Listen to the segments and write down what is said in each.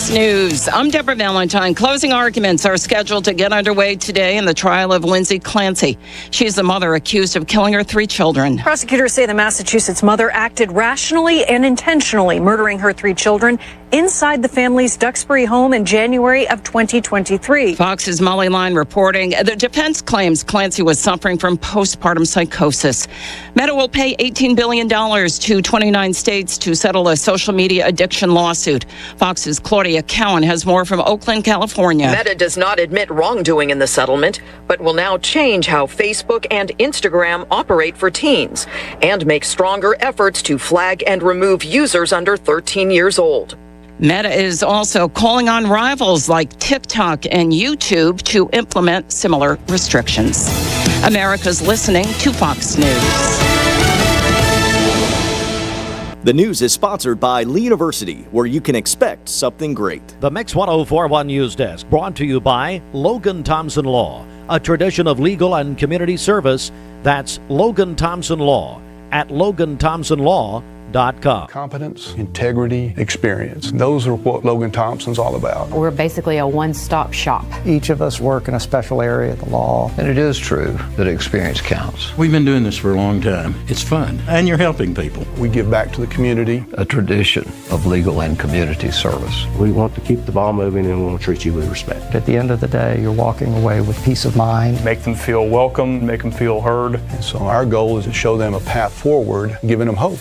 Fox News. I'm Deborah Valentine. Closing arguments are scheduled to get underway today in the trial of Lindsay Clancy. She's the mother accused of killing her 3 children. Prosecutors say the Massachusetts mother acted rationally and intentionally, murdering her 3 children inside the family's Duxbury home in January of 2023. Fox's Molly Line reporting the defense claims Clancy was suffering from postpartum psychosis. Meta will pay $18 billion to 29 states to settle a social media addiction lawsuit. Fox's Claudia Cowan has more from Oakland, California. Meta does not admit wrongdoing in the settlement, but will now change how Facebook and Instagram operate for teens and make stronger efforts to flag and remove users under 13 years old. Meta is also calling on rivals like TikTok and YouTube to implement similar restrictions. America's listening to Fox News. The news is sponsored by Lee University, where you can expect something great. The Mix 1041 News Desk, brought to you by Logan Thompson Law, a tradition of legal and community service. That's Logan Thompson Law at LoganThompsonLaw.com. Competence, integrity, experience. Those are what Logan Thompson's all about. We're basically a one-stop shop. Each of us work in a special area of the law. And it is true that experience counts. We've been doing this for a long time. It's fun, and you're helping people. We give back to the community. A tradition of legal and community service. We want to keep the ball moving, and we want to treat you with respect. At the end of the day, you're walking away with peace of mind. Make them feel welcome, make them feel heard. And so our goal is to show them a path forward, giving them hope.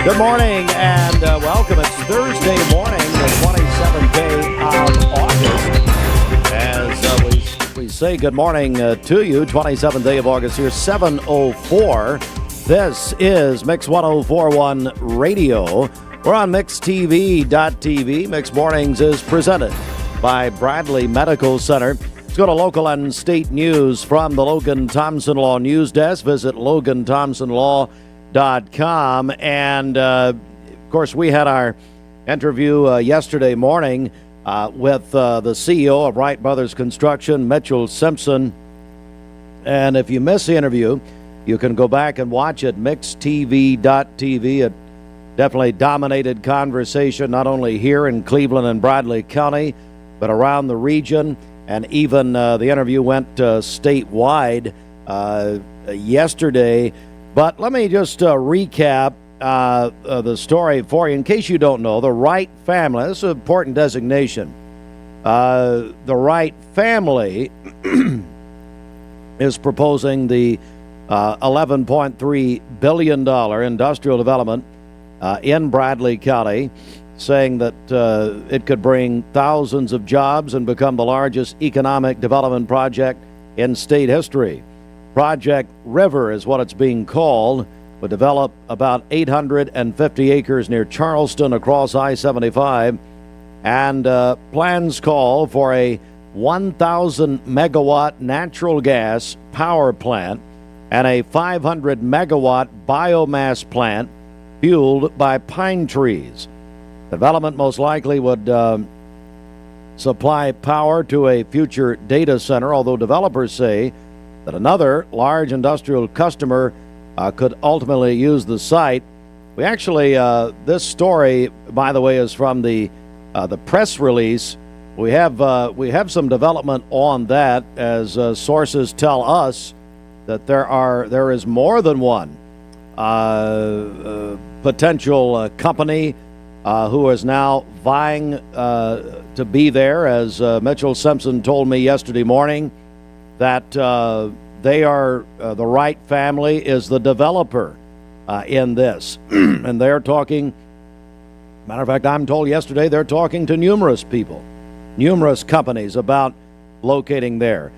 Good morning and welcome. It's Thursday morning, the 27th day of August. As we say good morning to you, 27th day of August here, 7:04. This is Mix 1041 Radio. We're on MixTV.tv. Mix Mornings is presented by Bradley Medical Center. Let's go to local and state news from the Logan Thompson Law News Desk. Visit LoganThompsonLaw.com. And of course, we had our interview yesterday morning with the CEO of Wright Brothers Construction, Mitchell Simpson. And if you missed the interview, you can go back and watch it, MixTV.tv. It definitely dominated conversation, not only here in Cleveland and Bradley County, but around the region. And even the interview went statewide yesterday. But let me just recap the story for you. In case you don't know, the Wright family, this is an important designation. The Wright family is proposing the $11.3 billion industrial development in Bradley County, saying that it could bring thousands of jobs and become the largest economic development project in state history. Project River is what it's being called. Would develop about 850 acres near Charleston across I-75. And plans call for a 1,000 megawatt natural gas power plant and a 500 megawatt biomass plant fueled by pine trees. Development most likely would supply power to a future data center, although developers say that another large industrial customer could ultimately use the site. We actually, this story, by the way, is from the press release. We have some development on that, as sources tell us that there is more than one potential company who is now vying to be there, as Mitchell Simpson told me yesterday morning, that they are, the Wright family is the developer in this. And they're talking, matter of fact, I'm told yesterday they're talking to numerous people, numerous companies about locating there.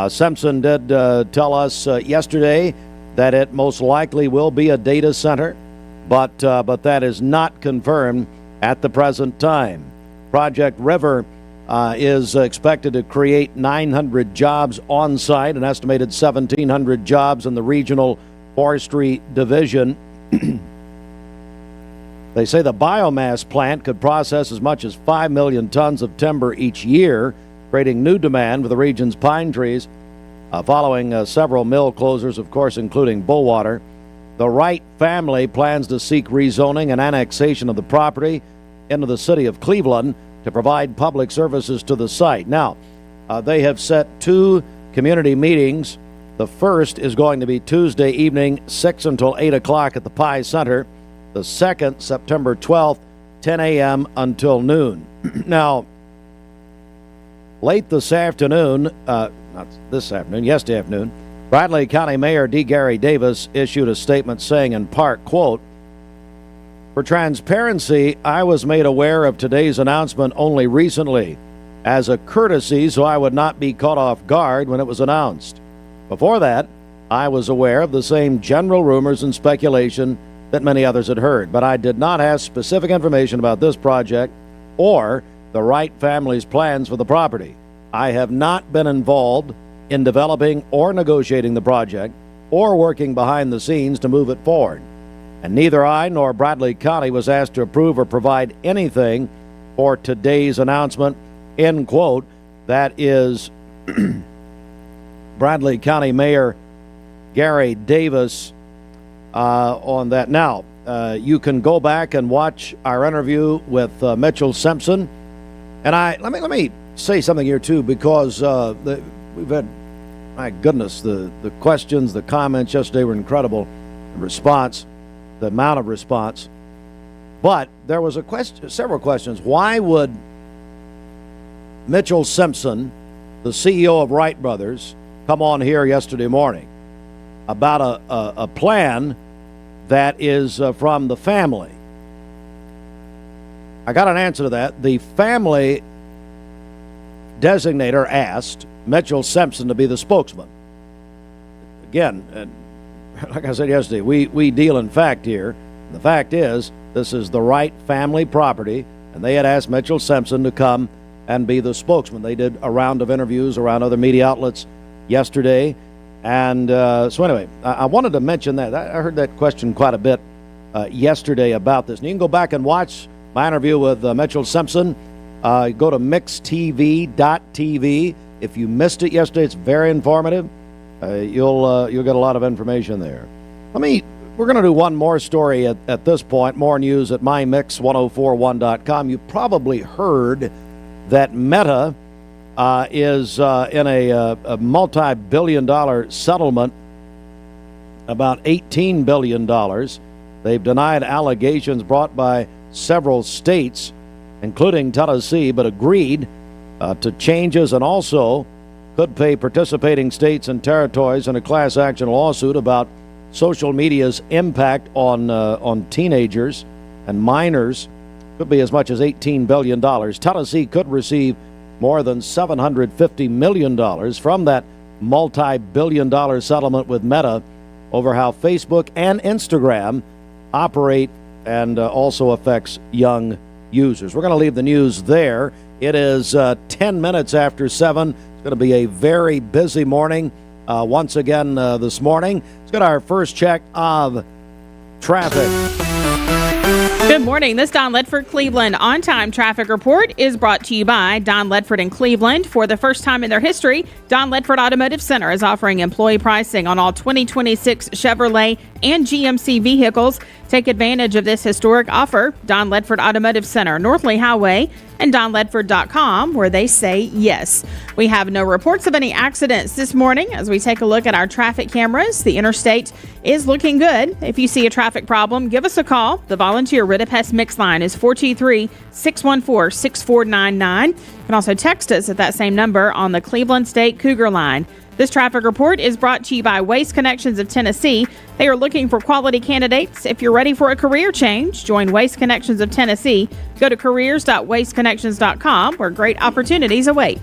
Simpson did tell us yesterday that it most likely will be a data center, but that is not confirmed at the present time. Project River is expected to create 900 jobs on site, an estimated 1,700 jobs in the regional forestry division. They say the biomass plant could process as much as 5 million tons of timber each year, creating new demand for the region's pine trees, following several mill closures, of course, including Bullwater. The Wright family plans to seek rezoning and annexation of the property into the city of Cleveland to provide public services to the site. Now, they have set 2 community meetings. The first is going to be Tuesday evening, 6 until 8 o'clock at the Pye Center. The second, September 12th, 10 a.m. until noon. Now, late this afternoon, not this afternoon, yesterday afternoon, Bradley County Mayor D. Gary Davis issued a statement saying in part, quote, "For transparency, I was made aware of today's announcement only recently as a courtesy so I would not be caught off guard when it was announced. Before that, I was aware of the same general rumors and speculation that many others had heard, but I did not have specific information about this project or the Wright family's plans for the property. I have not been involved in developing or negotiating the project or working behind the scenes to move it forward. And neither I nor Bradley County was asked to approve or provide anything for today's announcement," end quote. That is Bradley County Mayor Gary Davis on that. Now, you can go back and watch our interview with Mitchell Simpson. And let me say something here too, because we've had, my goodness, the questions, the comments yesterday were incredible. The response, the amount of response. But there was several questions. Why would Mitchell Simpson, the CEO of Wright Brothers, come on here yesterday morning about a plan that is from the family? I got an answer to that. The family designator asked Mitchell Simpson to be the spokesman. Again, like I said yesterday, we deal in fact here. The fact is, this is the Wright family property, and they had asked Mitchell Simpson to come and be the spokesman. They did a round of interviews around other media outlets yesterday. And so anyway, I wanted to mention that. I heard that question quite a bit yesterday about this. And you can go back and watch my interview with Mitchell Simpson. Go to mixtv.tv. If you missed it yesterday, it's very informative. You'll get a lot of information there. We're going to do one more story at this point. More news at mymix1041.com. You probably heard that Meta is in a multi-billion-dollar settlement, about $18 billion. They've denied allegations brought by several states, including Tennessee, but agreed to changes and also could pay participating states and territories in a class action lawsuit about social media's impact on teenagers and minors. Could be as much as $18 billion. Tennessee could receive more than $750 million from that multi-billion-dollar settlement with Meta over how Facebook and Instagram operate and also affects young users. We're going to leave the news there. It is 10 minutes after 7. It's going to be a very busy morning once again this morning. Let's get our first check of traffic. Good morning. This Don Ledford Cleveland on-time traffic report is brought to you by Don Ledford in Cleveland. For the first time in their history, Don Ledford Automotive Center is offering employee pricing on all 2026 Chevrolet and GMC vehicles. Take advantage of this historic offer. Don Ledford Automotive Center, North Lee Highway, and donledford.com, where they say yes. We have no reports of any accidents this morning. As we take a look at our traffic cameras, the interstate is looking good. If you see a traffic problem, give us a call. The volunteer Ridipest Mix line is 423-614-6499. You can also text us at that same number on the Cleveland State Cougar line. This traffic report is brought to you by Waste Connections of Tennessee. They are looking for quality candidates. If you're ready for a career change, join Waste Connections of Tennessee. Go to careers.wasteconnections.com, where great opportunities await.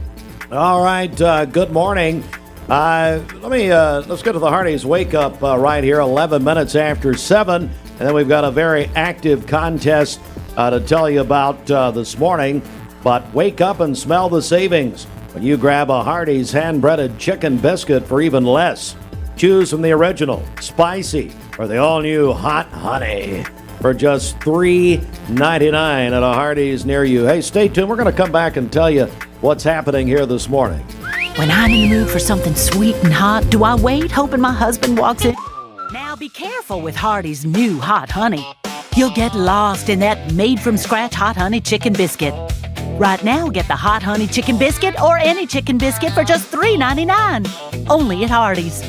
All right, good morning. Let's get to the Hardee's Wake Up right here, 11 minutes after 7. And then we've got a very active contest to tell you about this morning. But wake up and smell the savings when you grab a Hardee's hand-breaded chicken biscuit for even less. Choose from the original, spicy, or the all-new hot honey for just $3.99 at a Hardee's near you. Hey, stay tuned. We're going to come back and tell you what's happening here this morning. When I'm in the mood for something sweet and hot, do I wait hoping my husband walks in? Now be careful with Hardee's new Hot Honey. You'll get lost in that made-from-scratch Hot Honey chicken biscuit. Right now, get the Hot Honey chicken biscuit or any chicken biscuit for just $3.99. Only at Hardee's.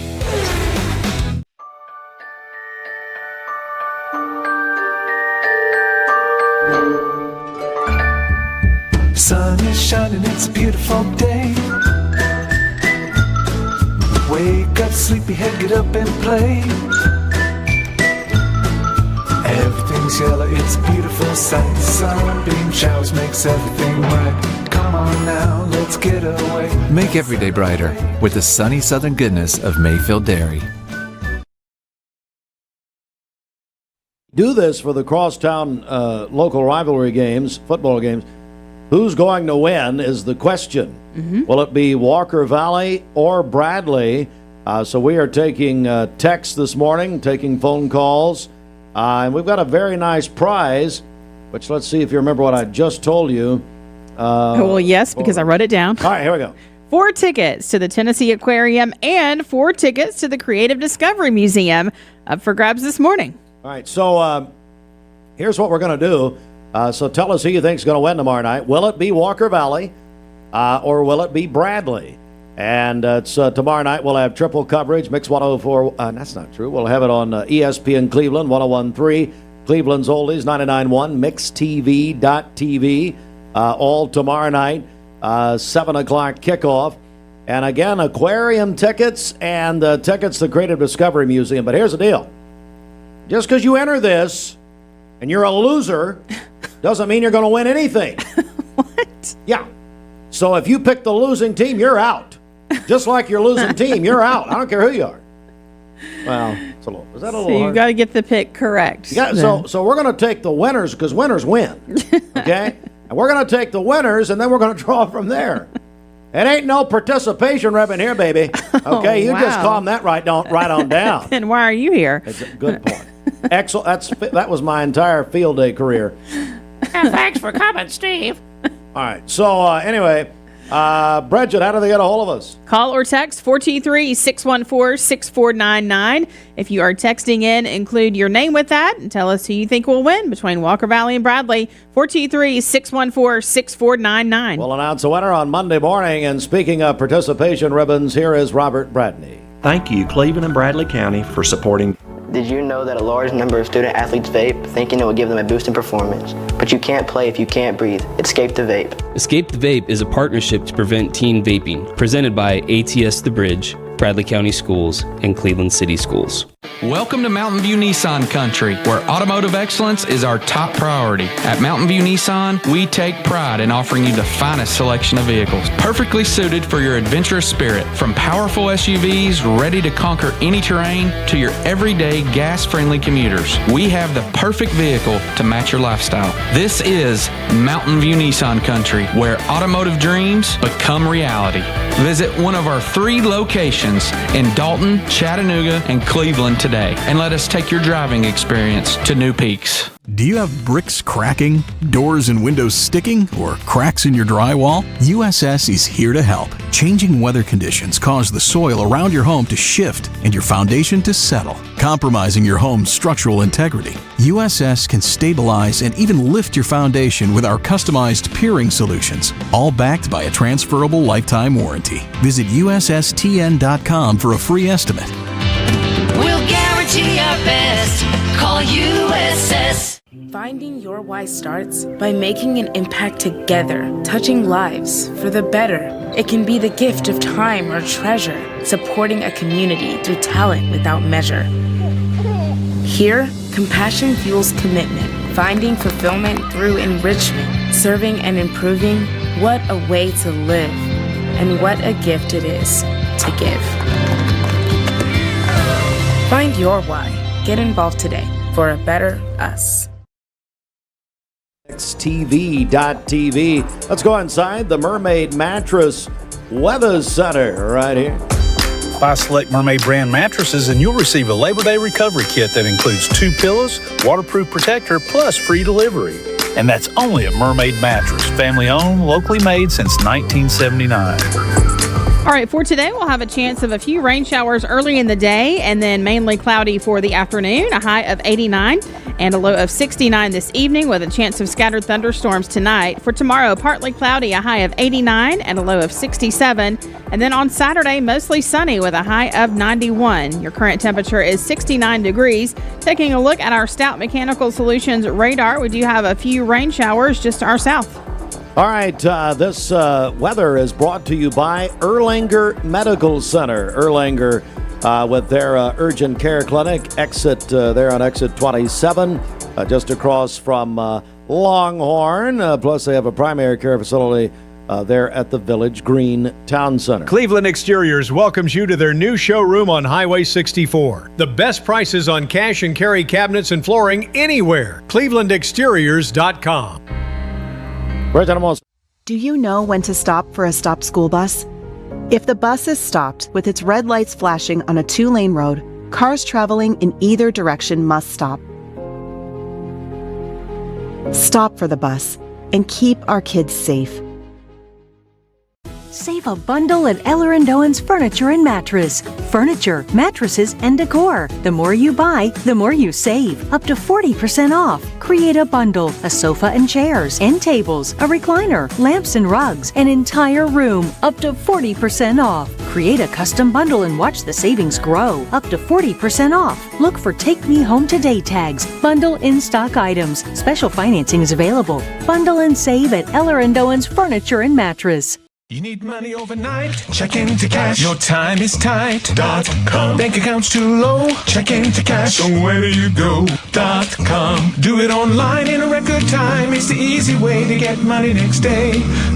Sun is shining, it's a beautiful day. Wake up, sleepyhead, get up and play. Everything's yellow, it's a beautiful sight. Sunbeam showers makes everything right. Come on now, let's get away. Make every day brighter with the sunny southern goodness of Mayfield Dairy. Do this for the crosstown local rivalry games, football games. Who's going to win is the question. Will it be Walker Valley or Bradley? So we are taking texts this morning, taking phone calls, and we've got a very nice prize, which let's see if you remember what I just told you. Well, yes, because I wrote it down. All right, here we go. 4 tickets to the Tennessee Aquarium and 4 tickets to the Creative Discovery Museum up for grabs this morning. All right, so here's what we're going to do. So tell us who you think is going to win tomorrow night. Will it be Walker Valley or will it be Bradley? And it's tomorrow night we'll have triple coverage, Mix 104. That's not true. We'll have it on ESPN Cleveland, 101.3, Cleveland's Oldies, 99.1, MixTV.tv, all tomorrow night, 7 o'clock kickoff. And again, aquarium tickets and tickets to the Creative Discovery Museum. But here's the deal. Just because you enter this and you're a loser doesn't mean you're going to win anything. What? Yeah. So if you pick the losing team, you're out. Just like your losing team, you're out. I don't care who you are. Well, it's a little. Is that a little? So you've hard? got to get the pick correct. Yeah. So we're going to take the winners because winners win. Okay. And we're going to take the winners and then we're going to draw from there. It ain't no participation ribbon here, baby. Okay. You just calm that right on down. And why are you here? It's a good point. Excellent. That was my entire field day career. Thanks for coming, Steve. All right. So anyway, Bridget, how do they get a hold of us? Call or text 423-614-6499. If you are texting in, include your name with that and tell us who you think will win between Walker Valley and Bradley. 423-614-6499. We'll announce a winner on Monday morning. And speaking of participation ribbons, here is Robert Bradney. Thank you, Cleveland and Bradley County, for supporting. Did you know that a large number of student athletes vape, thinking it will give them a boost in performance? But you can't play if you can't breathe. Escape the Vape. Escape the Vape is a partnership to prevent teen vaping, presented by ATS The Bridge, Bradley County Schools, and Cleveland City Schools. Welcome to Mountain View Nissan Country, where automotive excellence is our top priority. At Mountain View Nissan, we take pride in offering you the finest selection of vehicles, perfectly suited for your adventurous spirit. From powerful SUVs ready to conquer any terrain to your everyday gas-friendly commuters, we have the perfect vehicle to match your lifestyle. This is Mountain View Nissan Country, where automotive dreams become reality. Visit one of our 3 locations in Dalton, Chattanooga, and Cleveland today, and let us take your driving experience to new peaks. Do you have bricks cracking, doors and windows sticking, or cracks in your drywall? USS is here to help. Changing weather conditions cause the soil around your home to shift and your foundation to settle, compromising your home's structural integrity. USS can stabilize and even lift your foundation with our customized piering solutions, all backed by a transferable lifetime warranty. Visit USSTN.com for a free estimate. We'll guarantee our best. Call USS. Finding your why starts by making an impact together, touching lives for the better. It can be the gift of time or treasure, supporting a community through talent without measure. Here, compassion fuels commitment, finding fulfillment through enrichment, serving and improving. What a way to live, and what a gift it is to give. Find your why. Get involved today for a better us. TV.tv. Let's go inside the Mermaid Mattress Weather Center right here. Buy select Mermaid brand mattresses and you'll receive a Labor Day recovery kit that includes 2 pillows, waterproof protector, plus free delivery. And that's only a Mermaid Mattress, family owned, locally made since 1979. All right, for today, we'll have a chance of a few rain showers early in the day and then mainly cloudy for the afternoon, a high of 89 and a low of 69 this evening with a chance of scattered thunderstorms tonight. For tomorrow, partly cloudy, a high of 89 and a low of 67. And then on Saturday, mostly sunny with a high of 91. Your current temperature is 69 degrees. Taking a look at our Stout Mechanical Solutions radar, we do have a few rain showers just to our south. All right, this weather is brought to you by Erlanger Medical Center. Erlanger with their urgent care clinic, exit there on exit 27, just across from Longhorn. Plus, they have a primary care facility there at the Village Green Town Center. Cleveland Exteriors welcomes you to their new showroom on Highway 64. The best prices on cash and carry cabinets and flooring anywhere. ClevelandExteriors.com. Do you know when to stop for a stopped school bus? If the bus is stopped with its red lights flashing on a 2-lane road, cars traveling in either direction must stop. Stop for the bus and keep our kids safe. Save a bundle at Eller & Owen's Furniture and Mattress. Furniture, mattresses, and decor. The more you buy, the more you save. Up to 40% off. Create a bundle, a sofa and chairs, end tables, a recliner, lamps and rugs, an entire room. Up to 40% off. Create a custom bundle and watch the savings grow. Up to 40% off. Look for Take Me Home Today tags. Bundle in-stock items. Special financing is available. Bundle and save at Eller & Owen's Furniture and Mattress. You need money overnight? Check into cash. Your time is tight.com. Bank account's too low? Check into cash. So where do you go.com? Do it online in a record time. It's the easy way to get money next day.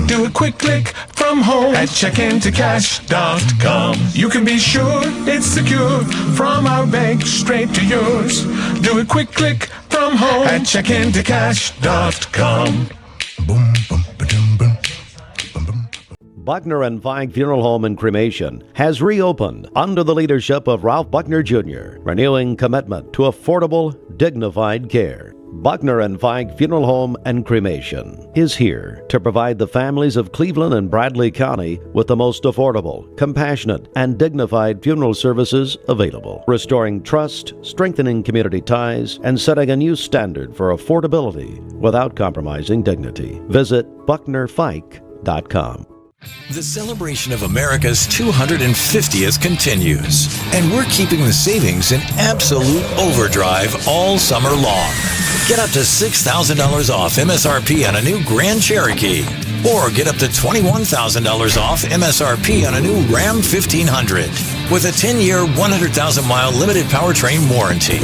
Do a quick click from home at checkintocash.com. You can be sure it's secure from our bank straight to yours. Do a quick click from home at checkintocash.com. Boom, boom, ba-dum, boom. Buckner & Fike Funeral Home and Cremation has reopened under the leadership of Ralph Buckner Jr., renewing commitment to affordable, dignified care. Buckner & Fike Funeral Home and Cremation is here to provide the families of Cleveland and Bradley County with the most affordable, compassionate, and dignified funeral services available, restoring trust, strengthening community ties, and setting a new standard for affordability without compromising dignity. Visit BucknerFike.com. The celebration of America's 250th continues, and we're keeping the savings in absolute overdrive all summer long. Get up to $6,000 off MSRP on a new Grand Cherokee, or get up to $21,000 off MSRP on a new Ram 1500 with a 10-year, 100,000-mile limited powertrain warranty.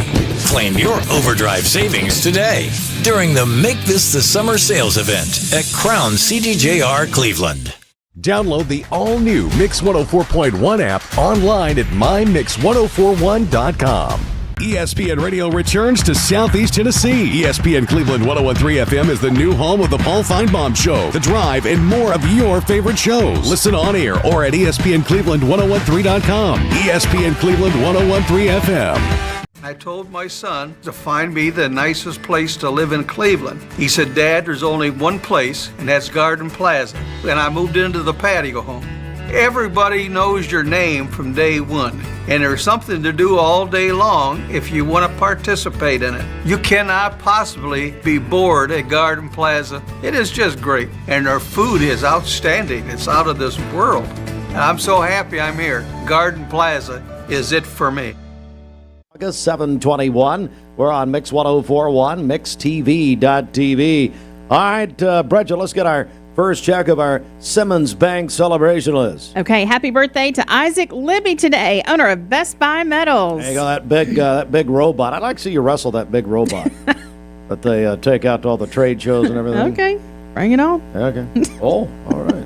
Claim your overdrive savings today during the Make This the Summer sales event at Crown CDJR Cleveland. Download the all-new Mix 104.1 app online at mymix1041.com. ESPN Radio returns to Southeast Tennessee. ESPN Cleveland 101.3 FM is the new home of the Paul Feinbaum Show, The Drive, and more of your favorite shows. Listen on air or at ESPNCleveland1013.com. ESPN Cleveland 101.3 FM. I told my son to find me the nicest place to live in Cleveland. He said, Dad, there's only one place, and that's Garden Plaza. And I moved into the patio home. Everybody knows your name from day one, and there's something to do all day long if you want to participate in it. You cannot possibly be bored at Garden Plaza. It is just great, and their food is outstanding. It's out of this world. And I'm so happy I'm here. Garden Plaza is it for me. August 7/21. We're on Mix 104.1, MixTV.tv. All right, Bridget, let's get our first check of our Simmons Bank celebration list. Okay, happy birthday to Isaac Libby today, owner of Best Buy Metals. There you go, that big robot. I'd like to see you wrestle that big robot that they take out to all the trade shows and everything. Okay, bring it on. Okay. Oh, all right.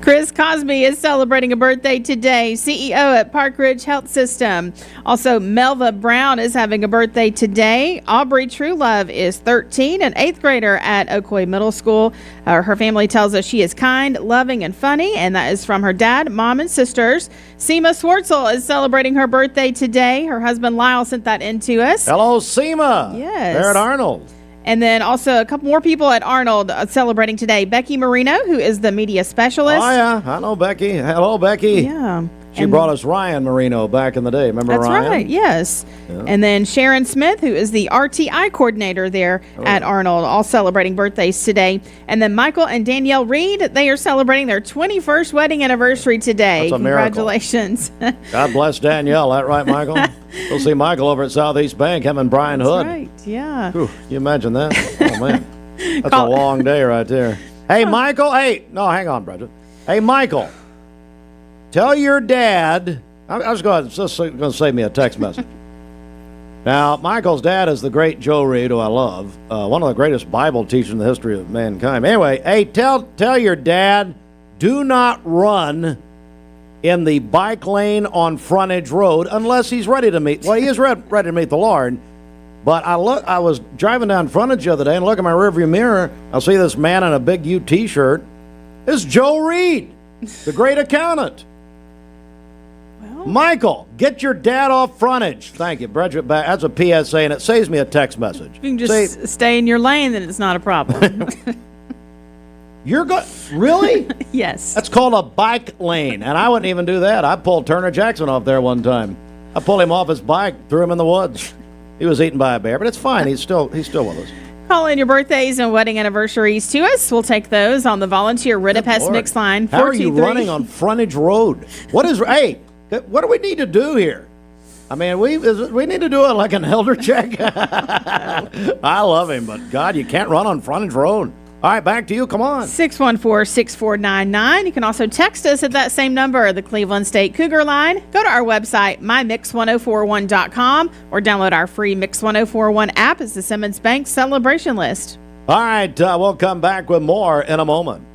Chris Cosby is celebrating a birthday today, CEO at Park Ridge Health System. Also, Melva Brown is having a birthday today. Aubrey Truelove is 13, an 8th grader at Ocoee Middle School. Her family tells us she is kind, loving, and funny, and that is from her dad, mom, and sisters. Seema Swartzel is celebrating her birthday today. Her husband Lyle sent that in to us. Hello, Seema. Yes. There at Arnold. And then also a couple more people at Arnold celebrating today. Becky Marino, who is the media specialist. Oh, yeah. I know Becky. Hello, Becky. Yeah. She brought us Ryan Marino back in the day. Remember That's Ryan? That's right, yes. Yeah. And then Sharon Smith, who is the RTI coordinator there at Arnold, all celebrating birthdays today. And then Michael and Danielle Reed, they are celebrating their 21st wedding anniversary today. That's a miracle. Congratulations. God bless Danielle. That right, Michael? We'll see Michael over at Southeast Bank, him and Brian Hood. That's right, yeah. Whew, you imagine that? Oh, man. That's a long day right there. Hey, Michael. Hey, no, hang on, Bridget. Hey, Michael. Tell your dad. I was going to save me a text message. Now, Michael's dad is the great Joe Reed, who I love, one of the greatest Bible teachers in the history of mankind. Anyway, hey, tell your dad, do not run in the bike lane on Frontage Road unless he's ready to meet. Well, he is ready to meet the Lord. But I was driving down Frontage the other day and look in my rearview mirror. I see this man in a big UT shirt. It's Joe Reed, the great accountant. Michael, get your dad off Frontage. Thank you, Bridget. That's a PSA, and it saves me a text message. If you can just stay in your lane, then it's not a problem. You're good? Really? Yes. That's called a bike lane, and I wouldn't even do that. I pulled Turner Jackson off there one time. I pulled him off his bike, threw him in the woods. He was eaten by a bear, but it's fine. He's still with us. Call in your birthdays and wedding anniversaries to us. We'll take those on the volunteer Ridipest mix line. How are you running on Frontage Road? Hey, what do we need to do here? I mean, we need to do it like an elder check. I love him, but God, you can't run on Frontage Road. All right, back to you. Come on. 614-6499. You can also text us at that same number, the Cleveland State Cougar line. Go to our website, mymix1041.com, or download our free Mix 1041 app as the Simmons Bank celebration list. All right, we'll come back with more in a moment.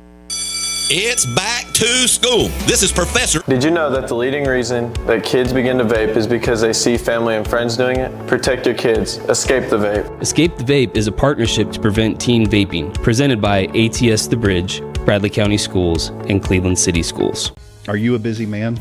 It's back to school. This is Professor. Did you know that the leading reason that kids begin to vape is because they see family and friends doing it? Protect your kids. Escape the Vape. Escape the Vape is a partnership to prevent teen vaping, presented by ATS The Bridge, Bradley County Schools, and Cleveland City Schools. Are you a busy man?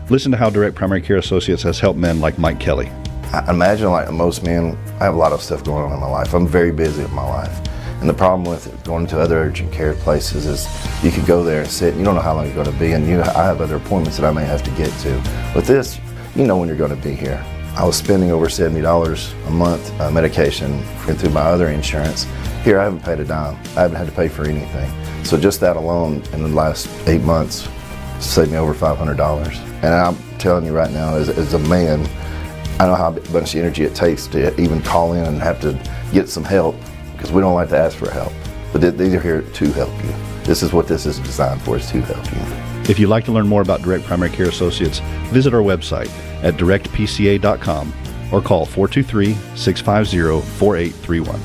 Listen to how Direct Primary Care Associates has helped men like Mike Kelly. I imagine like most men, I have a lot of stuff going on in my life. I'm very busy in my life. And the problem with going to other urgent care places is you could go there and sit, and you don't know how long you're going to be, and I have other appointments that I may have to get to. With this, you know when you're going to be here. I was spending over $70 a month medication through my other insurance. Here, I haven't paid a dime. I haven't had to pay for anything. So just that alone in the last 8 months saved me over $500. And I'm telling you right now, as a man, I know how much energy it takes to even call in and have to get some help, because we don't like to ask for help. But these are here to help you. This is what this is designed for, is to help you. If you'd like to learn more about Direct Primary Care Associates, visit our website at directpca.com or call 423-650-4831.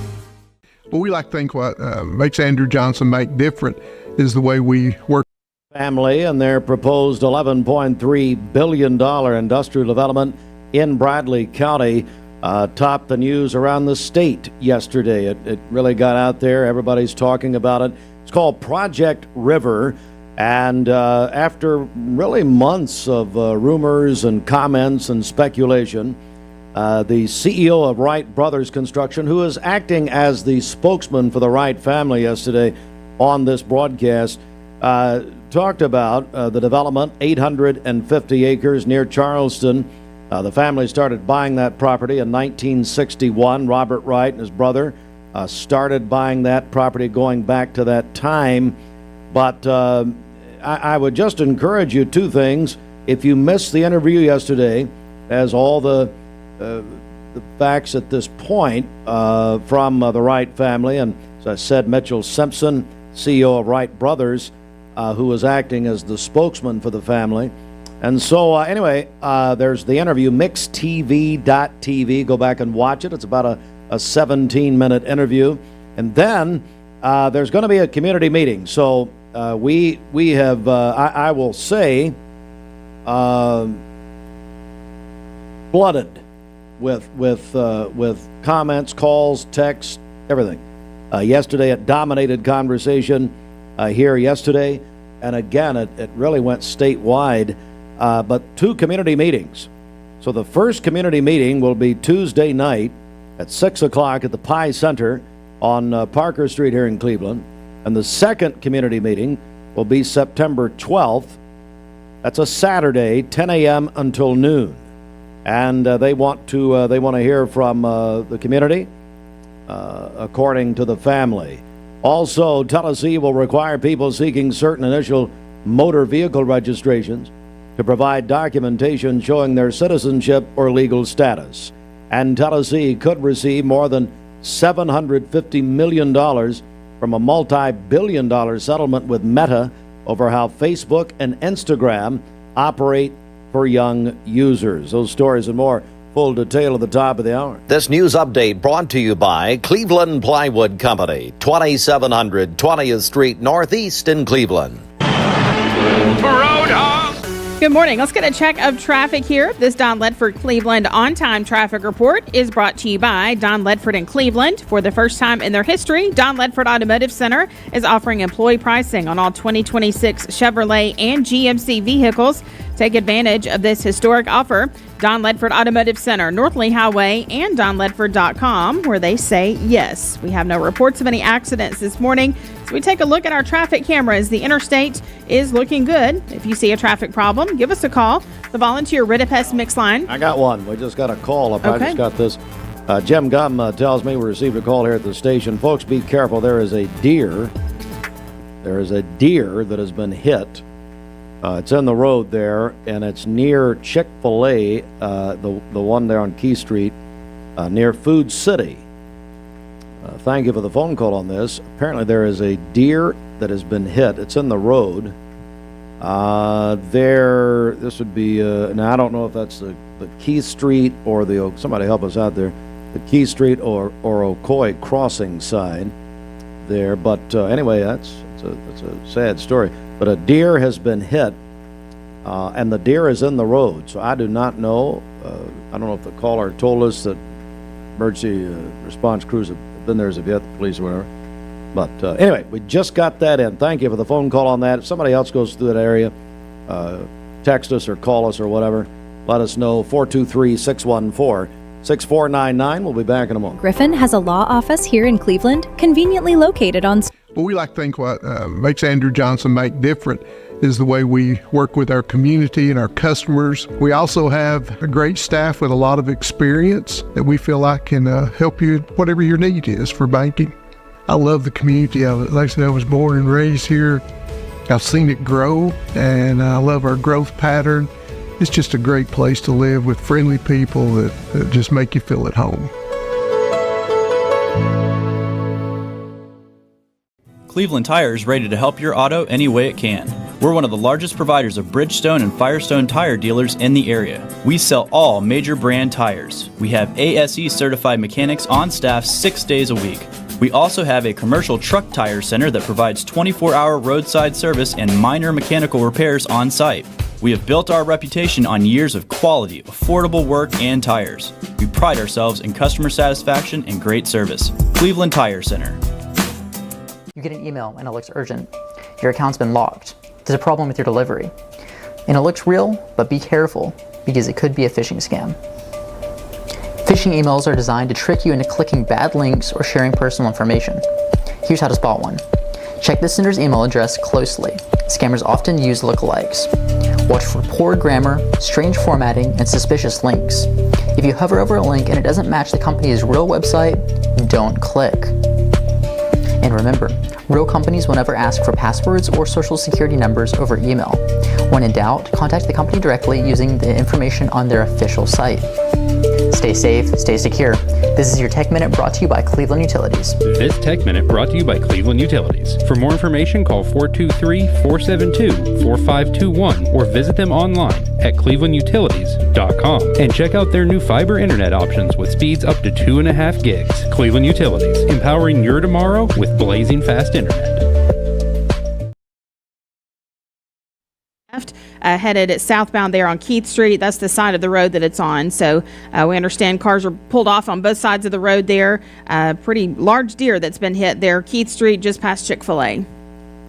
Well, we like to think what makes Andrew Johnson make different is the way we work. Family and their proposed $11.3 billion industrial development in Bradley County topped the news around the state yesterday. It really got out there. Everybody's talking about it. It's called Project River. And after really months of rumors and comments and speculation, the CEO of Wright Brothers Construction, who is acting as the spokesman for the Wright family yesterday on this broadcast, talked about the development, 850 acres near Charleston. The family started buying that property in 1961. Robert Wright and his brother started buying that property going back to that time. But I would just encourage you two things. If you missed the interview yesterday, as all the facts at this point from the Wright family, and as I said, Mitchell Simpson, CEO of Wright Brothers, who was acting as the spokesman for the family. And so, anyway, there's the interview, mixtv.tv. Go back and watch it. It's about a 17-minute interview. And then there's going to be a community meeting. So we have, I will say, flooded with comments, calls, texts, everything. Yesterday, it dominated conversation here yesterday. And again, it really went statewide. But two community meetings. So the first community meeting will be Tuesday night at 6 o'clock at the Pie Center on Parker Street here in Cleveland. And the second community meeting will be September 12th. That's a Saturday, 10 a.m. until noon. And they want to hear from the community, according to the family. Also, Tennessee will require people seeking certain initial motor vehicle registrations to provide documentation showing their citizenship or legal status. And Tennessee could receive more than $750 million from a multi-billion-dollar settlement with Meta over how Facebook and Instagram operate for young users. Those stories and more. Full detail at the top of the hour. This news update brought to you by Cleveland Plywood Company, 2700 20th Street Northeast in Cleveland. Good morning. Let's get a check of traffic here. This Don Ledford Cleveland on-time traffic report is brought to you by Don Ledford in Cleveland. For the first time in their history, Don Ledford Automotive Center is offering employee pricing on all 2026 Chevrolet and GMC vehicles. Take advantage of this historic offer. Don Ledford Automotive Center, North Lee Highway, and donledford.com, where they say yes. We have no reports of any accidents this morning. So we take a look at our traffic cameras. The interstate is looking good. If you see a traffic problem, give us a call. The volunteer Ridipest mix line. I got one. We just got a call up. Okay. I just got this. Jim Gum tells me we received a call here at the station. Folks, be careful. There is a deer. There is a deer that has been hit. It's in the road there, and it's near Chick-fil-A, the one there on Key Street, near Food City. Thank you for the phone call on this. Apparently there is a deer that has been hit. It's in the road. This would be, now I don't know if that's the Key Street or the, somebody help us out there, the Key Street or Ocoee crossing sign there. But anyway, that's a sad story. But a deer has been hit, and the deer is in the road. So I do not know. I don't know if the caller told us that emergency response crews have been there as of yet, the police or whatever. But anyway, we just got that in. Thank you for the phone call on that. If somebody else goes through that area, text us or call us or whatever. Let us know. 423-614-6499. We'll be back in a moment. Griffin has a law office here in Cleveland, conveniently located on... But we like to think what makes Andrew Johnson make different is the way we work with our community and our customers. We also have a great staff with a lot of experience that we feel like can help you whatever your need is for banking. I love the community of it. Like I said, I was born and raised here. I've seen it grow, and I love our growth pattern. It's just a great place to live with friendly people that just make you feel at home. Cleveland Tire is ready to help your auto any way it can. We're one of the largest providers of Bridgestone and Firestone tire dealers in the area. We sell all major brand tires. We have ASE certified mechanics on staff 6 days a week. We also have a commercial truck tire center that provides 24-hour roadside service and minor mechanical repairs on site. We have built our reputation on years of quality, affordable work and tires. We pride ourselves in customer satisfaction and great service. Cleveland Tire Center. You get an email and it looks urgent. Your account's been locked. There's a problem with your delivery. And it looks real, but be careful because it could be a phishing scam. Phishing emails are designed to trick you into clicking bad links or sharing personal information. Here's how to spot one. Check the sender's email address closely. Scammers often use lookalikes. Watch for poor grammar, strange formatting, and suspicious links. If you hover over a link and it doesn't match the company's real website, don't click. And remember, real companies will never ask for passwords or social security numbers over email. When in doubt, contact the company directly using the information on their official site. Stay safe, stay secure. This is your Tech Minute brought to you by Cleveland Utilities. This Tech Minute brought to you by Cleveland Utilities. For more information, call 423-472-4521 or visit them online at clevelandutilities.com and check out their new fiber internet options with speeds up to 2.5 gigs. Cleveland Utilities, empowering your tomorrow with blazing fast internet. Headed southbound there on Keith Street. That's the side of the road that it's on. So we understand cars are pulled off on both sides of the road there. Pretty large deer that's been hit there. Keith Street just past Chick-fil-A.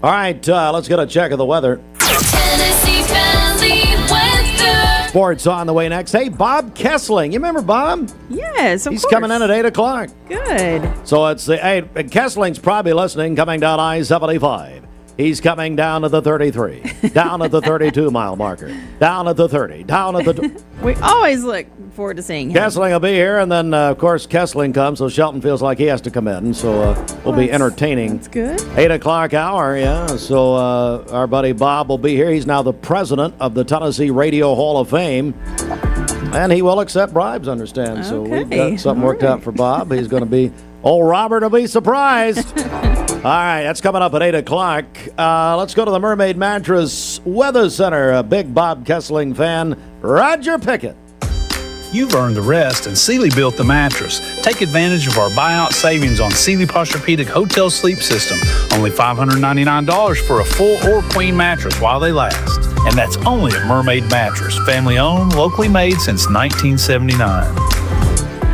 All right, let's get a check of the weather. Tennessee Valley weather. Sports on the way next. Hey, Bob Kesling. You remember Bob? Yes, of He's course. coming in at 8 o'clock. Good. So it's the 8. Kessling's probably listening, coming down I-75. He's coming down to the 33, down at the 32-mile marker, down at the 30, down at the... We always look forward to seeing him. Kesling will be here, and then, of course, Kesling comes, so Shelton feels like he has to come in. So we'll be entertaining. That's good. 8 o'clock hour, yeah. So our buddy Bob will be here. He's now the president of the Tennessee Radio Hall of Fame. And he will accept bribes, understand. So we've got something worked out for Bob. He's going to be... Old Robert will be surprised. All right, that's coming up at 8 o'clock. Let's go to the Mermaid Mattress Weather Center. A big Bob Kesling fan, Roger Pickett. You've earned the rest, and Sealy built the mattress. Take advantage of our buyout savings on Sealy Posturepedic Hotel Sleep System. Only $599 for a full or queen mattress while they last. And that's only a Mermaid Mattress. Family owned, locally made since 1979.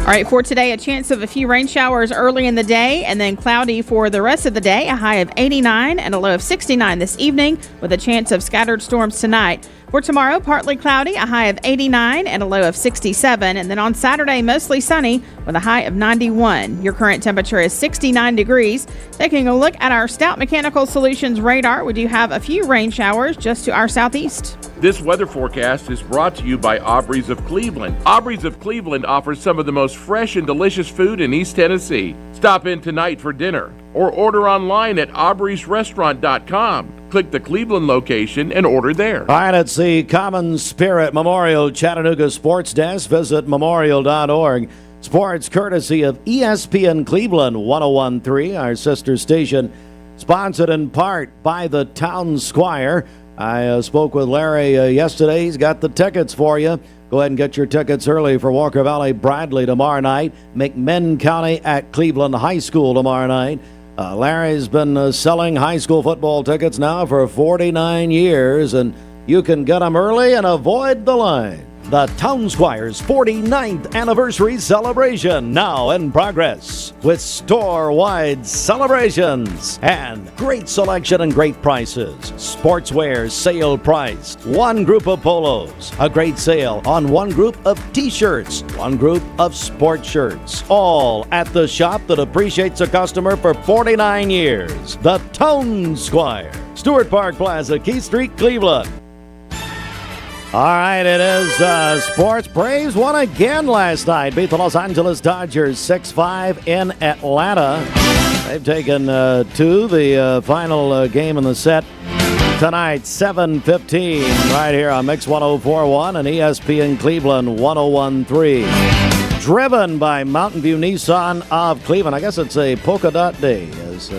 All right, for today, a chance of a few rain showers early in the day and then cloudy for the rest of the day. A high of 89 and a low of 69 this evening with a chance of scattered storms tonight. For tomorrow, partly cloudy, a high of 89 and a low of 67. And then on Saturday, mostly sunny with a high of 91. Your current temperature is 69 degrees. Taking a look at our Stout Mechanical Solutions radar, we do have a few rain showers just to our southeast. This weather forecast is brought to you by Aubrey's of Cleveland. Aubrey's of Cleveland offers some of the most fresh and delicious food in East Tennessee. Stop in tonight for dinner or order online at aubreysrestaurant.com. Click the Cleveland location and order there. All right, it's the Common Spirit Memorial Chattanooga Sports Desk. Visit memorial.org. Sports courtesy of ESPN Cleveland 101.3, our sister station, sponsored in part by the Town Squire. I spoke with Larry yesterday. He's got the tickets for you. Go ahead and get your tickets early for Walker Valley Bradley tomorrow night. McMinn County at Cleveland High School tomorrow night. Larry's been selling high school football tickets now for 49 years, and you can get them early and avoid the line. The Town Squire's 49th anniversary celebration now in progress with store-wide celebrations and great selection and great prices. Sportswear sale priced. One group of polos, a great sale on one group of t-shirts, one group of sports shirts, all at the shop that appreciates a customer for 49 years. The Town Squire, Stewart Park Plaza, Keith Street, Cleveland. All right, it is sports. Braves won again last night. Beat the Los Angeles Dodgers 6-5 in Atlanta. They've taken to the final game in the set tonight, 7:15, right here on Mix 104.1 and ESPN Cleveland 101.3. Driven by Mountain View Nissan of Cleveland. I guess it's a polka dot day as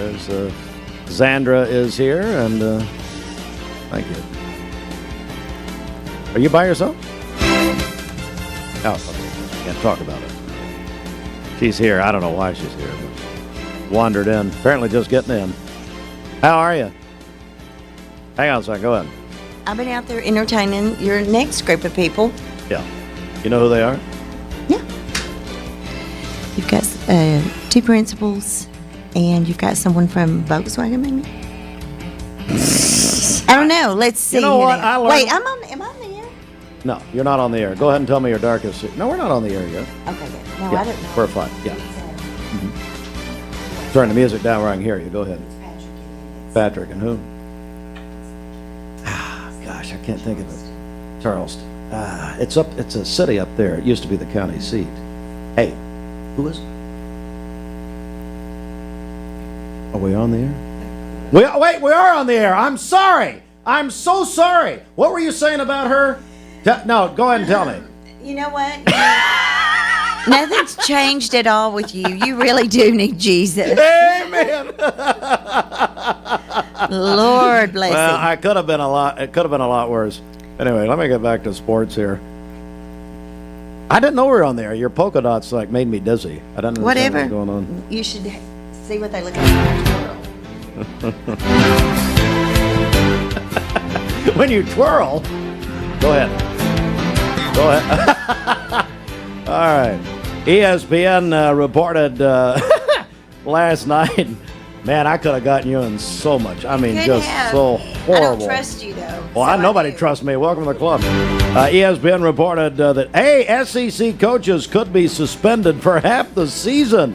Zandra is here, and thank you. Are you by yourself? Oh, okay. Can't talk about it. She's here. I don't know why she's here. But wandered in. Apparently just getting in. How are you? Hang on a second. Go ahead. I've been out there entertaining your next group of people. Yeah. You know who they are? Yeah. You've got two principals, and you've got someone from Volkswagen, maybe? I don't know. Let's see. You know what? Wait, am I on the air? No, you're not on the air. Go ahead and tell me your darkest secret. No, we're not on the air yet. Okay, good. No, yeah, I don't know. we're fine. Yeah. Mm-hmm. Turn the music down where I can hear you. Go ahead. Patrick and who? Gosh, I can't think of it. Charleston. It's a city up there. It used to be the county seat. Hey, who is it? Are we on the air? Wait, we are on the air. I'm sorry. I'm so sorry. What were you saying about her? No, go ahead and tell me. You know what? Nothing's changed at all with you. You really do need Jesus. Amen. Lord bless Well, you. it could have been a lot worse. Anyway, let me get back to sports here. I didn't know we were on there. Your polka dots made me dizzy. I didn't understand Whatever. what was going on. You should see what they look like. When you twirl, go ahead. Go ahead. All right. ESPN reported last night Man, I could have gotten you in so much. I mean, Could just have. so horrible. I don't trust you, though. Well, nobody trusts me. Welcome to the club. ESPN reported that, SEC coaches could be suspended for half the season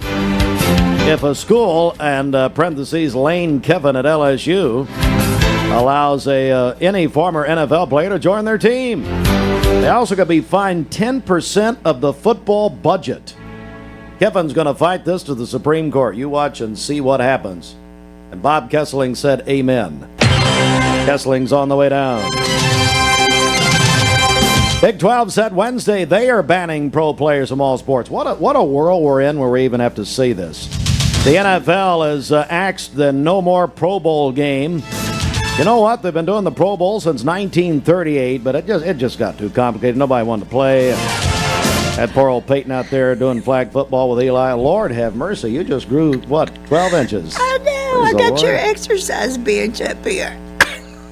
if a school, and parentheses, Lane Kiffin at LSU, allows any former NFL player to join their team. They also could be fined 10% of the football budget. Kiffin's going to fight this to the Supreme Court. You watch and see what happens. And Bob Kesling said amen. Kessling's on the way down. Big 12 said Wednesday they are banning pro players from all sports. What a world we're in where we even have to say this. The NFL has axed the no more Pro Bowl game. You know what? They've been doing the Pro Bowl since 1938, but it just got too complicated. Nobody wanted to play. That poor old Peyton out there doing flag football with Eli. Lord have mercy, you just grew, 12 inches? I know. I got your exercise bench up here.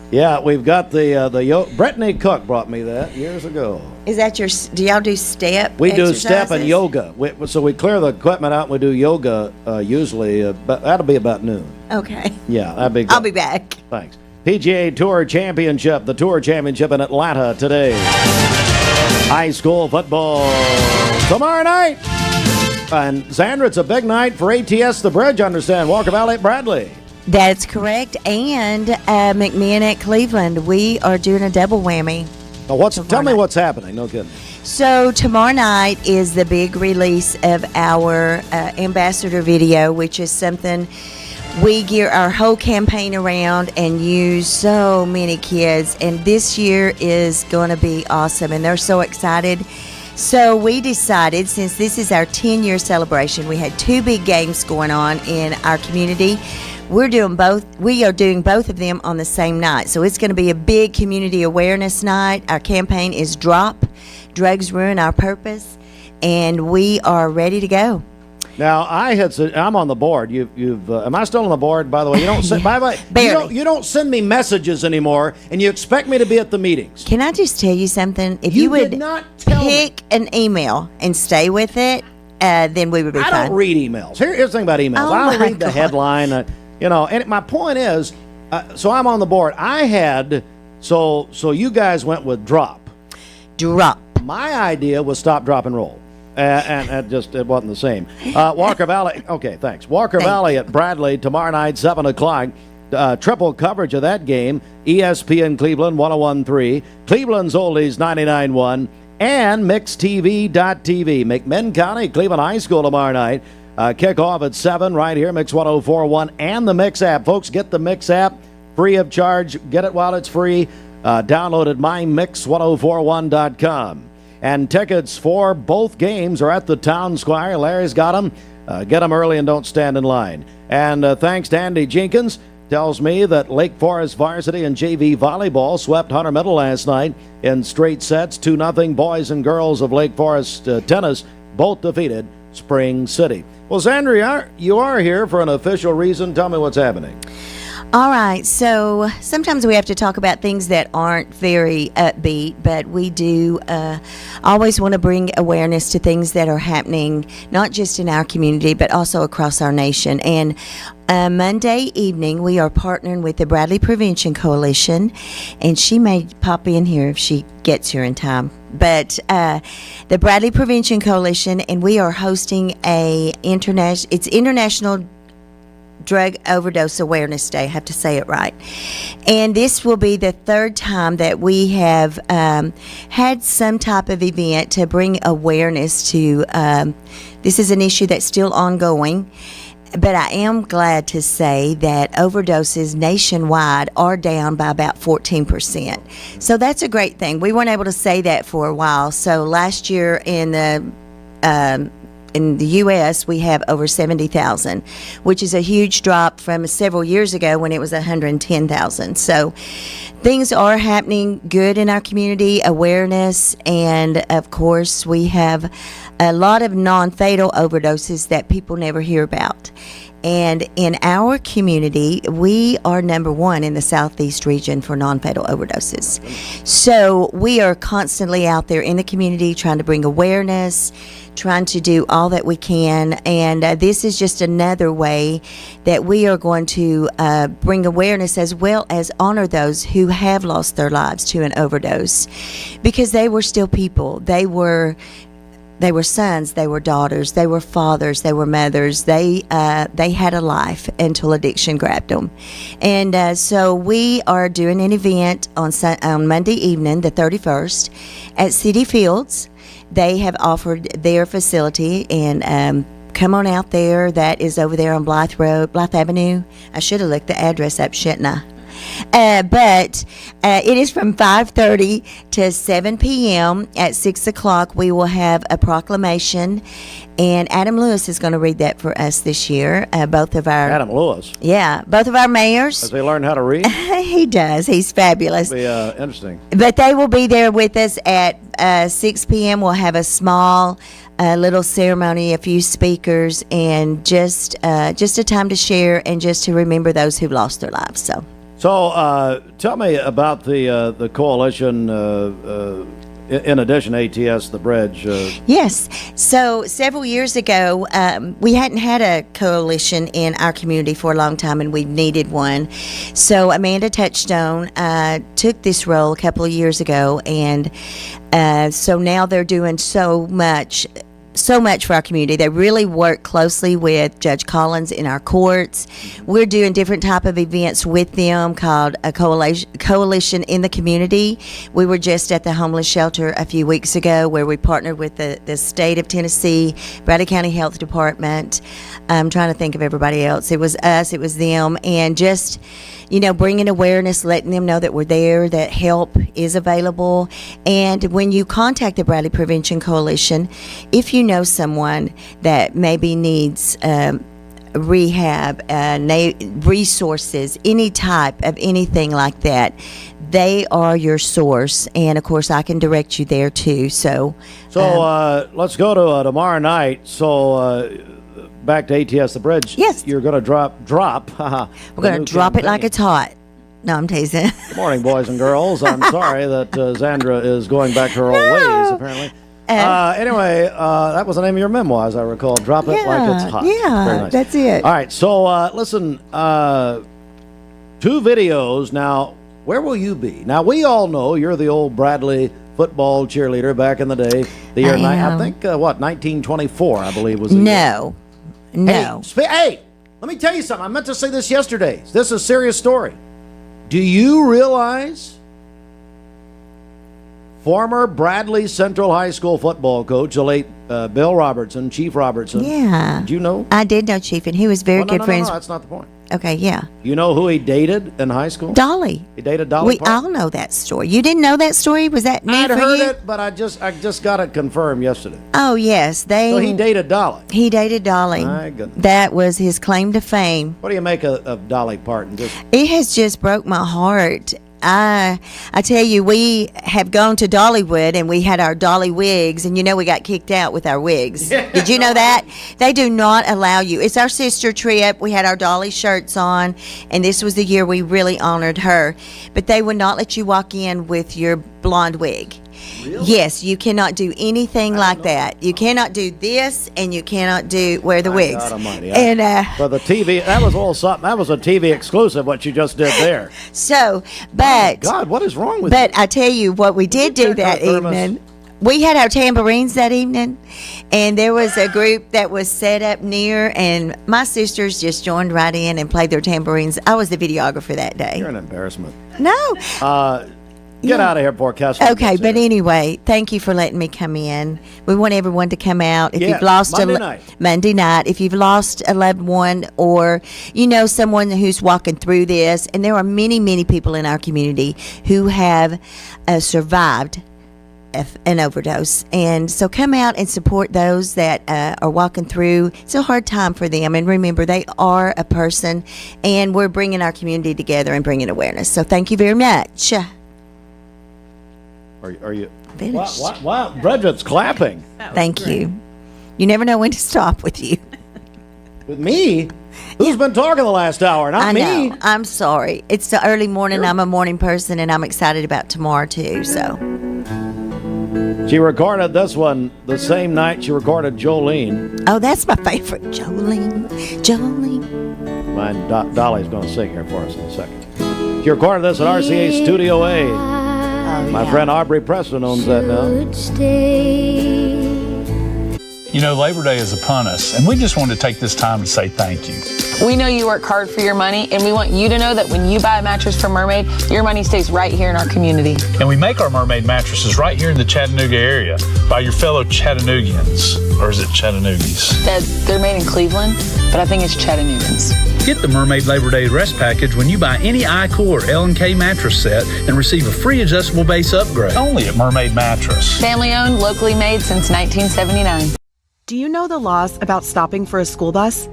Yeah, we've got the Brittany Cook brought me that years ago. Is that do y'all do step We do exercises? step and yoga. So we clear the equipment out and we do yoga usually, but that'll be about noon. Okay. Yeah, that'd be good. I'll be back. Thanks. PGA Tour Championship, the Tour Championship in Atlanta today. High school football tomorrow night. And Zandra, it's a big night for ATS The Bridge, I understand. Walker Valley at Bradley. That's correct. And McMahon at Cleveland. We are doing a double whammy. Tell me what's happening. No kidding. So tomorrow night is the big release of our ambassador video, which is something we gear our whole campaign around and use so many kids. And this year is going to be awesome. And they're so excited. So we decided, since this is our 10-year celebration, we had 2 big games going on in our community. We are doing both of them on the same night. So it's going to be a big community awareness night. Our campaign is Drop, Drugs Ruin Our Purpose, and we are ready to go. Now, I'm on the board. Am I still on the board, by the way? You don't send, by the way, you don't send me messages anymore, and you expect me to be at the meetings. Can I just tell you something? If you would pick an email and stay with it, then we would be fine. I don't read emails. Here's the thing about emails. I'll read the headline. And my point is, so I'm on the board. So you guys went with Drop. Drop. My idea was Stop, Drop, and Roll. And it wasn't the same. Walker Valley. Okay, thanks. Walker Valley at Bradley tomorrow night, 7 o'clock. Triple coverage of that game. ESPN Cleveland 101.3, Cleveland's Oldies 99.1, and MixTV.tv. McMinn County, Cleveland High School tomorrow night. Kickoff at 7 right here, Mix 104.1 and the Mix app. Folks, get the Mix app free of charge. Get it while it's free. Download at mymix1041.com. And tickets for both games are at the Town Square. Larry's got them. Get them early and don't stand in line. And thanks to Andy Jenkins, tells me that Lake Forest Varsity and JV Volleyball swept Hunter Middle last night in straight sets. 2-0 boys and girls of Lake Forest tennis both defeated Spring City. Well, Zandra, you are here for an official reason. Tell me what's happening. All right, so sometimes we have to talk about things that aren't very upbeat, but we do always want to bring awareness to things that are happening, not just in our community, but also across our nation. And Monday evening, we are partnering with the Bradley Prevention Coalition, and she may pop in here if she gets here in time. But the Bradley Prevention Coalition, and we are hosting International Drug Overdose Awareness Day. I have to say it right. And this will be the 3rd time that we have had some type of event to bring awareness to. This is an issue that's still ongoing. But I am glad to say that overdoses nationwide are down by about 14%. So that's a great thing. We weren't able to say that for a while. So last year in the U.S., we have over 70,000, which is a huge drop from several years ago when it was 110,000. So things are happening good in our community, awareness, and of course, we have a lot of non-fatal overdoses that people never hear about. And in our community, we are number one in the Southeast region for non-fatal overdoses. So we are constantly out there in the community trying to bring awareness, trying to do all that we can. And this is just another way that we are going to bring awareness as well as honor those who have lost their lives to an overdose, because they were still people. They were sons, they were daughters, they were fathers, they were mothers. They had a life until addiction grabbed them. And so we are doing an event on Monday evening, the 31st, at City Fields. They have offered their facility, and come on out there. That is over there on Blythe Avenue. I should have looked the address up, shouldn't I? But it is from 5:30 to 7 p.m. At 6 o'clock, we will have a proclamation, and Adam Lewis is going to read that for us this year. Both of our Adam Lewis. Yeah, both of our mayors. Does he learn how to read? He does. He's fabulous. It'll be interesting. But they will be there with us at 6 p.m. We'll have a small little ceremony, a few speakers, and just a time to share and just to remember those who lost their lives. So tell me about the coalition, in addition to ATS, the Bridge. Yes. So several years ago, we hadn't had a coalition in our community for a long time, and we needed one. So Amanda Touchstone took this role a couple of years ago, and so now they're doing so much for our community. They really work closely with Judge Collins in our courts. We're doing different type of events with them called a coalition in the community. We were just at the homeless shelter a few weeks ago, where we partnered with the state of Tennessee, Bradley County Health Department. I'm trying to think of everybody else. It was us, it was them, and just bringing awareness, letting them know that we're there, that help is available. And when you contact the Bradley Prevention Coalition, if you know someone that maybe needs rehab, resources, any type of anything like that, they are your source. And of course, I can direct you there too. So let's go to tomorrow night. Back to ATS, the Bridge. Yes. You're going to drop. We're going to drop it like it's hot. No, I'm teasing. Good morning, boys and girls. I'm sorry that Zandra is going back to her old ways, apparently. Anyway, that was the name of your memoir, as I recall. Drop it like it's hot. Yeah, very nice. That's it. All right, so listen, 2 videos. Now, where will you be? Now, we all know you're the old Bradley football cheerleader back in the day. The year, I think, 1924, I believe, was the year. No. Hey, let me tell you something. I meant to say this yesterday. This is a serious story. Do you realize former Bradley Central High School football coach, the late Bill Robertson, Chief Robertson? Yeah. Did you know? I did know Chief, and he was very good friends. No, that's not the point. Okay, yeah. You know who he dated in high school? Dolly. He dated Dolly We Parton? all know that story. You didn't know that story? Was that new I'd for heard you? it, but I just got it confirmed yesterday. Oh, yes. So he dated Dolly. He dated Dolly. My goodness. That was his claim to fame. What do you make of Dolly Parton? It has just broke my heart. I tell you, we have gone to Dollywood, and we had our Dolly wigs, and we got kicked out with our wigs. Did you know that? They do not allow you. It's our sister trip. We had our Dolly shirts on, and this was the year we really honored her. But they would not let you walk in with your blonde wig. Really? Yes, you cannot do anything like that. You cannot do this, and you cannot wear the wigs. God almighty. And for the TV, that was a little something. That was a TV exclusive. What you just did there. So, but God, what is wrong with you? But I tell you what, we did do that evening. We had our tambourines that evening, and there was a group that was set up near, and my sisters just joined right in and played their tambourines. I was the videographer that day. You're an embarrassment. No. Get out of here before Kesling. Okay, but anyway, thank you for letting me come in. We want everyone to come out. If you've lost Monday night, if you've lost a loved one, or someone who's walking through this, and there are many, many people in our community who have survived an overdose, and so come out and support those that are walking through. It's a hard time for them, and remember, they are a person, and we're bringing our community together and bringing awareness. So thank you very much. Are you finished? Wow, Bridget's clapping. Thank you. You never know when to stop with you. With me? Who's been talking the last hour? Not me. I know. I'm sorry. It's the early morning. I'm a morning person, and I'm excited about tomorrow, too, so. She recorded this one the same night she recorded Jolene. Oh, that's my favorite. Jolene. My Dolly's going to sing here for us in a second. She recorded this at RCA Studio A. My friend Aubrey Preston owns that now. You know, Labor Day is upon us, and we just wanted to take this time to say thank you. We know you work hard for your money, and we want you to know that when you buy a mattress from Mermaid, your money stays right here in our community. And we make our Mermaid mattresses right here in the Chattanooga area by your fellow Chattanoogians. Or is it Chattanoogies? They're made in Cleveland, but I think it's Chattanoogians. Get the Mermaid Labor Day Rest Package when you buy any iCool or L&K mattress set and receive a free adjustable base upgrade. Only at Mermaid Mattress. Family owned, locally made since 1979. Do you know the laws about stopping for a school bus?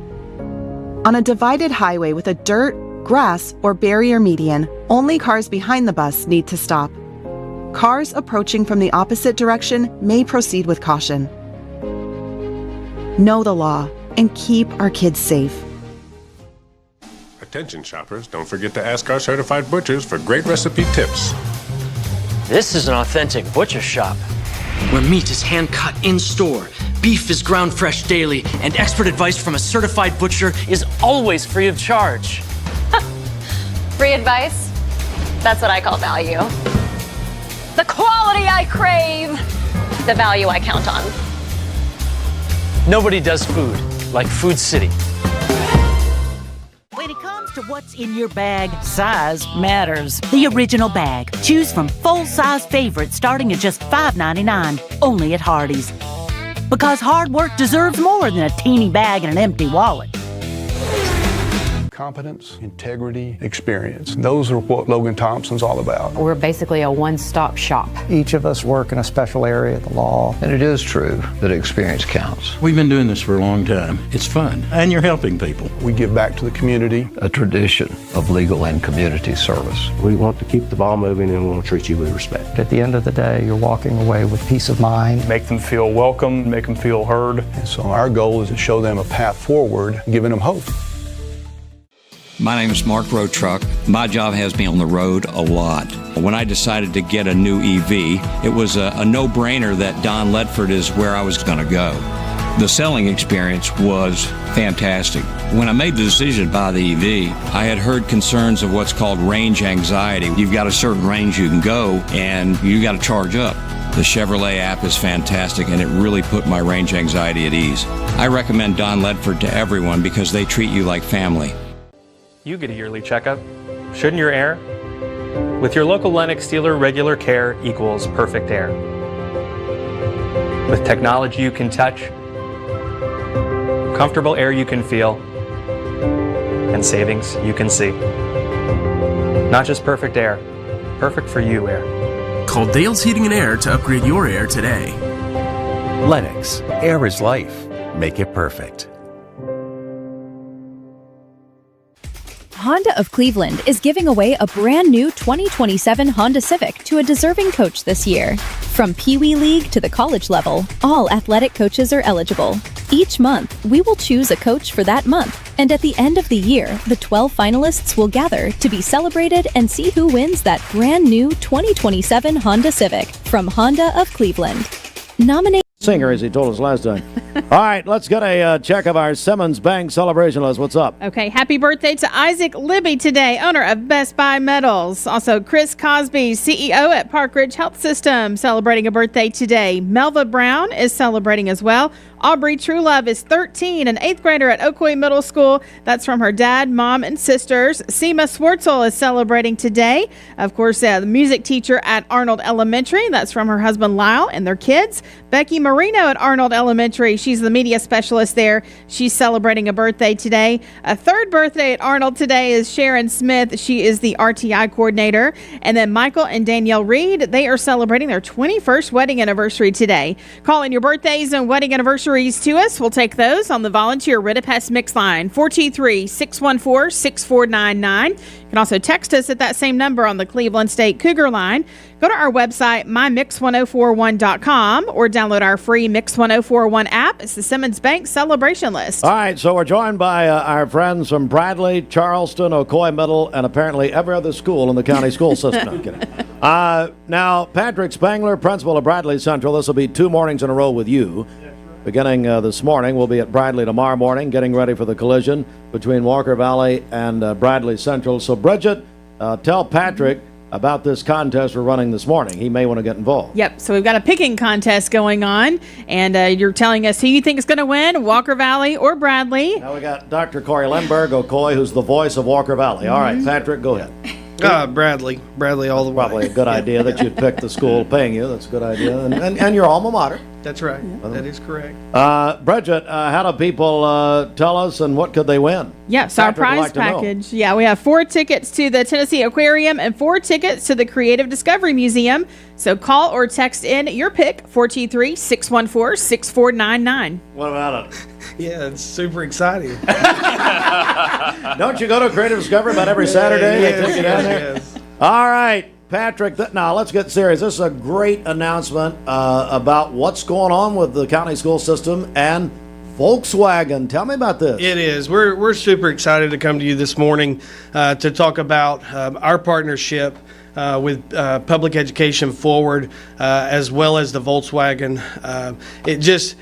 On a divided highway with a dirt, grass, or barrier median, only cars behind the bus need to stop. Cars approaching from the opposite direction may proceed with caution. Know the law and keep our kids safe. Attention shoppers, don't forget to ask our certified butchers for great recipe tips. This is an authentic butcher shop, where meat is hand-cut in-store, beef is ground fresh daily, and expert advice from a certified butcher is always free of charge. Free advice? That's what I call value. The quality I crave, the value I count on. Nobody does food like Food City. When it comes to what's in your bag, size matters. The original bag. Choose from full-size favorites starting at just $5.99, only at Hardee's. Because hard work deserves more than a teeny bag and an empty wallet. Competence, integrity, experience. Those are what Logan Thompson's all about. We're basically a one-stop shop. Each of us work in a special area of the law. And it is true that experience counts. We've been doing this for a long time. It's fun, and you're helping people. We give back to the community. A tradition of legal and community service. We want to keep the ball moving and we want to treat you with respect. At the end of the day, you're walking away with peace of mind. Make them feel welcome, make them feel heard. And so our goal is to show them a path forward, giving them hope. My name is Mark Road Truck. My job has me on the road a lot. When I decided to get a new EV, it was a no-brainer that Don Ledford is where I was going to go. The selling experience was fantastic. When I made the decision to buy the EV, I had heard concerns of what's called range anxiety. You've got a certain range you can go, and you got to charge up. The Chevrolet app is fantastic, and it really put my range anxiety at ease. I recommend Don Ledford to everyone because they treat you like family. You get a yearly checkup. Shouldn't your air? With your local Lennox dealer, regular care equals perfect air. With technology you can touch, comfortable air you can feel, and savings you can see. Not just perfect air, perfect for you air. Call Dale's Heating and Air to upgrade your air today. Lennox, air is life. Make it perfect. Honda of Cleveland is giving away a brand new 2027 Honda Civic to a deserving coach this year. From Pee Wee League to the college level, all athletic coaches are eligible. Each month, we will choose a coach for that month, and at the end of the year, the 12 finalists will gather to be celebrated and see who wins that brand new 2027 Honda Civic from Honda of Cleveland. Nominate Singer, as he told us last time. All right, let's get a check of our Simmons Bank celebration list. What's up? Okay, happy birthday to Isaac Libby today, owner of Best Buy Metals. Also, Chris Cosby, CEO at Park Ridge Health System, celebrating a birthday today. Melva Brown is celebrating as well. Aubrey Truelove is 13, an 8th grader at Oakwood Middle School. That's from her dad, mom, and sisters. Seema Swartzel is celebrating today. Of course, the music teacher at Arnold Elementary. That's from her husband, Lyle, and their kids. Becky Marino at Arnold Elementary. She's the media specialist there. She's celebrating a birthday today. A third birthday at Arnold today is Sharon Smith. She is the RTI coordinator. And then Michael and Danielle Reed, they are celebrating their 21st wedding anniversary today. Call in your birthdays and wedding anniversaries anniversaries to us. We'll take those on the volunteer Rid-a-Pest Mix line, 423-614-6499. You can also text us at that same number on the Cleveland State Cougar line. Go to our website, mymix1041.com, or download our free Mix 1041 app. It's the Simmons Bank celebration list. All right, so we're joined by our friends from Bradley, Charleston, Ocoee Middle, and apparently every other school in the county school system. No, I'm kidding. Now, Patrick Spangler, principal of Bradley Central. This will be 2 mornings in a row with you. Beginning this morning, we'll be at Bradley tomorrow morning, getting ready for the collision between Walker Valley and Bradley Central. So, Bridget, tell Patrick about this contest we're running this morning. He may want to get involved. Yep, so we've got a picking contest going on, and you're telling us who you think is going to win, Walker Valley or Bradley. Now we got Dr. Corey Lindbergh, Ocoee, who's the voice of Walker Valley. All right, Patrick, go ahead. Bradley all the way. Probably a good idea that you'd pick the school paying you. That's a good idea. And your alma mater. That's right. That is correct. Bridget, how do people tell us, and what could they win? Yes, our prize package. Yeah, we have 4 tickets to the Tennessee Aquarium and 4 tickets to the Creative Discovery Museum. So call or text in your pick, 423-614-6499. What about it? Yeah, it's super exciting. Don't you go to Creative Discovery about every Saturday? They take you down there? Yes. All right, Patrick, now let's get serious. This is a great announcement about what's going on with the county school system and Volkswagen. Tell me about this. It is. We're super excited to come to you this morning to talk about our partnership with Public Education Forward, as well as the Volkswagen.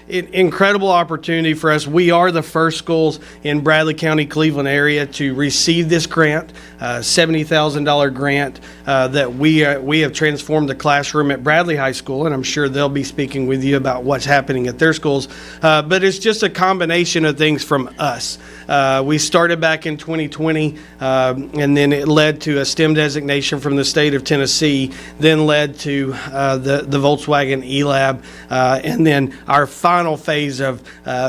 Incredible opportunity for us. We are the first schools in Bradley County, Cleveland area to receive this grant, $70,000 grant that we have transformed the classroom at Bradley High School, and I'm sure they'll be speaking with you about what's happening at their schools. But it's just a combination of things from us. We started back in 2020, and then it led to a STEM designation from the state of Tennessee, then led to the Volkswagen eLab, and then our final phase of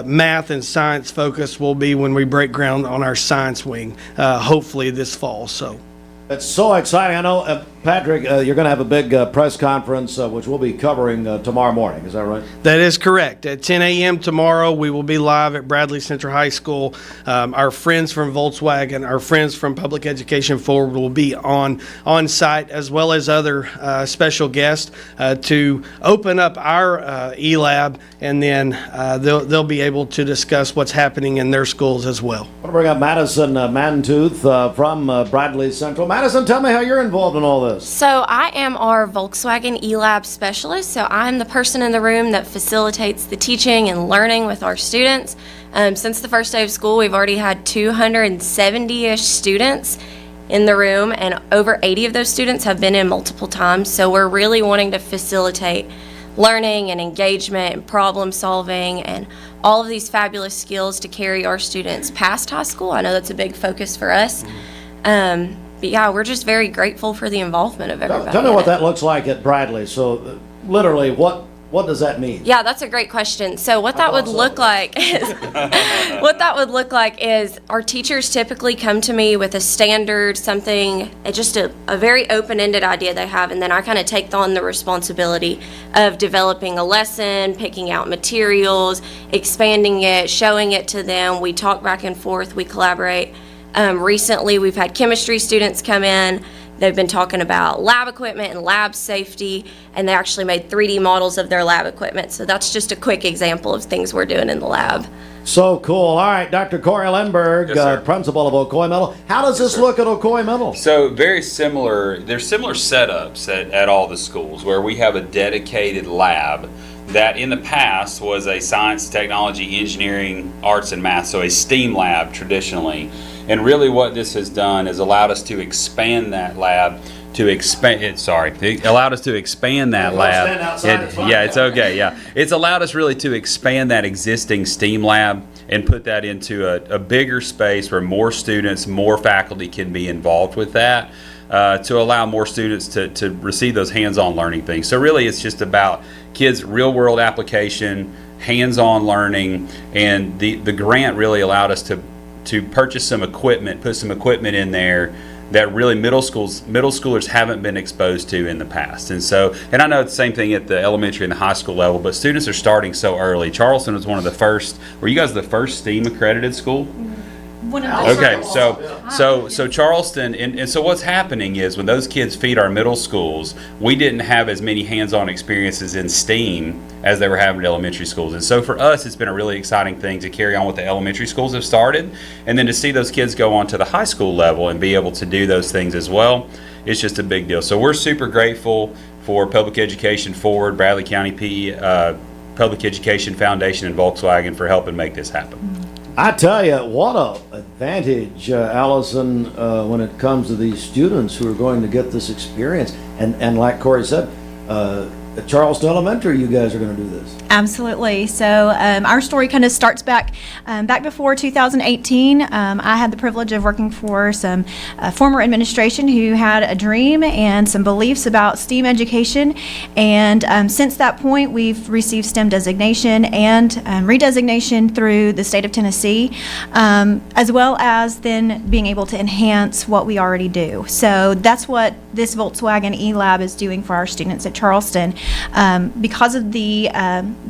math and science focus will be when we break ground on our science wing, hopefully this fall. So it's so exciting. I know, Patrick, you're going to have a big press conference, which we'll be covering tomorrow morning. Is that right? That is correct. At 10 a.m. tomorrow, we will be live at Bradley Central High School. Our friends from Volkswagen, our friends from Public Education Forward will be on site, as well as other special guests to open up our eLab, and then they'll be able to discuss what's happening in their schools as well. I want to bring up Madison Mantooth from Bradley Central. Madison, tell me how you're involved in all this. So I am our Volkswagen eLab specialist. So I'm the person in the room that facilitates the teaching and learning with our students. Since the first day of school, we've already had 270-ish students in the room, and over 80 of those students have been in multiple times. So we're really wanting to facilitate learning and engagement and problem solving and all of these fabulous skills to carry our students past high school. I know that's a big focus for us. But yeah, we're just very grateful for the involvement of everybody. Tell me what that looks like at Bradley. So literally, what does that mean? Yeah, that's a great question. So what that would look like is our teachers typically come to me with a standard, something, just a very open-ended idea they have, and then I kind of take on the responsibility of developing a lesson, picking out materials, expanding it, showing it to them. We talk back and forth, we collaborate. Recently, we've had chemistry students come in. They've been talking about lab equipment and lab safety, and they actually made 3D models of their lab equipment. So that's just a quick example of things we're doing in the lab. So cool. All right, Dr. Corey Lindbergh, principal of Ocoee Middle. How does this look at Ocoee Middle? So very similar. There's similar setups at all the schools where we have a dedicated lab that in the past was a science, technology, engineering, arts, and math, so a STEAM lab traditionally. And really what this has done is allowed us to expand that lab it allowed us to expand that lab. It's okay, yeah. It's allowed us really to expand that existing STEAM lab and put that into a bigger space where more students, more faculty can be involved with that. To allow more students to receive those hands-on learning things. So really it's just about kids' real-world application, hands-on learning, and the grant really allowed us to purchase some equipment, put some equipment in there that really middle schoolers haven't been exposed to in the past. And so, and I know it's the same thing at the elementary and the high school level, but students are starting so early. Charleston was one of the first. Were you guys the first STEAM accredited school? Okay, so Charleston, and so what's happening is when those kids feed our middle schools, we didn't have as many hands-on experiences in STEAM as they were having at elementary schools. And so for us, it's been a really exciting thing to carry on what the elementary schools have started, and then to see those kids go on to the high school level and be able to do those things as well. It's just a big deal. So we're super grateful for Public Education Forward, Bradley County Public Education Foundation, and Volkswagen for helping make this happen. I tell you, what a advantage, Allison, when it comes to these students who are going to get this experience. And like Corey said, at Charleston Elementary, you guys are going to do this. Absolutely. So our story kind of starts back before 2018. I had the privilege of working for some former administration who had a dream and some beliefs about STEAM education. And since that point, we've received STEM designation and redesignation through the state of Tennessee, as well as then being able to enhance what we already do. So that's what this Volkswagen eLab is doing for our students at Charleston. Because of the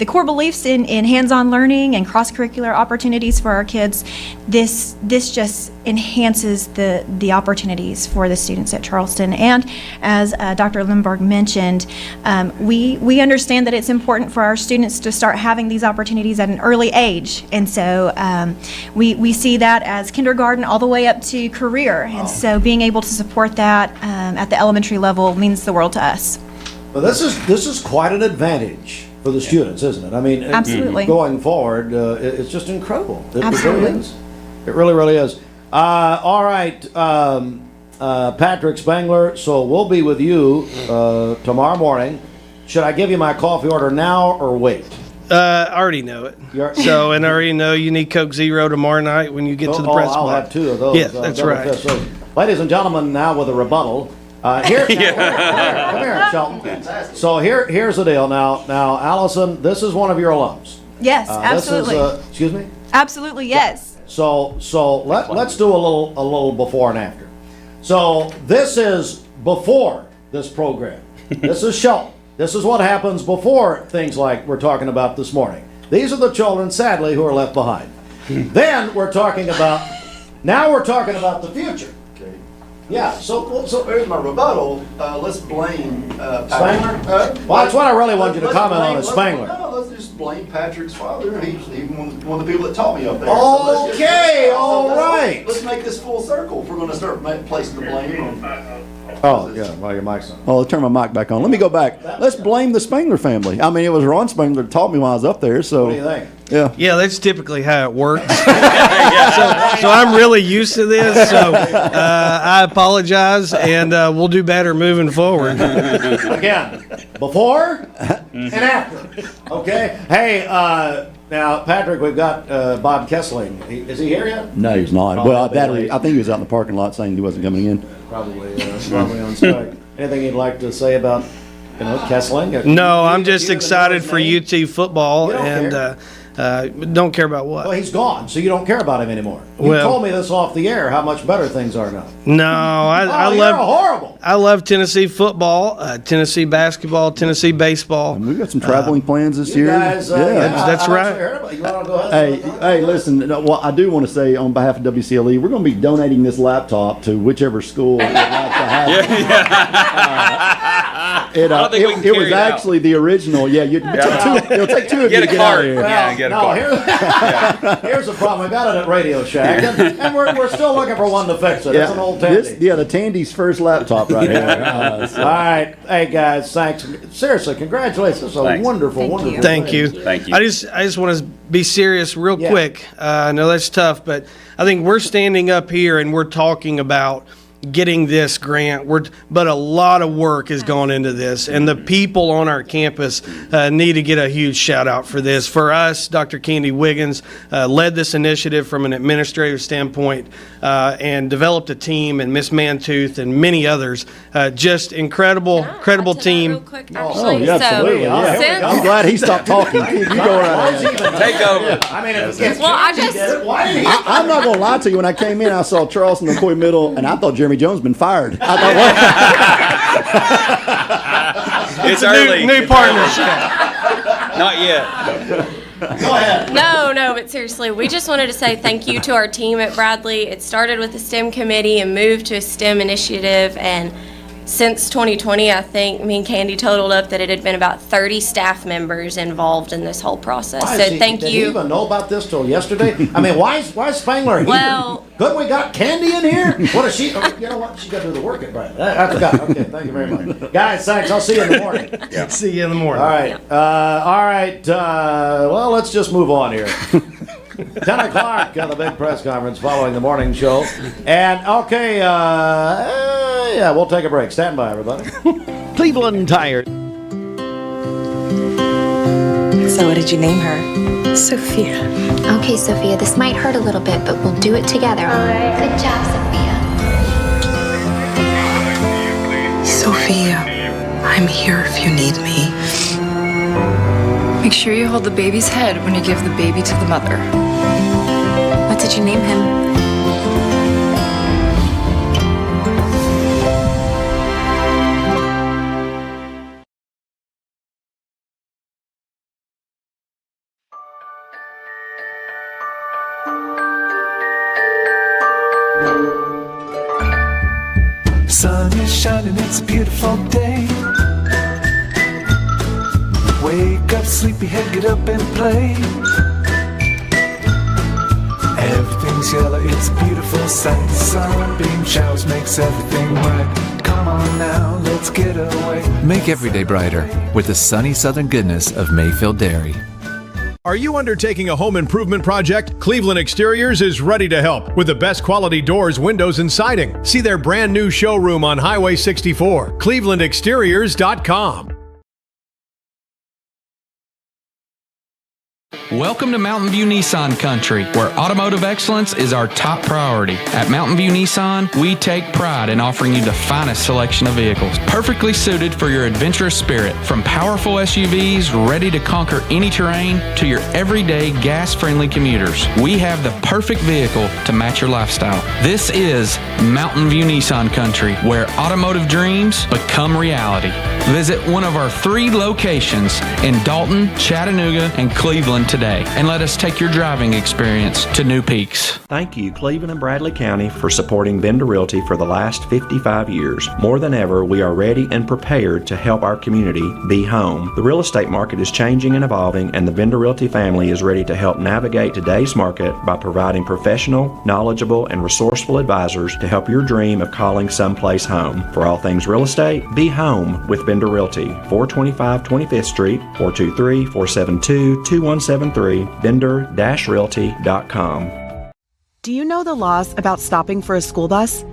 core beliefs in hands-on learning and cross-curricular opportunities for our kids, this just enhances the opportunities for the students at Charleston. And as Dr. Lindberg mentioned, we understand that it's important for our students to start having these opportunities at an early age. And so we see that as kindergarten all the way up to career. And so being able to support that at the elementary level means the world to us. Well, this is quite an advantage for the students, isn't it? I mean, absolutely. Going forward, it's just incredible. Absolutely. It really is. It really is. All right, Patrick Spangler, so we'll be with you tomorrow morning. Should I give you my coffee order now or wait? I already know it. And I already know you need Coke Zero tomorrow night when you get to the press I'll box. have two of those. Yeah, that's right. So, ladies and gentlemen, now with a rebuttal. Come here, Shelton. So here's the deal. Now, Allison, this is one of your alums. Yes, absolutely. Excuse me? Absolutely, yes. So let's do a little before and after. So this is before this program. This is Shelton. This is what happens before things like we're talking about this morning. These are the children, sadly, who are left behind. Then we're talking about the future. Yeah, so here's my rebuttal. Let's blame Spangler? Well, that's what I really want you to comment on is Spangler. No, let's just blame Patrick's father. He's one of the people that taught me up there. Okay, all right. Let's make this full circle if we're going to start placing the blame on. Oh, yeah, well, your mic's on. Oh, let's turn my mic back on. Let me go back. Let's blame the Spangler family. I mean, it was Ron Spangler that taught me when I was up there, so. What do you think? Yeah, that's typically how it works. So I'm really used to this, so I apologize, and we'll do better moving forward. Again, before and after. Okay? Hey, now, Patrick, we've got Bob Kesling. Is he here yet? No, he's not. Well, I think he was out in the parking lot saying he wasn't coming in. Probably on strike. Anything you'd like to say about Kesling? No, I'm just excited for UT football, and don't care about what. Well, he's gone, so you don't care about him anymore. You told me this off the air, how much better things are now. No, I love horrible. I love Tennessee football, Tennessee basketball, Tennessee baseball. And we've got some traveling plans this year. Guys, that's right. You want to go ahead? Hey, listen. Well, I do want to say on behalf of WCLE, we're going to be donating this laptop to whichever school would like to have it. I don't think we can carry was actually the original. Yeah, it'll take two of you to get out of here. Get a card. Here's the problem. We got it at Radio Shack, and we're still looking for one to fix it. It's an old Tandy. The Tandy's first laptop right here. All right. Hey, guys, thanks. Seriously, congratulations. It's a wonderful. Thank you. I just want to be serious real quick. I know that's tough, but I think we're standing up here and we're talking about getting this grant, but a lot of work has gone into this, and the people on our campus need to get a huge shout out for this. For us, Dr. Candy Wiggins led this initiative from an administrative standpoint and developed a team, and Miss Mantooth and many others. Just incredible team. Real quick, actually. Absolutely. I'm glad he stopped talking. You go right ahead. Take over. I mean, well, I'm not gonna lie to you. When I came in, I saw Charleston and Coy Middle, and I thought Jeremy Jeremy Jones been fired. I thought, It's early. New partnership. Not yet. Go ahead. No, but seriously, we just wanted to say thank you to our team at Bradley. It started with the STEM committee and moved to a STEM initiative, and since 2020, I think me and Candy totaled up that it had been about 30 staff members involved in this whole process. Thank Did you. he even know about this till yesterday? I mean, why is Spangler here? Well- Couldn't we got Candy in here? What is she? You know what? She got to do the work at Bradley. I forgot. Okay, thank you very much. Guys, thanks. I'll see you in the morning. See you in the morning. All right. Well, let's just move on here. 10 o'clock on the big press conference following the morning show. And, okay, yeah, we'll take a break. Stand by, everybody. Cleveland Tire. So what did you name her? Sophia. Okay, Sophia, this might hurt a little bit, but we'll do it together. All right. Good job, Sophia, I'm here if you need me. Make sure you hold the baby's head when you give the baby to the mother. What did you name him? Sun is shining, it's a beautiful day. Wake up, sleepyhead, get up and play. Everything's yellow, it's a beautiful sight. Sunbeam showers makes everything right. Come on now, let's get away. Make every day brighter with the sunny southern goodness of Mayfield Dairy. Are you undertaking a home improvement project? Cleveland Exteriors is ready to help with the best quality doors, windows, and siding. See their brand new showroom on Highway 64, clevelandexteriors.com. Welcome to Mountain View Nissan Country, where automotive excellence is our top priority. At Mountain View Nissan, we take pride in offering you the finest selection of vehicles, perfectly suited for your adventurous spirit. From powerful SUVs ready to conquer any terrain to your everyday gas-friendly commuters, we have the perfect vehicle to match your lifestyle. This is Mountain View Nissan Country, where automotive dreams become reality. Visit one of our 3 locations in Dalton, Chattanooga, and Cleveland today, and let us take your driving experience to new peaks. Thank you, Cleveland and Bradley County, for supporting Vendor Realty for the last 55 years. More than ever, we are ready and prepared to help our community be home. The real estate market is changing and evolving, and the Vendor Realty family is ready to help navigate today's market by providing professional, knowledgeable, and resourceful advisors to help your dream of calling someplace home. For all things real estate, be home with Vendor Realty, 425 25th Street, 423-472-2173, vendor-realty.com. Do you know the laws about stopping for a school bus?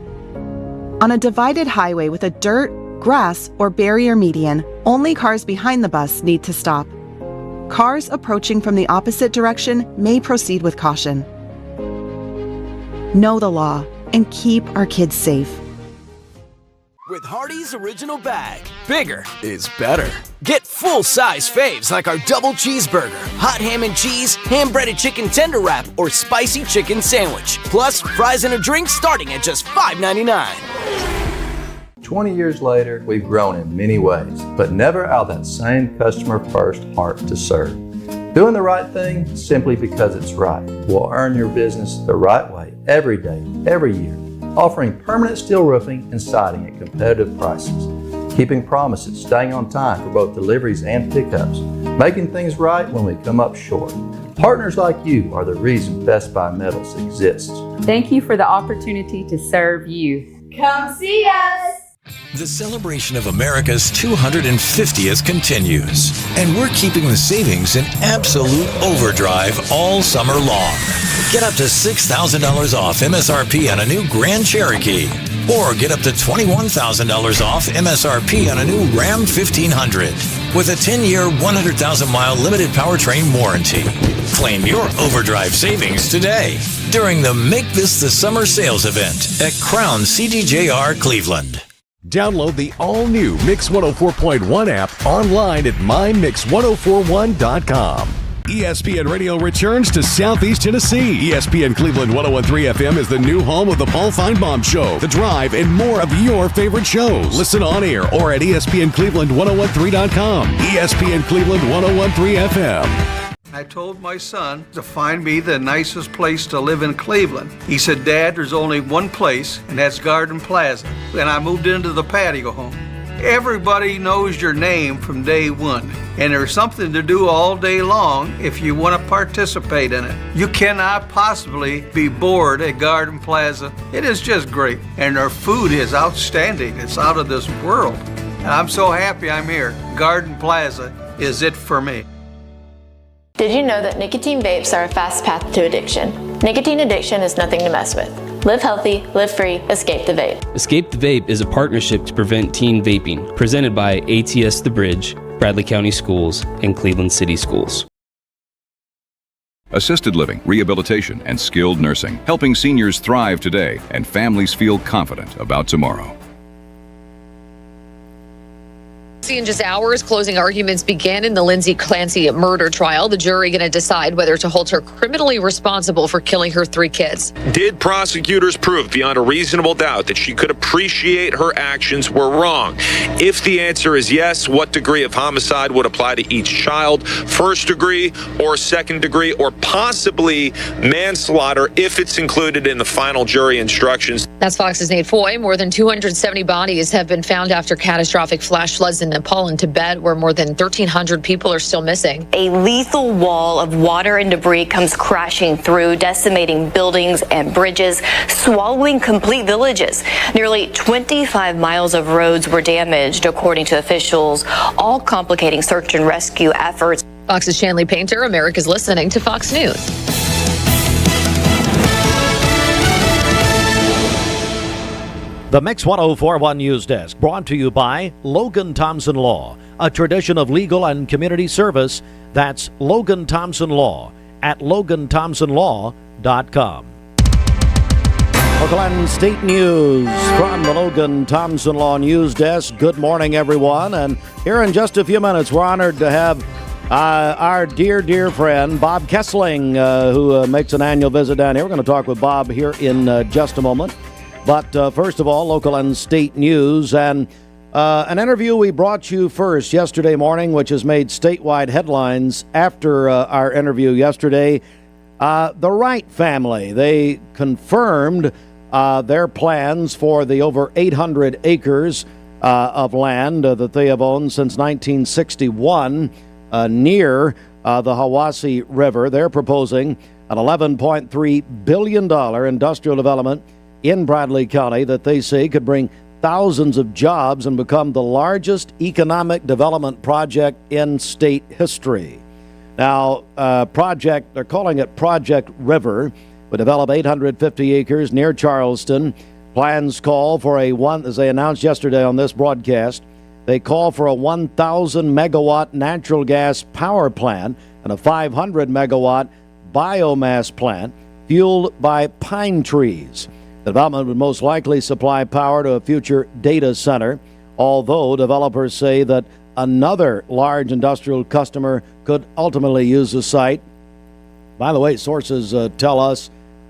On a divided highway with a dirt, grass, or barrier median, only cars behind the bus need to stop. Cars approaching from the opposite direction may proceed with caution. Know the law and keep our kids safe. With Hardee's Original Bag, bigger is better. Get full-size faves like our double cheeseburger, hot ham and cheese, ham-breaded chicken tender wrap, or spicy chicken sandwich. Plus, fries and a drink starting at just $5.99. 20 years later, we've grown in many ways, but never out of that same customer-first heart to serve. Doing the right thing simply because it's right will earn your business the right way every day, every year. Offering permanent steel roofing and siding at competitive prices. Keeping promises, staying on time for both deliveries and pickups. Making things right when we come up short. Partners like you are the reason Best Buy Metals exists. Thank you for the opportunity to serve you. Come see us! The celebration of America's 250th continues, and we're keeping the savings in absolute overdrive all summer long. Get up to $6,000 off MSRP on a new Grand Cherokee, or get up to $21,000 off MSRP on a new Ram 1500 with a 10-year, 100,000-mile limited powertrain warranty. Claim your overdrive savings today during the Make This the Summer sales event at Crown CDJR Cleveland. Download the all-new Mix 104.1 app online at mymix1041.com. ESPN Radio returns to Southeast Tennessee. ESPN Cleveland 101.3 FM is the new home of the Paul Feinbaum Show, The Drive, and more of your favorite shows. Listen on air or at ESPNCleveland1013.com. ESPN Cleveland 101.3 FM. I told my son to find me the nicest place to live in Cleveland. He said, Dad, there's only one place, and that's Garden Plaza. And I moved into the patio home. Everybody knows your name from day one, and there's something to do all day long if you want to participate in it. You cannot possibly be bored at Garden Plaza. It is just great, and their food is outstanding. It's out of this world. And I'm so happy I'm here. Garden Plaza is it for me. Did you know that nicotine vapes are a fast path to addiction? Nicotine addiction is nothing to mess with. Live healthy, live free, escape the vape. Escape the Vape is a partnership to prevent teen vaping, presented by ATS The Bridge, Bradley County Schools, and Cleveland City Schools. Assisted living, rehabilitation, and skilled nursing, helping seniors thrive today and families feel confident about tomorrow. In just hours, closing arguments began in the Lindsay Clancy murder trial. The jury going to decide whether to hold her criminally responsible for killing her 3 kids. Did prosecutors prove beyond a reasonable doubt that she could appreciate her actions were wrong? If the answer is yes, what degree of homicide would apply to each child? First degree or second degree, or possibly manslaughter if it's included in the final jury instructions? That's Fox's Nate Foy. More than 270 bodies have been found after catastrophic flash floods in Nepal and Tibet, where more than 1,300 people are still missing. A lethal wall of water and debris comes crashing through, decimating buildings and bridges, swallowing complete villages. Nearly 25 miles of roads were damaged, according to officials, all complicating search and rescue efforts. Fox's Shanley Painter, America's listening to Fox News. The Mix 104.1 News Desk, brought to you by Logan Thompson Law, a tradition of legal and community service. That's Logan Thompson Law at LoganThompsonLaw.com. Oakland State News from the Logan Thompson Law News Desk. Good morning, everyone. And here in just a few minutes, we're honored to have our dear friend, Bob Kesling, who makes an annual visit down here. We're going to talk with Bob here in just a moment. But first of all, local and state news, and an interview we brought you first yesterday morning, which has made statewide headlines after our interview yesterday. The Wright family, they confirmed their plans for the over 800 acres of land that they have owned since 1961 near the Hiwassee River. They're proposing an $11.3 billion industrial development in Bradley County that they say could bring thousands of jobs and become the largest economic development project in state history. Now, they're calling it Project River, would develop 850 acres near Charleston. Plans call for as they announced yesterday on this broadcast, they call for a 1,000 megawatt natural gas power plant and a 500 megawatt biomass plant fueled by pine trees. The development would most likely supply power to a future data center, although developers say that another large industrial customer could ultimately use the site. By the way, sources tell us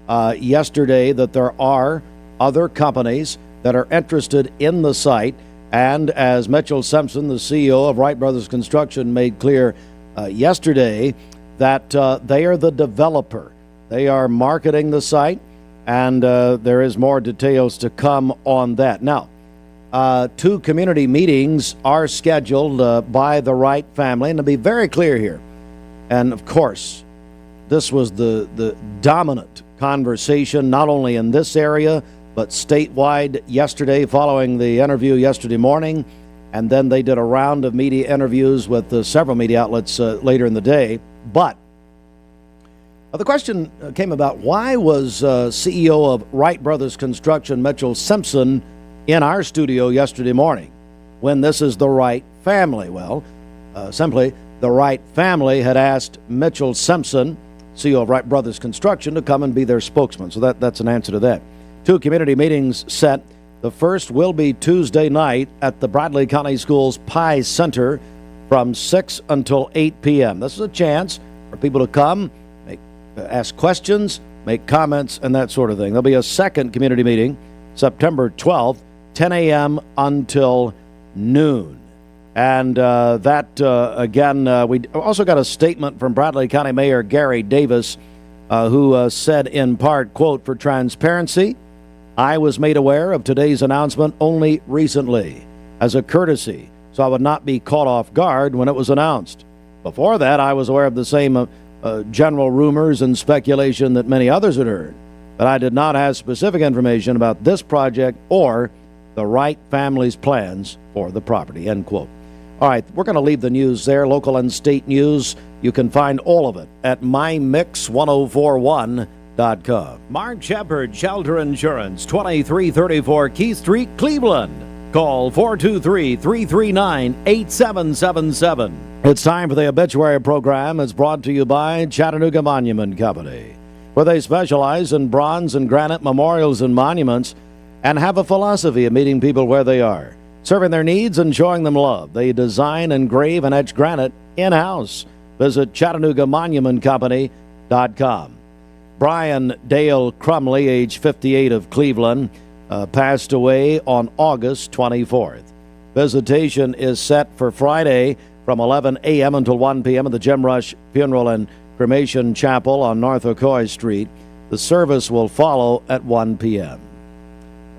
yesterday that there are other companies that are interested in the site, and as Mitchell Simpson, the CEO of Wright Brothers Construction, made clear yesterday, that they are the developer. They are marketing the site, and there is more details to come on that. Now, 2 community meetings are scheduled by the Wright family, and to be very clear here, and of course, this was the dominant conversation, not only in this area, but statewide yesterday following the interview yesterday morning, and then they did a round of media interviews with several media outlets later in the day. But the question came about, why was CEO of Wright Brothers Construction, Mitchell Simpson, in our studio yesterday morning when this is the Wright family? Well, simply, the Wright family had asked Mitchell Simpson, CEO of Wright Brothers Construction, to come and be their spokesman. So that's an answer to that. 2 community meetings set. The first will be Tuesday night at the Bradley County Schools Pie Center from 6 until 8 p.m. This is a chance for people to come, ask questions, make comments, and that sort of thing. There'll be a second community meeting, September 12th, 10 a.m. until noon. And again, we also got a statement from Bradley County Mayor Gary Davis, who said in part, quote, "For transparency, I was made aware of today's announcement only recently as a courtesy, so I would not be caught off guard when it was announced. Before that, I was aware of the same general rumors and speculation that many others had heard, but I did not have specific information about this project or the Wright family's plans for the property," end quote. All right, we're going to leave the news there, local and state news. You can find all of it at mymix1041.com. Mark Shepard, Shelter Insurance, 2334 Keith Street, Cleveland. Call 423-339-8777. It's time for the obituary program. It's brought to you by Chattanooga Monument Company, where they specialize in bronze and granite memorials and monuments and have a philosophy of meeting people where they are, serving their needs and showing them love. They design, engrave, and etch granite in-house. Visit ChattanoogaMonumentCompany.com. Brian Dale Crumley, age 58, of Cleveland, passed away on August 24th. Visitation is set for Friday from 11 a.m. until 1 p.m. at the Jim Rush Funeral and Cremation Chapel on North Ocoee Street. The service will follow at 1 p.m.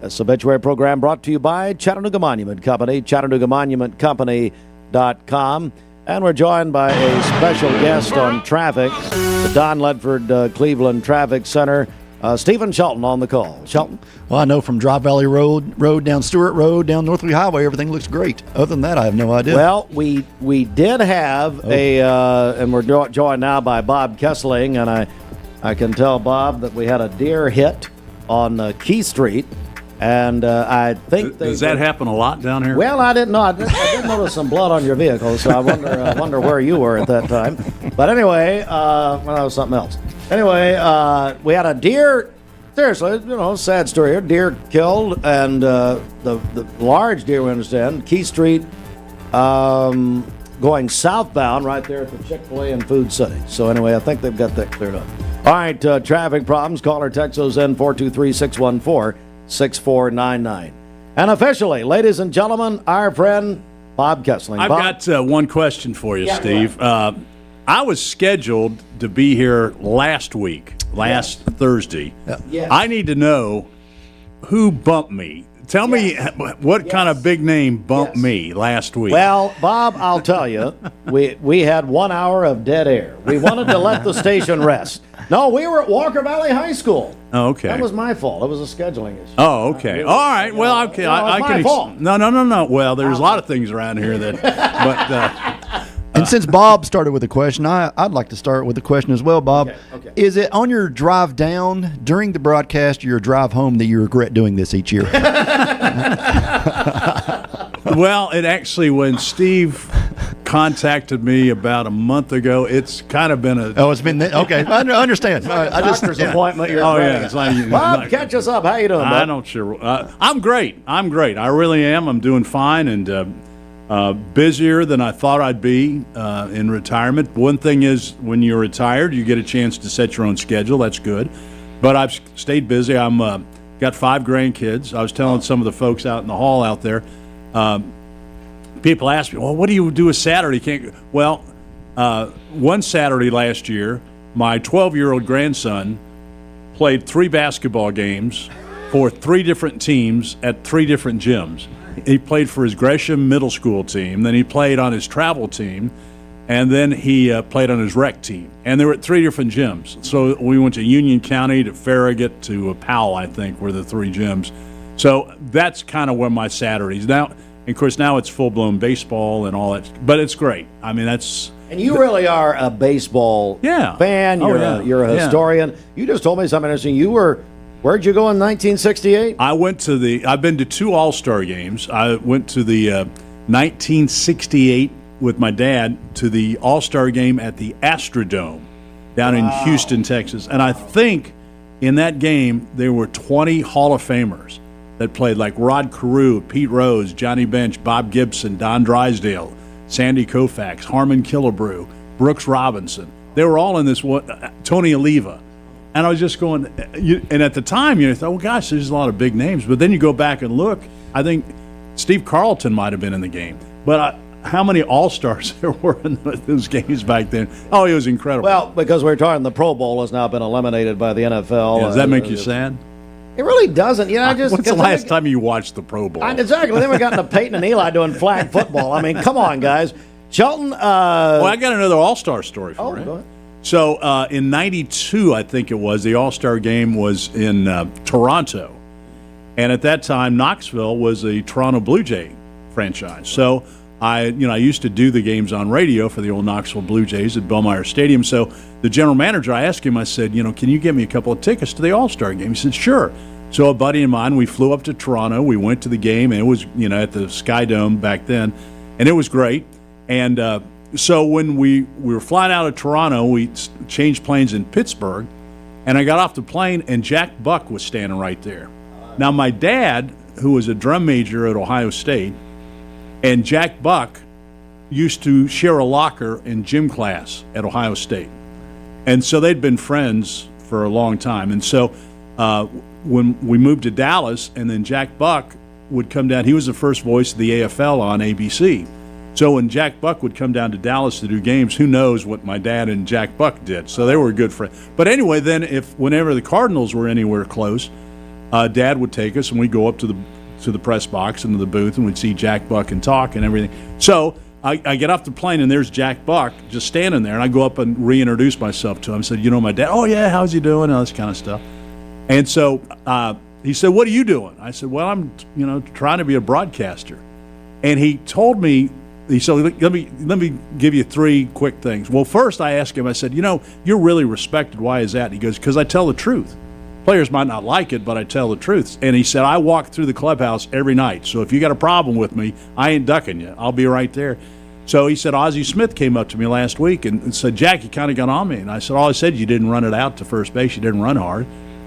This obituary program brought to you by Chattanooga Monument Company, ChattanoogaMonumentCompany.com. And we're joined by a special guest on traffic, the Don Ledford Cleveland Traffic Center, Stephen Shelton on the call. Shelton? Well, I know from Drive Valley Road down Stewart Road, down Northwood Highway, everything looks great. Other than that, I have no idea. Well, we did have and we're joined now by Bob Kesling, and I can tell Bob that we had a deer hit on Key Street. And I think does that happen a lot down here? Well, I didn't know. I did notice some blood on your vehicle, so I wonder where you were at that time. But anyway, well, that was something else. Anyway, we had a deer. Seriously, sad story here. Deer killed, and the large deer, we understand, Key Street, going southbound right there at the Chick-fil-A and Food City. So anyway, I think they've got that cleared up. All right, traffic problems. Call or text those in 423-614-6499. And officially, ladies and gentlemen, our friend Bob Kesling. I've got one question for you, Steve. I was scheduled to be here last Thursday. Yes. I need to know who bumped me. Tell me what kind of big name bumped me last week. Well, Bob, I'll tell you, we had 1 hour of dead air. We wanted to let the station rest. No, we were at Walker Valley High School. Oh, okay. That was my fault. It was a scheduling issue. Oh, okay. All right. Well, okay. I can. fault. No. Well, there's a lot of things around here that. But. And since Bob started with a question, I'd like to start with a question as well, Bob. Okay. Is it on your drive down during the broadcast or your drive home that you regret doing this each year? Well, it actually, when Steve contacted me about a month ago, it's kind of been it's been okay. I understand. Doctor's appointment. It's like Bob, catch us up. How you doing, Bob? I don't sure. I'm great. I really am. I'm doing fine and busier than I thought I'd be in retirement. One thing is, when you're retired, you get a chance to set your own schedule. That's good. But I've stayed busy. I'm got 5 grandkids. I was telling some of the folks out in the hall out there. People ask me, well, what do you do a Saturday? Well, one Saturday last year, my 12-year-old grandson played 3 basketball games for 3 different teams at 3 different gyms. He played for his Gresham Middle School team, then he played on his travel team, and then he played on his rec team. And they were at 3 different gyms. So we went to Union County, to Farragut, to Powell, I think, were the 3 gyms. So that's kind of where my Saturdays. Now, of course, now it's full-blown baseball and all that, but it's great. I mean, that's... And you really are a baseball fan. You're a historian. Yeah. You just told me something interesting. Where'd you go in 1968? I've been to 2 All-Star games. I went to the 1968 with my dad to the All-Star game at the Astrodome down in Houston, Texas. And I think in that game there were 20 Hall of Famers that played, like Rod Carew, Pete Rose, Johnny Bench, Bob Gibson, Don Drysdale, Sandy Koufax, Harmon Killebrew, Brooks Robinson. They were all in this one, Tony Oliva. And I was just going, and at the time, you thought, well, gosh, there's a lot of big names. But then you go back and look, I think Steve Carlton might have been in the game. But how many All-Stars there were in those games back then? Oh, it was incredible. Well, because we're talking, the Pro Bowl has now been eliminated by the NFL. Yeah, does that make you sad? It really doesn't. You know, When's the last time you watched the Pro Bowl? Exactly. Then we got into Peyton and Eli doing flag football. I mean, come on, guys. Shelton. Well, I got another All-Star story for you. Go ahead. So in '92, I think it was, the All-Star game was in Toronto. And at that time, Knoxville was a Toronto Blue Jay franchise. So I used to do the games on radio for the old Knoxville Blue Jays at Belmire Stadium. So the general manager, I asked him, I said, can you get me a couple of tickets to the All-Star game? He said, sure. So a buddy of mine, we flew up to Toronto. We went to the game, and it was, at the Sky Dome back then, and it was great. And so when we were flying out of Toronto, we changed planes in Pittsburgh, and I got off the plane, and Jack Buck was standing right there. Now, my dad, who was a drum major at Ohio State, and Jack Buck used to share a locker in gym class at Ohio State. And so they'd been friends for a long time. And so when we moved to Dallas, and then Jack Buck would come down, he was the first voice of the AFL on ABC. So when Jack Buck would come down to Dallas to do games, who knows what my dad and Jack Buck did. So they were good friends. But anyway, then whenever the Cardinals were anywhere close, Dad would take us, and we'd go up to the press box into the booth, and we'd see Jack Buck and talk and everything. So I get off the plane, and there's Jack Buck just standing there, and I go up and reintroduce myself to him. I said, my dad, oh, yeah, how's he doing, all this kind of stuff. And so he said, what are you doing? I said, well, I'm trying to be a broadcaster. And he told me, he said, let me give you three quick things. Well, first I asked him, I said, you're really respected. Why is that? And he goes, because I tell the truth. Players might not like it, but I tell the truth. And he said, I walk through the clubhouse every night. So if you got a problem with me, I ain't ducking you. I'll be right there. So he said, Ozzie Smith came up to me last week and said, Jack, you kind of got on me. And I said, I said you didn't run it out to first base. You didn't run hard.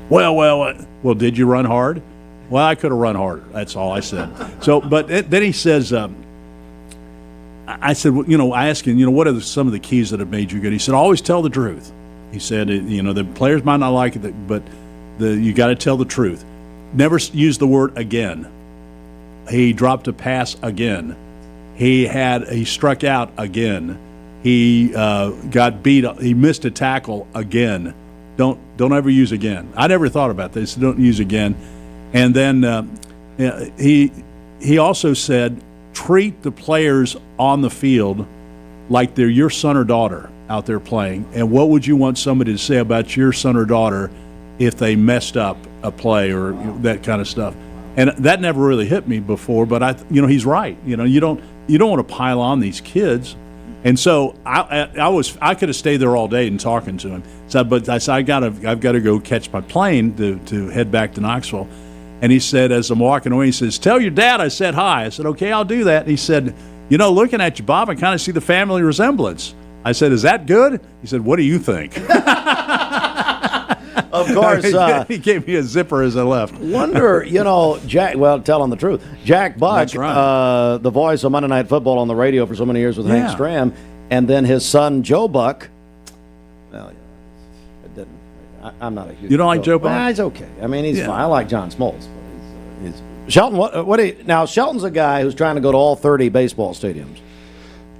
Well, did you run hard? Well, I could have run harder. That's all I said. So, but then he says, I said, I asked him, what are some of the keys that have made you good? He said, always tell the truth. He said, the players might not like it, but you got to tell the truth. Never use the word again. He dropped a pass again. He struck out again. He got beat. He missed a tackle again. Don't ever use again. I never thought about this. Don't use again. And then he also said, treat the players on the field like they're your son or daughter out there playing. And what would you want somebody to say about your son or daughter if they messed up a play or that kind of stuff? And that never really hit me before, but he's right. You don't want to pile on these kids. And so I could have stayed there all day and talking to him. So, but I said I've got to go catch my plane to head back to Knoxville. And he said, as I'm walking away, he says, tell your dad I said hi. I said, okay, I'll do that. He said, looking at you, Bob, I kind of see the family resemblance. I said, is that good? He said, what do you think? Of course. He gave me a zipper as I left. Wonder, Jack, well, telling the truth, Jack Buck, That's right. The voice of Monday Night Football on the radio for so many years with Hank Stram, and then his son, Joe Buck. Well, it didn't. I'm not a huge. You don't like Joe Buck? Nah, he's okay. I mean, he's fine. I like John Smoltz. But he's Shelton, now, Shelton's a guy who's trying to go to all 30 baseball stadiums.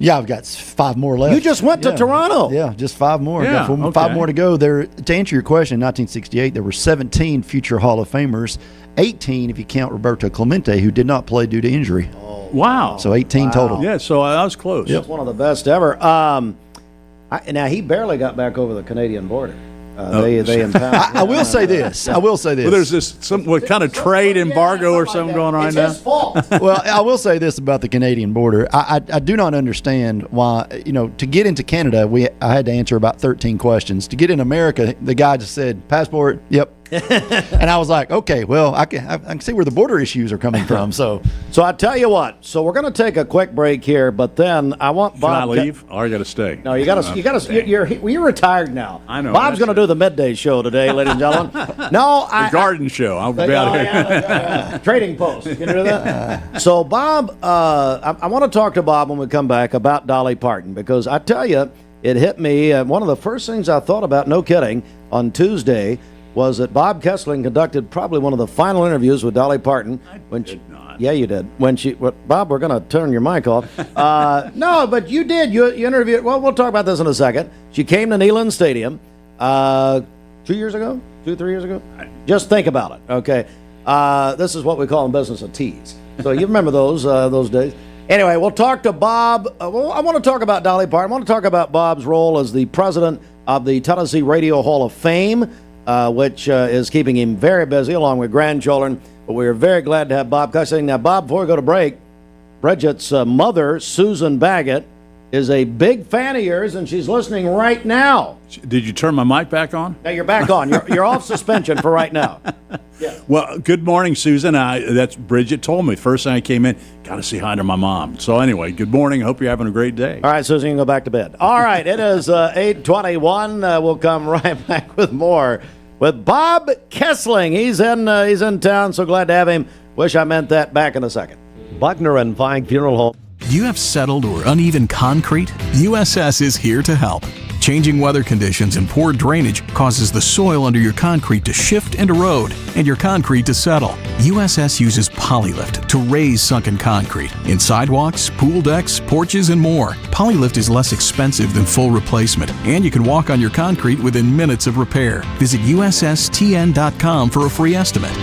Yeah, I've got 5 more left. You just went to Toronto. Yeah, just 5 more. Yeah, Got 5 more to go. There, to answer your question, in 1968, there were 17 future Hall of Famers, 18 if you count Roberto Clemente, who did not play due to injury. Oh, wow. So 18 total. Yeah, so I was close. That's one of the best ever. Now, he barely got back over the Canadian border. They impounded. I will say this. Well, there's what kind of trade embargo or something going on right now? It's his fault. Well, I will say this about the Canadian border. I do not understand why, to get into Canada, I had to answer about 13 questions. To get in America, the guy just said, passport, yep. And I was like, okay, well, I can see where the border issues are coming from. So I tell you what. So we're going to take a quick break here, but then I want Bob. Can I leave? Or I got to stay? No, you got to. You're retired now. I know. Bob's going to do the midday show today, ladies and gentlemen. The garden show. I'll be out here. Trading Post. You know that? So Bob, I want to talk to Bob when we come back about Dolly Parton, because I tell you, it hit me. One of the first things I thought about, no kidding, on Tuesday was that Bob Kesling conducted probably one of the final interviews with Dolly Parton. Yeah, you did. Bob, we're going to turn your mic off. No, but you did. You interviewed. Well, we'll talk about this in a second. She came to Neyland Stadium 2 years ago, 3 years ago. Just think about it. Okay, this is what we call in business a tease. So you remember those days. Anyway, we'll talk to Bob. I want to talk about Dolly Parton. I want to talk about Bob's role as the president of the Tennessee Radio Hall of Fame, which is keeping him very busy along with grandchildren. But we're very glad to have Bob Kesling. Now, Bob, before we go to break, Bridget's mother, Susan Baggett, is a big fan of yours, and she's listening right now. Did you turn my mic back on? No, you're back on. You're off suspension for right now. Yeah. Well, good morning, Susan. That's Bridget told me. First thing I came in, got to say hi to my mom. So anyway, good morning. I hope you're having a great day. All right, Susan, you can go back to bed. All right, it is 8:21. We'll come right back with more with Bob Kesling. He's in town, so glad to have him. Wish I meant that. Back in a second. Buckner and Fine Funeral Home. Do you have settled or uneven concrete? USS is here to help. Changing weather conditions and poor drainage causes the soil under your concrete to shift and erode, and your concrete to settle. USS uses Polylift to raise sunken concrete in sidewalks, pool decks, porches, and more. Polylift is less expensive than full replacement, and you can walk on your concrete within minutes of repair. Visit USSTN.com for a free estimate.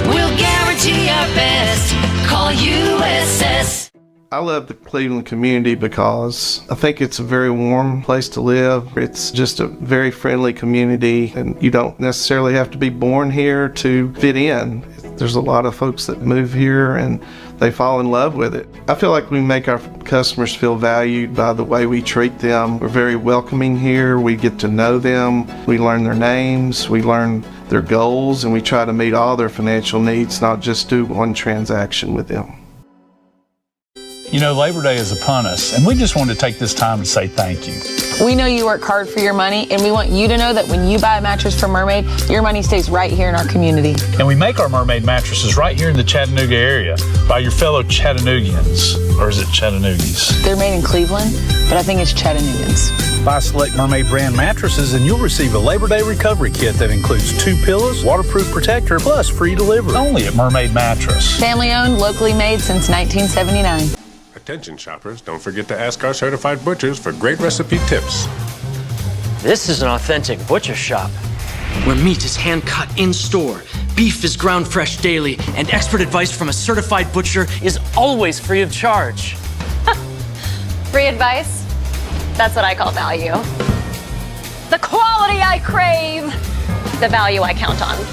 We'll guarantee our best. Call USS. I love the Cleveland community because I think it's a very warm place to live. It's just a very friendly community, and you don't necessarily have to be born here to fit in. There's a lot of folks that move here and they fall in love with it. I feel like we make our customers feel valued by the way we treat them. We're very welcoming here. We get to know them. We learn their names. We learn their goals, and we try to meet all their financial needs, not just do one transaction with them. You know, Labor Day is upon us, and we just wanted to take this time to say thank you. We know you work hard for your money, and we want you to know that when you buy a mattress from Mermaid, your money stays right here in our community. And we make our Mermaid mattresses right here in the Chattanooga area by your fellow Chattanoogians. Or is it Chattanoogies? They're made in Cleveland, but I think it's Chattanoogians. Buy select Mermaid brand mattresses, and you'll receive a Labor Day recovery kit that includes 2 pillows, waterproof protector, plus free delivery. Only at Mermaid Mattress. Family owned, locally made since 1979. Attention shoppers, don't forget to ask our certified butchers for great recipe tips. This is an authentic butcher shop, where meat is hand-cut in-store, beef is ground fresh daily, and expert advice from a certified butcher is always free of charge. Free advice? That's what I call value. The quality I crave, the value I count on.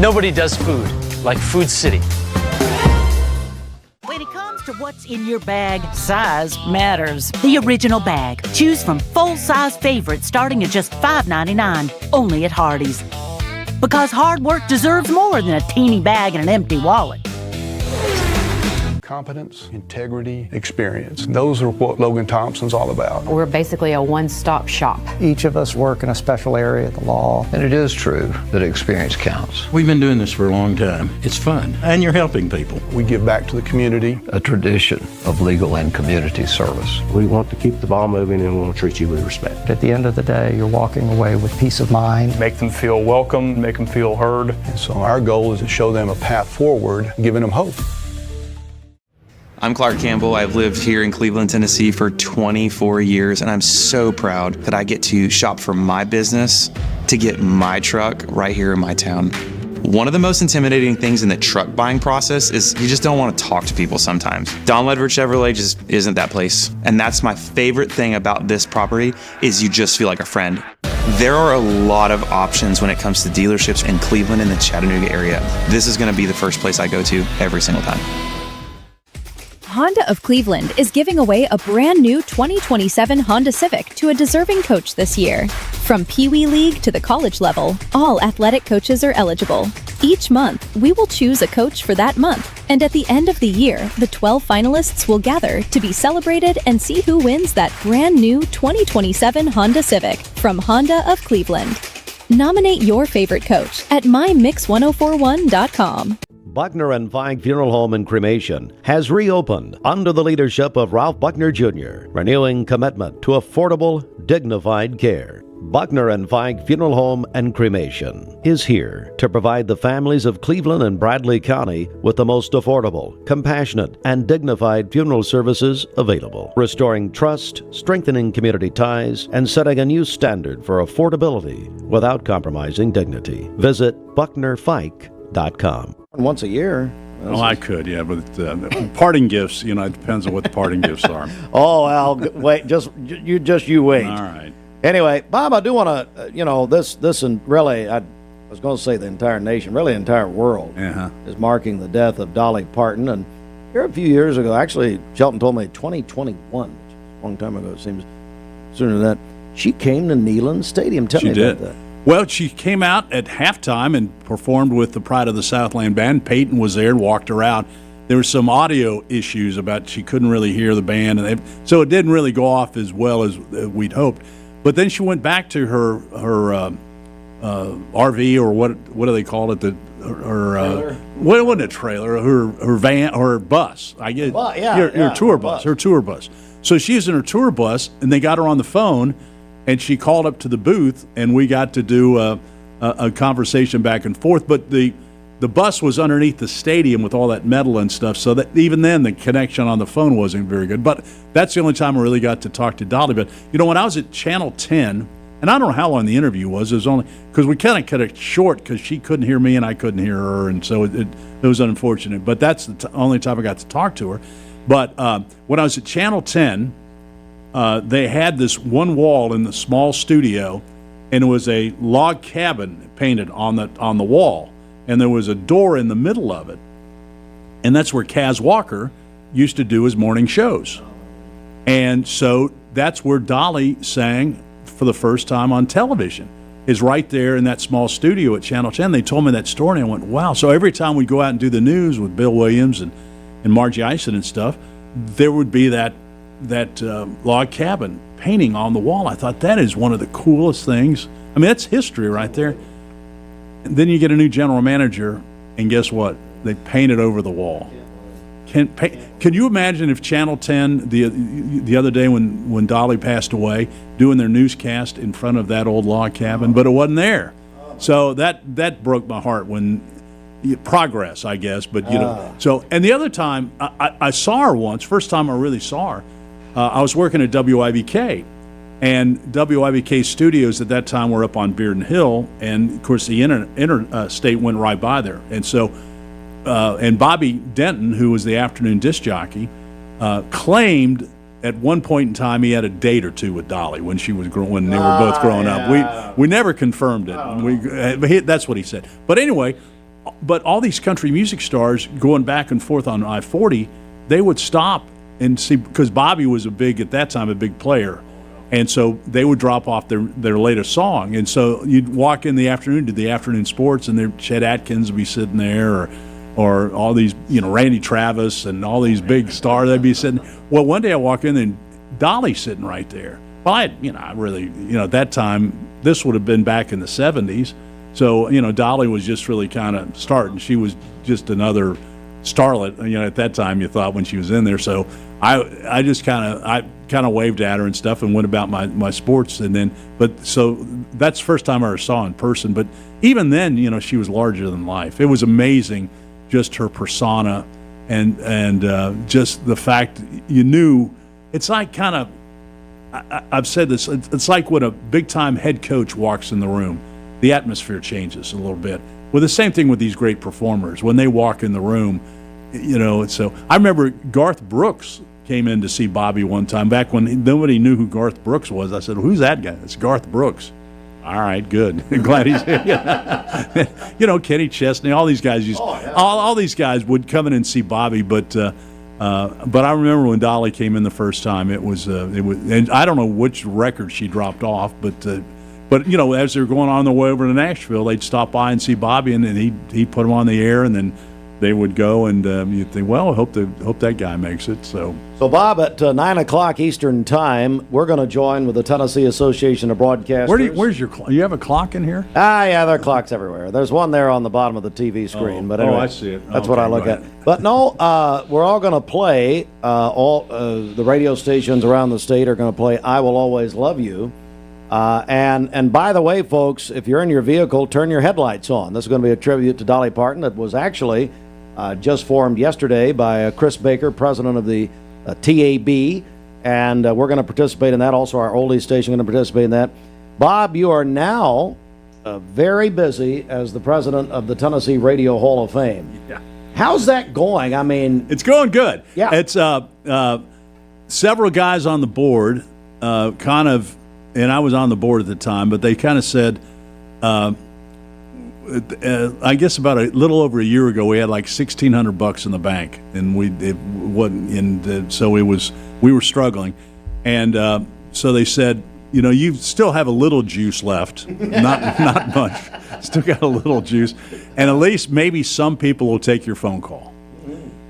Nobody does food like Food City. When it comes to what's in your bag, size matters. The original bag. Choose from full-size favorites starting at just $5.99, only at Hardee's. Because hard work deserves more than a teeny bag and an empty wallet. Competence, integrity, experience. Those are what Logan Thompson's all about. We're basically a one-stop shop. Each of us work in a special area of the law. And it is true that experience counts. We've been doing this for a long time. It's fun, and you're helping people. We give back to the community. A tradition of legal and community service. We want to keep the ball moving, and we want to treat you with respect. At the end of the day, you're walking away with peace of mind. Make them feel welcome, make them feel heard. And so our goal is to show them a path forward, giving them hope. I'm Clark Campbell. I've lived here in Cleveland, Tennessee for 24 years, and I'm so proud that I get to shop for my business to get my truck right here in my town. One of the most intimidating things in the truck buying process is you just don't want to talk to people sometimes. Don Ledford Chevrolet just isn't that place. And that's my favorite thing about this property is you just feel like a friend. There are a lot of options when it comes to dealerships in Cleveland and the Chattanooga area. This is going to be the first place I go to every single time. Honda of Cleveland is giving away a brand new 2027 Honda Civic to a deserving coach this year. From Pee Wee League to the college level, all athletic coaches are eligible. Each month, we will choose a coach for that month, and at the end of the year, the 12 finalists will gather to be celebrated and see who wins that brand new 2027 Honda Civic from Honda of Cleveland. Nominate your favorite coach at mymix1041.com. Buckner and Feig Funeral Home and Cremation has reopened under the leadership of Ralph Buckner Jr., renewing commitment to affordable, dignified care. Buckner and Feig Funeral Home and Cremation is here to provide the families of Cleveland and Bradley County with the most affordable, compassionate, and dignified funeral services available, restoring trust, strengthening community ties, and setting a new standard for affordability without compromising dignity. Visit BucknerFike.com. Once a year. Oh, I could, yeah, but parting gifts, it depends on what the parting gifts are. Oh, well, wait, you wait. All right. Anyway, Bob, I do want to, this and really, I was going to say the entire nation, really the entire world is marking the death of Dolly Parton. And here a few years ago, actually, Shelton told me 2021, which is a long time ago, it seems sooner than that, she came to Neyland Stadium. Tell me about that. Well, she came out at halftime and performed with the Pride of the Southland Band. Peyton was there and walked her out. There were some audio issues about she couldn't really hear the band, and so it didn't really go off as well as we'd hoped. But then she went back to her RV, or what do they call it? What wasn't a trailer? Her van, her bus. I guess. Her tour bus. Her tour bus. So she's in her tour bus, and they got her on the phone, and she called up to the booth, and we got to do a conversation back and forth. But the bus was underneath the stadium with all that metal and stuff, so that even then the connection on the phone wasn't very good. But that's the only time I really got to talk to Dolly. But, when I was at Channel 10, and I don't know how long the interview was, it was only because we kind of cut it short because she couldn't hear me and I couldn't hear her, and so it was unfortunate. But that's the only time I got to talk to her. But when I was at Channel 10, they had this one wall in the small studio, and it was a log cabin painted on the wall. And there was a door in the middle of it. And that's where Kaz Walker used to do his morning shows. And so that's where Dolly sang for the first time on television, is right there in that small studio at Channel 10. They told me that story, and I went, wow. So every time we go out and do the news with Bill Williams and Margie Eisen and stuff, there would be that log cabin painting on the wall. I thought that is one of the coolest things. I mean, that's history right there. Then you get a new general manager, and guess what? They painted over the wall. Can you imagine if Channel 10 the other day when Dolly passed away, doing their newscast in front of that old log cabin, but it wasn't there. So that broke my heart. When progress, I guess, but So, and the other time I saw her once, first time I really saw her, I was working at WIBK. And WIBK studios at that time were up on Bearden Hill, and of course the interstate went right by there. And so, and Bobby Denton, who was the afternoon disc jockey, claimed at one point in time he had a date or two with Dolly when they were both growing up. We never confirmed it. That's what he said. But anyway, all these country music stars going back and forth on I-40, they would stop and see, because Bobby was at that time a big player. And so they would drop off their latest song. And so you'd walk in the afternoon to the afternoon sports, and Chet Atkins would be sitting there, or all these, Randy Travis and all these big stars, they'd be sitting. Well, one day I walk in and Dolly's sitting right there. Well, I really, at that time, this would have been back in the 70s. So, Dolly was just really kind of starting. She was just another starlet, at that time, you thought, when she was in there. So I just kind of waved at her and stuff and went about my sports. And then, so that's the first time I ever saw her in person. But even then, she was larger than life. It was amazing, just her persona and just the fact you knew. It's like kind of, I've said this, it's like when a big-time head coach walks in the room, the atmosphere changes a little bit. Well, the same thing with these great performers. When they walk in the room, so I remember Garth Brooks came in to see Bobby one time, back when nobody knew who Garth Brooks was. I said, who's that guy? It's Garth Brooks. All right, good. Glad he's here. Kenny Chesney, all these guys all these guys would come in and see Bobby, but I remember when Dolly came in the first time, it was, and I don't know which record she dropped off, but as they were going on their way over to Nashville, they'd stop by and see Bobby, and then he'd put them on the air, and then they would go, and you'd think, well, I hope that guy makes it. So Bob, at 9 o'clock Eastern Time, we're going to join with the Tennessee Association of Broadcasters. Where's your clock? You have a clock in here? Yeah, there are clocks everywhere. There's one there on the bottom of the TV screen. But anyway, I see it. That's what I look at. But no, we're all going to play, all the radio stations around the state are going to play I Will Always Love You. And by the way, folks, if you're in your vehicle, turn your headlights on. This is going to be a tribute to Dolly Parton. It was actually just formed yesterday by Chris Baker, president of the TAB, and we're going to participate in that. Also, our oldies station going to participate in that. Bob, you are now very busy as the president of the Tennessee Radio Hall of Fame. Yeah. How's that going? I mean, it's going good. Yeah. It's several guys on the board, kind of, and I was on the board at the time, but they kind of said, I guess about a little over a year ago, we had like $1,600 in the bank, and we were struggling, and so they said, you still have a little juice left, not much, still got a little juice, and at least maybe some people will take your phone call.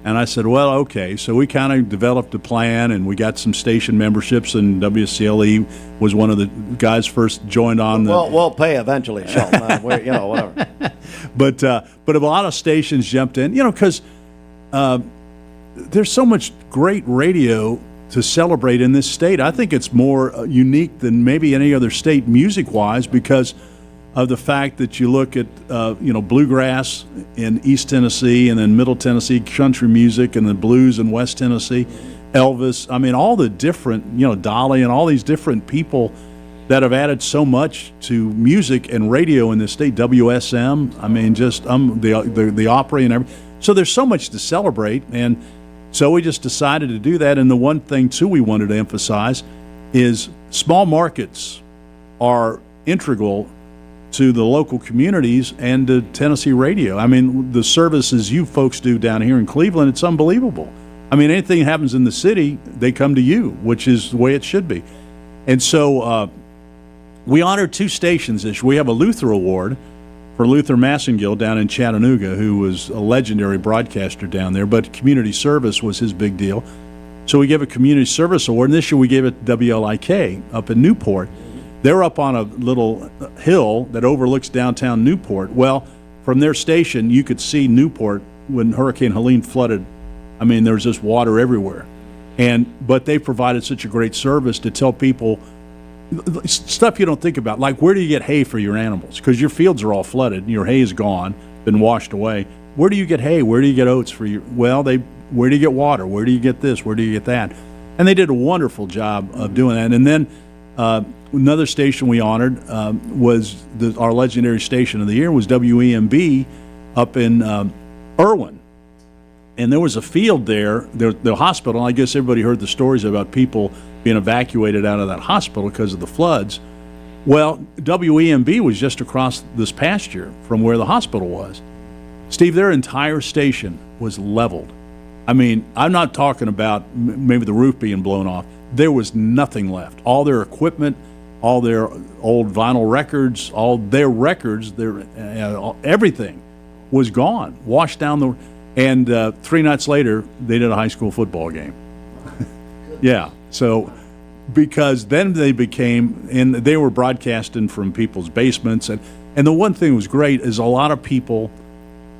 And I said, well, okay. So we kind of developed a plan, and we got some station memberships, and WCLE was one of the guys first joined on. We'll pay eventually, Shelton. Whatever. But a lot of stations jumped in, because there's so much great radio to celebrate in this state. I think it's more unique than maybe any other state music-wise because of the fact that you look at, bluegrass in East Tennessee and then Middle Tennessee, country music and the blues in West Tennessee, Elvis. I mean, all the different, Dolly and all these different people that have added so much to music and radio in this state, WSM, I mean, just the Opry and everything. So there's so much to celebrate, and so we just decided to do that. And the one thing, too, we wanted to emphasize is small markets are integral to the local communities and to Tennessee radio. I mean, the services you folks do down here in Cleveland, it's unbelievable. I mean, anything that happens in the city, they come to you, which is the way it should be. And so we honored two stations this year. We have a Luther Award for Luther Massengill down in Chattanooga, who was a legendary broadcaster down there, but community service was his big deal. So we gave a community service award, and this year we gave it to WLIK up in Newport. They're up on a little hill that overlooks downtown Newport. Well, from their station, you could see Newport when Hurricane Helene flooded. I mean, there was just water everywhere. But they provided such a great service to tell people stuff you don't think about, like where do you get hay for your animals? Because your fields are all flooded, and your hay is gone, been washed away. Where do you get hay? Where do you get oats for your? Well, where do you get water? Where do you get this? Where do you get that? And they did a wonderful job of doing that. And then another station we honored was our legendary station of the year was WEMB up in Irwin. And there was a field there, the hospital. I guess everybody heard the stories about people being evacuated out of that hospital because of the floods. Well, WEMB was just across this pasture from where the hospital was. Steve, their entire station was leveled. I mean, I'm not talking about maybe the roof being blown off. There was nothing left. All their equipment, all their old vinyl records, all their records, everything was gone, washed down the. And 3 nights later, they did a high school football game. Yeah, so because then they became, and they were broadcasting from people's basements, and the one thing that was great is a lot of people,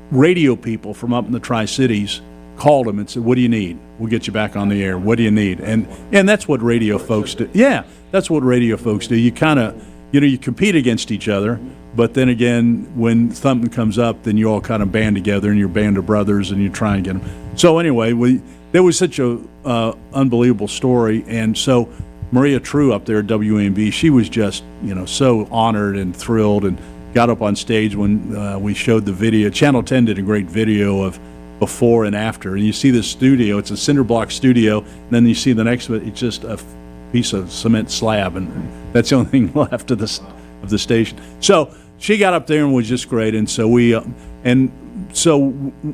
radio people from up in the Tri-Cities, called them and said, "What do you need? We'll get you back on the air. What do you need?" And that's what radio folks do. Yeah, that's what radio folks do. You kind of, you compete against each other, but then again, when something comes up, then you all kind of band together and you're a band of brothers and you try and get them. So anyway, there was such a unbelievable story, and so Maria True up there at WMB, she was just so honored and thrilled, and got up on stage when we showed the video. Channel 10 did a great video of before and after, and you see this studio. It's a cinder block studio, and then you see the next one. It's just a piece of cement slab, and that's the only thing left of the station. So she got up there and was just great, and so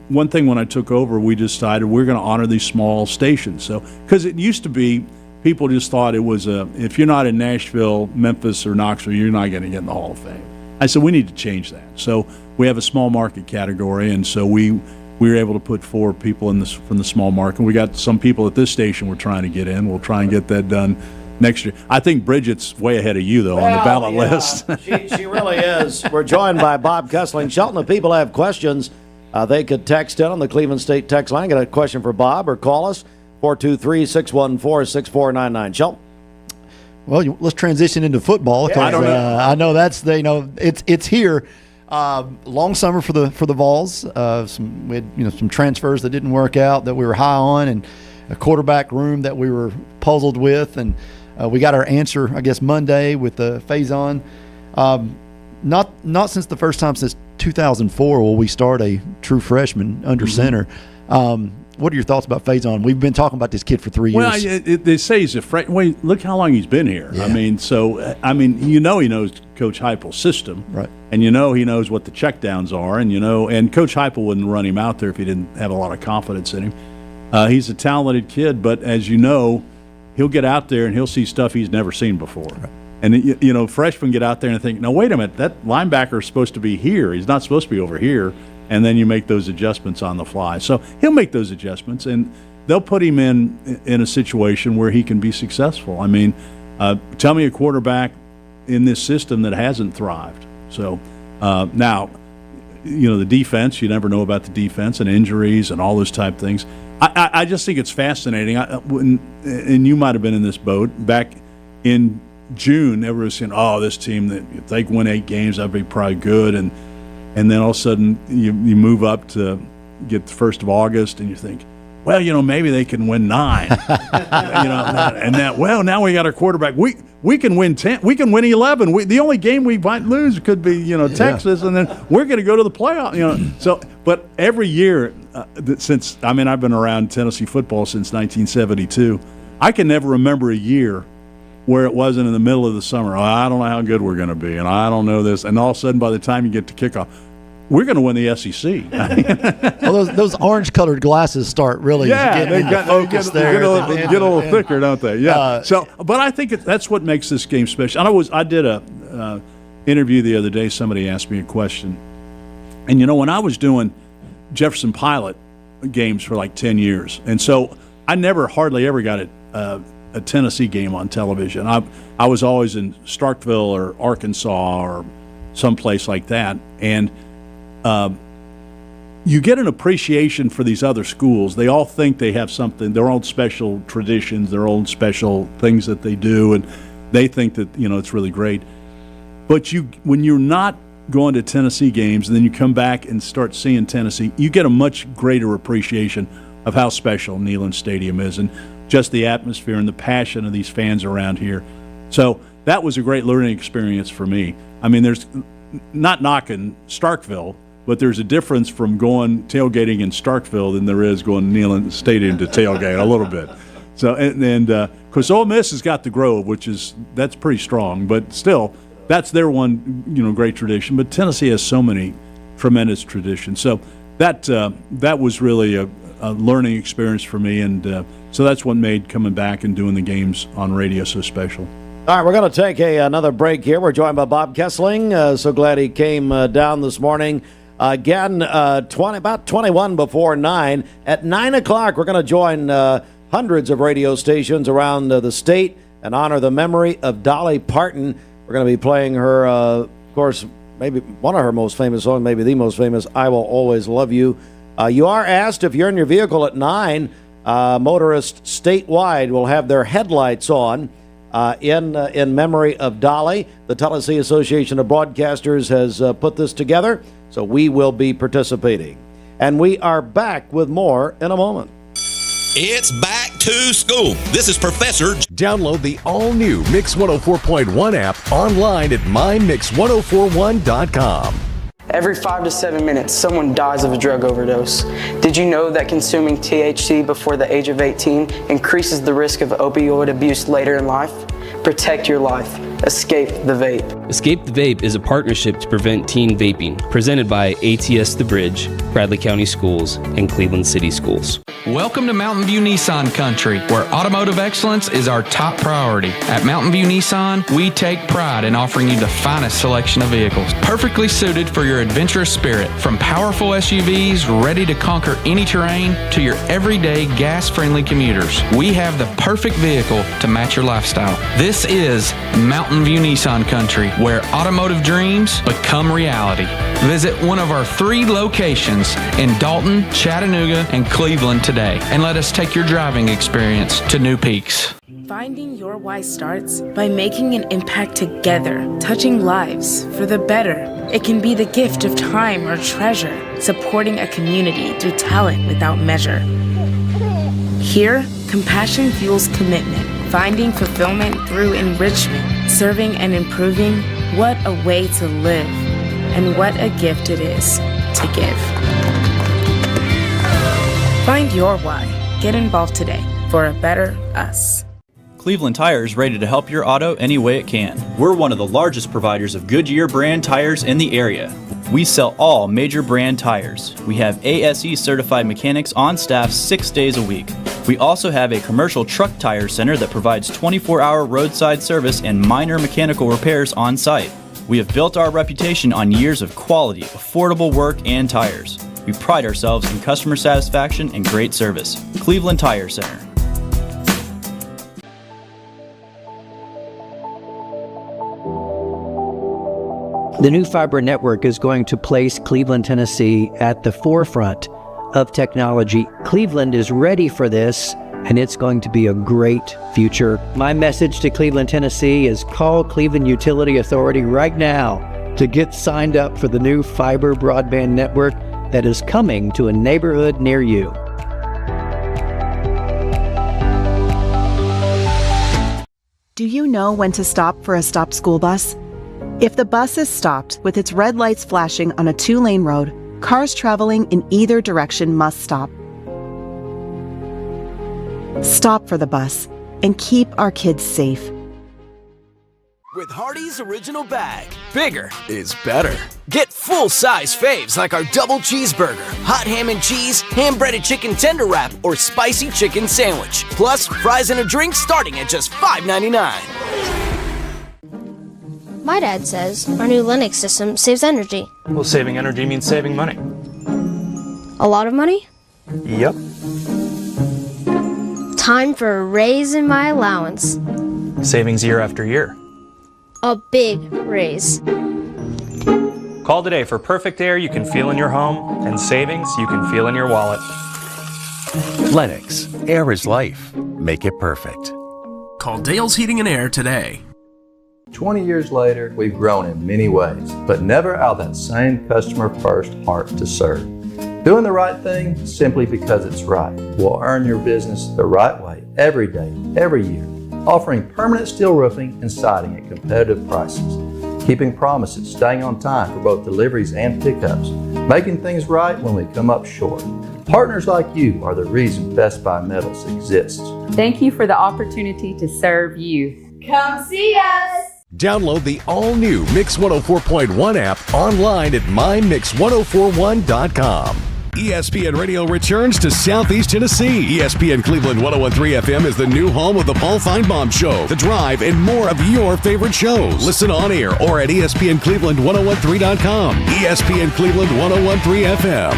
one thing when I took over, we decided we're going to honor these small stations. So because it used to be, people just thought it was if you're not in Nashville, Memphis, or Knoxville, you're not going to get in the Hall of Fame. I said we need to change that. So we have a small market category, and so we we were able to put 4 people from the small market. We got some people at this station we're trying to get in. We'll try and get that done next year. I think Bridget's way ahead of you, though, on the ballot list. She really is. We're joined by Bob Kesling. Shelton, if people have questions, they could text in on the Cleveland State text line. Got a question for Bob, or call us, 423-614-6499. Shelton? Well, let's transition into football. Yeah, I know that's it's here. Long summer for the Vols. We had some transfers that didn't work out that we were high on, and a quarterback room that we were puzzled with, and we got our answer, I guess, Monday with the Faison. Not since the first time since 2004 will we start a true freshman under center. What are your thoughts about Faison? We've been talking about this kid for 3 years. Well, they say he's a freshman. Wait, look how long he's been here. Yeah. I mean, he knows Coach Heupel's system, right? And he knows what the checkdowns are, and Coach Heupel wouldn't run him out there if he didn't have a lot of confidence in him. He's a talented kid, but as you know, he'll get out there and he'll see stuff he's never seen before. Right. And freshmen get out there and think, no, wait a minute, that linebacker is supposed to be here. He's not supposed to be over here. And then you make those adjustments on the fly. So he'll make those adjustments, and they'll put him in a situation where he can be successful. I mean, tell me a quarterback in this system that hasn't thrived. So now, the defense, you never know about the defense and injuries and all those type things. I just think it's fascinating. And you might have been in this boat. Back in June, everyone was saying, oh, this team, that if they win 8 games, that'd be probably good. And then all of a sudden you move up to get the 1st of August, and you think, well, maybe they can win 9. Now we got our quarterback. We can win 10. We can win 11. The only game we might lose could be, Texas, and then we're going to go to the playoff. So, but every year since I've been around Tennessee football since 1972, I can never remember a year where it wasn't in the middle of the summer. I don't know how good we're going to be, and I don't know this. And all of a sudden, by the time you get to kickoff, we're going to win the SEC. Well, those orange-colored glasses start really getting focus there. They get a little thicker, don't they? Yeah. But I think that's what makes this game special. And I did a interview the other day. Somebody asked me a question, and when I was doing Jefferson Pilot games for like 10 years, and so I hardly ever got a Tennessee game on television. I was always in Starkville or Arkansas or someplace like that, and you get an appreciation for these other schools. They all think they have something, their own special traditions, their own special things that they do, and they think that it's really great. But when you're not going to Tennessee games, and then you come back and start seeing Tennessee, you get a much greater appreciation of how special Neyland Stadium is, and just the atmosphere and the passion of these fans around here. So that was a great learning experience for me. I mean, there's not knocking Starkville, but there's a difference from going tailgating in Starkville than there is going to Neyland Stadium to tailgate a little bit. So and because Ole Miss has got the Grove, that's pretty strong, but still that's their one great tradition. But Tennessee has so many tremendous traditions. So that was really a learning experience for me, and so that's what made coming back and doing the games on radio so special. All right, we're going to take another break here. We're joined by Bob Kesling. So glad he came down this morning. Again, about 21 before 9. At 9 o'clock, we're going to join hundreds of radio stations around the state and honor the memory of Dolly Parton. We're going to be playing her, of course, maybe one of her most famous songs, maybe the most famous, I Will Always Love You. You are asked if you're in your vehicle at 9, motorists statewide will have their headlights on in memory of Dolly. The Tennessee Association of Broadcasters has put this together, so we will be participating. And we are back with more in a moment. It's back to school. This is Professor. Download the all-new Mix 104.1 app online at mymix1041.com. Every 5 to 7 minutes, someone dies of a drug overdose. Did you know that consuming THC before the age of 18 increases the risk of opioid abuse later in life? Protect your life. Escape the Vape. Escape the Vape is a partnership to prevent teen vaping, presented by ATS The Bridge, Bradley County Schools, and Cleveland City Schools. Welcome to Mountain View Nissan Country, where automotive excellence is our top priority. At Mountain View Nissan, we take pride in offering you the finest selection of vehicles, perfectly suited for your adventurous spirit. From powerful SUVs ready to conquer any terrain to your everyday gas-friendly commuters, we have the perfect vehicle to match your lifestyle. This is Mountain View Nissan Country, where automotive dreams become reality. Visit one of our 3 locations in Dalton, Chattanooga, and Cleveland today, and let us take your driving experience to new peaks. Finding your why starts by making an impact together, touching lives for the better. It can be the gift of time or treasure, supporting a community through talent without measure. Here, compassion fuels commitment, finding fulfillment through enrichment, serving and improving. What a way to live, and what a gift it is to give. Find your why. Get involved today for a better us. Cleveland Tire is ready to help your auto any way it can. We're one of the largest providers of Goodyear brand tires in the area. We sell all major brand tires. We have ASE certified mechanics on staff 6 days a week. We also have a commercial truck tire center that provides 24-hour roadside service and minor mechanical repairs on site. We have built our reputation on years of quality, affordable work and tires. We pride ourselves in customer satisfaction and great service. Cleveland Tire Center. The new fiber network is going to place Cleveland, Tennessee at the forefront of technology. Cleveland is ready for this, and it's going to be a great future. My message to Cleveland, Tennessee is call Cleveland Utility Authority right now to get signed up for the new fiber broadband network that is coming to a neighborhood near you. Do you know when to stop for a stopped school bus? If the bus is stopped with its red lights flashing on a 2-lane road, cars traveling in either direction must stop. Stop for the bus and keep our kids safe. With Hardee's Original Bag, bigger is better. Get full-size faves like our double cheeseburger, hot ham and cheese, ham-breaded chicken tender wrap, or spicy chicken sandwich. Plus, fries and a drink starting at just $5.99. My dad says our new Linux system saves energy. Well, saving energy means saving money. A lot of money? Yep. Time for a raise in my allowance. Savings year after year. A big raise. Call today for perfect air you can feel in your home and savings you can feel in your wallet. Lennox, air is life. Make it perfect. Call Dale's Heating and Air today. 20 years later, we've grown in many ways, but never out of that same customer-first heart to serve. Doing the right thing simply because it's right will earn your business the right way every day, every year. Offering permanent steel roofing and siding at competitive prices. Keeping promises, staying on time for both deliveries and pickups. Making things right when we come up short. Partners like you are the reason Best Buy Metals exists. Thank you for the opportunity to serve you. Come see us! Download the all-new Mix 104.1 app online at mymix1041.com. ESPN Radio returns to Southeast Tennessee. ESPN Cleveland 101.3 FM is the new home of the Paul Feinbaum Show, The Drive, and more of your favorite shows. Listen on air or at ESPNCleveland1013.com. ESPN Cleveland 101.3 FM.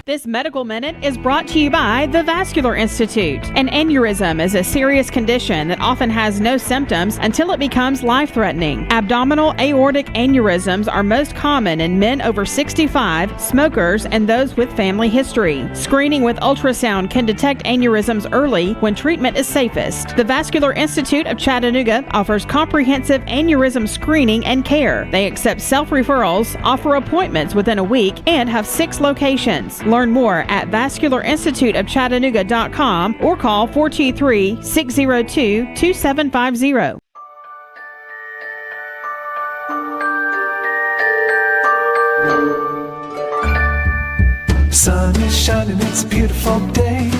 This Medical Minute is brought to you by the Vascular Institute. An aneurysm is a serious condition that often has no symptoms until it becomes life-threatening. Abdominal aortic aneurysms are most common in men over 65, smokers, and those with family history. Screening with ultrasound can detect aneurysms early when treatment is safest. The Vascular Institute of Chattanooga offers comprehensive aneurysm screening and care. They accept self-referrals, offer appointments within a week, and have 6 locations. Learn more at vascularinstituteofchattanooga.com or call 423-602-2750. Sun is shining, it's a beautiful day.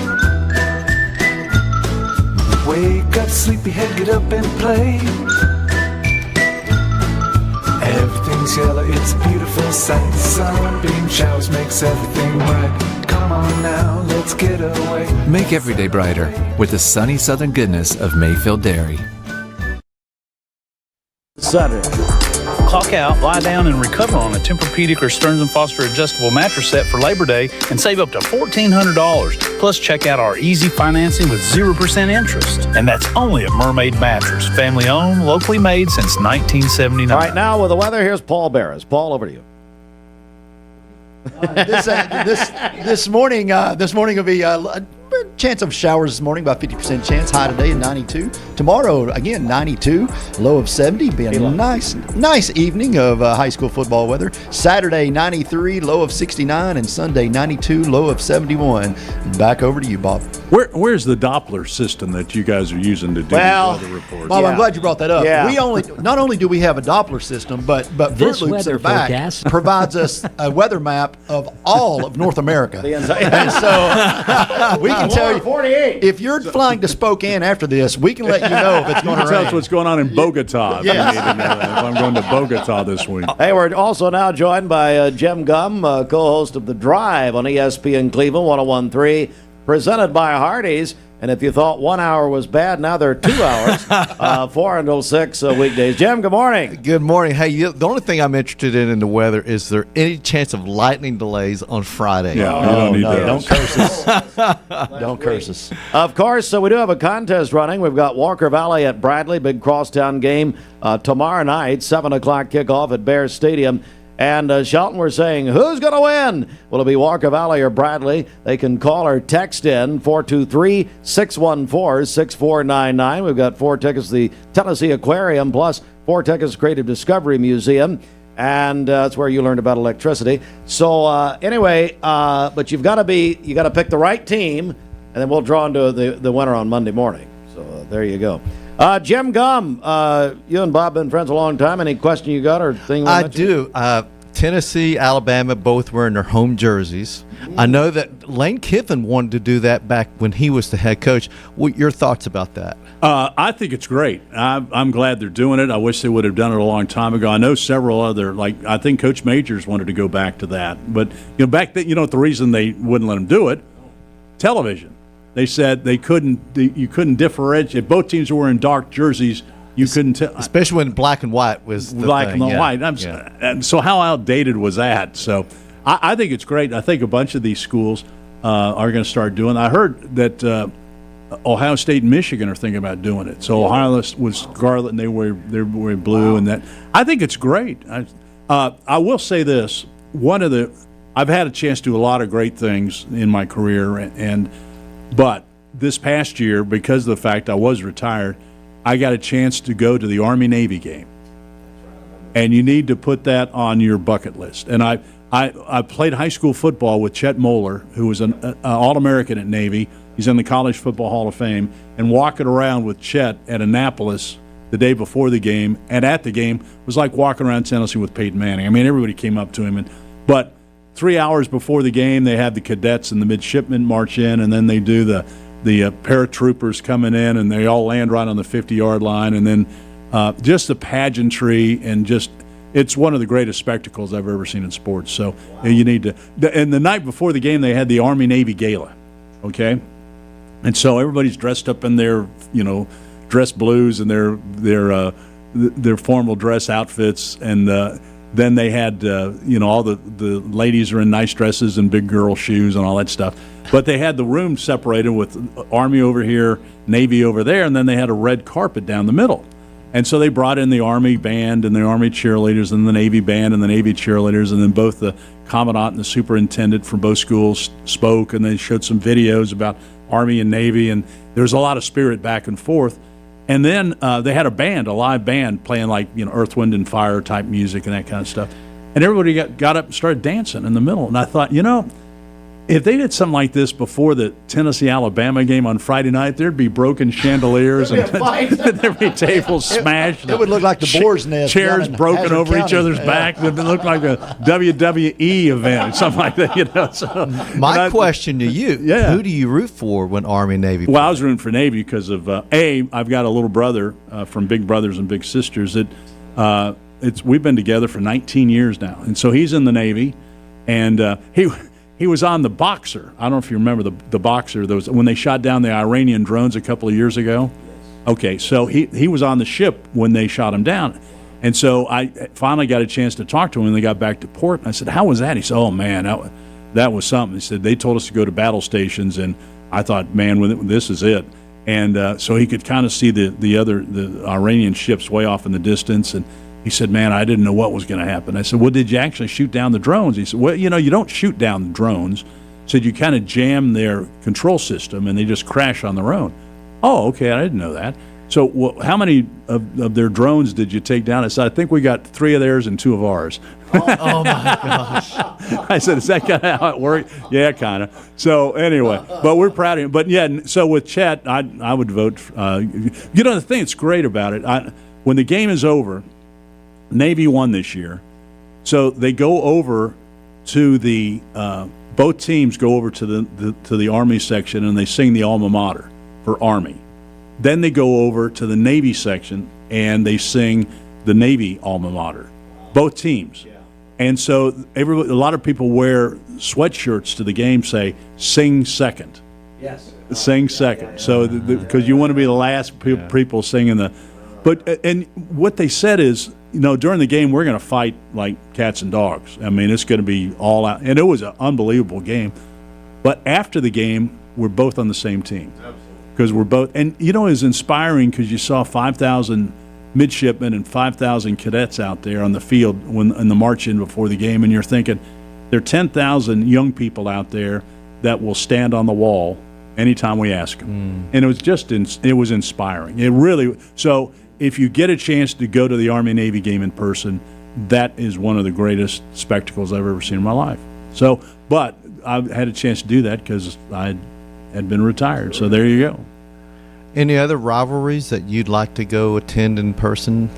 Wake up, sleepyhead, get up and play. turns yellow, it's a beautiful sight. Sunbeam showers makes everything right. Come on now, let's get away. Make every day brighter with the sunny southern goodness of Mayfield Dairy. Saturday. Clock out, lie down, and recover on a Tempur-Pedic or Stearns & Foster adjustable mattress set for Labor Day and save up to $1,400. Plus, check out our easy financing with 0% interest. And that's only at Mermaid Mattress. Family owned, locally made since 1979. All right, now with the weather, here's Paul Barris. Paul, over to you. This morning will be a chance of showers this morning, about 50% chance. High today at 92. Tomorrow, again, 92. Low of 70. Be a nice evening of high school football weather. Saturday, 93. Low of 69. And Sunday, 92. Low of 71. Back over to you, Bob. Where's the Doppler system that you guys are using to do weather reports? Bob, I'm glad you brought that up. Yeah. Not only do we have a Doppler system, but This Fruit Loops weather in the back forecast. provides us a weather map of all of North America. And so we can tell you, 48. if you're flying to Spokane after this, we can let you know if it's You going can to tell rain. us what's going on in Bogota. If, Yes. you need to know that, if I'm going to Bogota this week. Hey, we're also now joined by Jim Gum, co-host of The Drive on ESPN Cleveland 101.3, presented by Hardee's. And if you thought 1 hour was bad, now they're 2 hours, 4 until 6 weekdays. Jim, good morning. Good morning. Hey, the only thing I'm interested in the weather, is there any chance of lightning delays on Friday? Yeah, you don't need those. Don't curse us. Don't curse us. Of course, so we do have a contest running. We've got Walker Valley at Bradley, big crosstown game tomorrow night, 7 o'clock kickoff at Bear Stadium. And Shelton, we're saying, who's going to win? Will it be Walker Valley or Bradley? They can call or text in 423-614-6499. We've got 4 tickets to the Tennessee Aquarium, plus 4 tickets to Creative Discovery Museum. And that's where you learned about electricity. So anyway, but you got to pick the right team, and then we'll draw into the winner on Monday morning. So there you go. Jim Gum, you and Bob been friends a long time. Any question you got or thing? I do. Tennessee, Alabama, both wearing their home jerseys. I know that Lane Kiffin wanted to do that back when he was the head coach. What your thoughts about that? I think it's great. I'm glad they're doing it. I wish they would have done it a long time ago. I know several other, I think Coach Majors wanted to go back to that. But back then, the reason they wouldn't let them do it, television. They said you couldn't differentiate. Both teams were wearing dark jerseys. You couldn't tell, especially when black and white was the black thing. and white. And so how outdated was that? So I think it's great. I think a bunch of these schools are going to start doing it. I heard that Ohio State and Michigan are thinking about doing it. So Ohio was scarlet and they're wearing blue, and that I think it's great. I will say this: I've had a chance to do a lot of great things in my career, but this past year, because of the fact I was retired, I got a chance to go to the Army-Navy game. And you need to put that on your bucket list. And I played high school football with Chet Moeller, who was an All-American at Navy. He's in the College Football Hall of Fame. And walking around with Chet at Annapolis the day before the game and at the game was like walking around Tennessee with Peyton Manning. I mean, everybody came up to him. But 3 hours before the game, they have the cadets and the midshipmen march in, and then they do the paratroopers coming in, and they all land right on the 50-yard line, and then just the pageantry and it's one of the greatest spectacles I've ever seen in sports. So you need to. And the night before the game, they had the Army-Navy Gala, okay? And so everybody's dressed up in their dress blues and their formal dress outfits, and then they had all the ladies are in nice dresses and big girl shoes and all that stuff. But they had the room separated with Army over here, Navy over there, and then they had a red carpet down the middle. And so they brought in the Army band and the Army cheerleaders and the Navy band and the Navy cheerleaders, and then both the commandant and the superintendent from both schools spoke, and they showed some videos about Army and Navy, and there was a lot of spirit back and forth. And then they had a live band playing Earth, Wind, and Fire type music and that kind of stuff. And everybody got up and started dancing in the middle. And I thought, if they did something like this before the Tennessee-Alabama game on Friday night, there'd be broken chandeliers and there'd be tables smashed. It would look like the boar's nest. Chairs broken Hazard over each County. other's back. It would look like a WWE event or something like that. So, My question to you, who do you root for when Army and Navy play? Well, I was rooting for Navy because of, I've got a little brother from Big Brothers and Big Sisters that we've been together for 19 years now, and so he's in the Navy, and he was on the Boxer. I don't know if you remember the Boxer. Those when they shot down the Iranian drones a couple of years ago. Okay, so he was on the ship when they shot him down. And so I finally got a chance to talk to him when they got back to port. And I said, how was that? He said, oh, man, that was something. He said, they told us to go to battle stations, and I thought, man, this is it. And so he could kind of see the Iranian ships way off in the distance. And he said, man, I didn't know what was going to happen. I said, well, did you actually shoot down the drones? He said, well, you don't shoot down the drones. He said, you kind of jam their control system, and they just crash on their own. Oh, okay, I didn't know that. So how many of their drones did you take down? I said, I think we got 3 of theirs and 2 of ours. Oh my gosh. I said, is that kind of how it worked? Yeah, kind of. So anyway, but we're proud of him. But yeah, so with Chet, I would vote. The thing that's great about it, when the game is over, Navy won this year. So they go over to the, both teams go over to the Army section, and they sing the alma mater for Army. Then they go over to the Navy section, and they sing the Navy alma mater, both teams. Yeah. And so a lot of people wear sweatshirts to the game, say, sing second. Yes. Sing second. Yeah. So because you want to be the last people singing the – and what they said is, during the game, we're going to fight like cats and dogs. I mean, it's going to be all out. And it was an unbelievable game. But after the game, we're both on the same team. Absolutely. Because we're both, and it was inspiring because you saw 5,000 midshipmen and 5,000 cadets out there on the field in the march-in before the game, and you're thinking there are 10,000 young people out there that will stand on the wall anytime we ask them. And it was it was inspiring. It really. So if you get a chance to go to the Army-Navy game in person, that is one of the greatest spectacles I've ever seen in my life. So, but I had a chance to do that because I had been retired. So there you go. Any other rivalries that you'd like to go attend in person?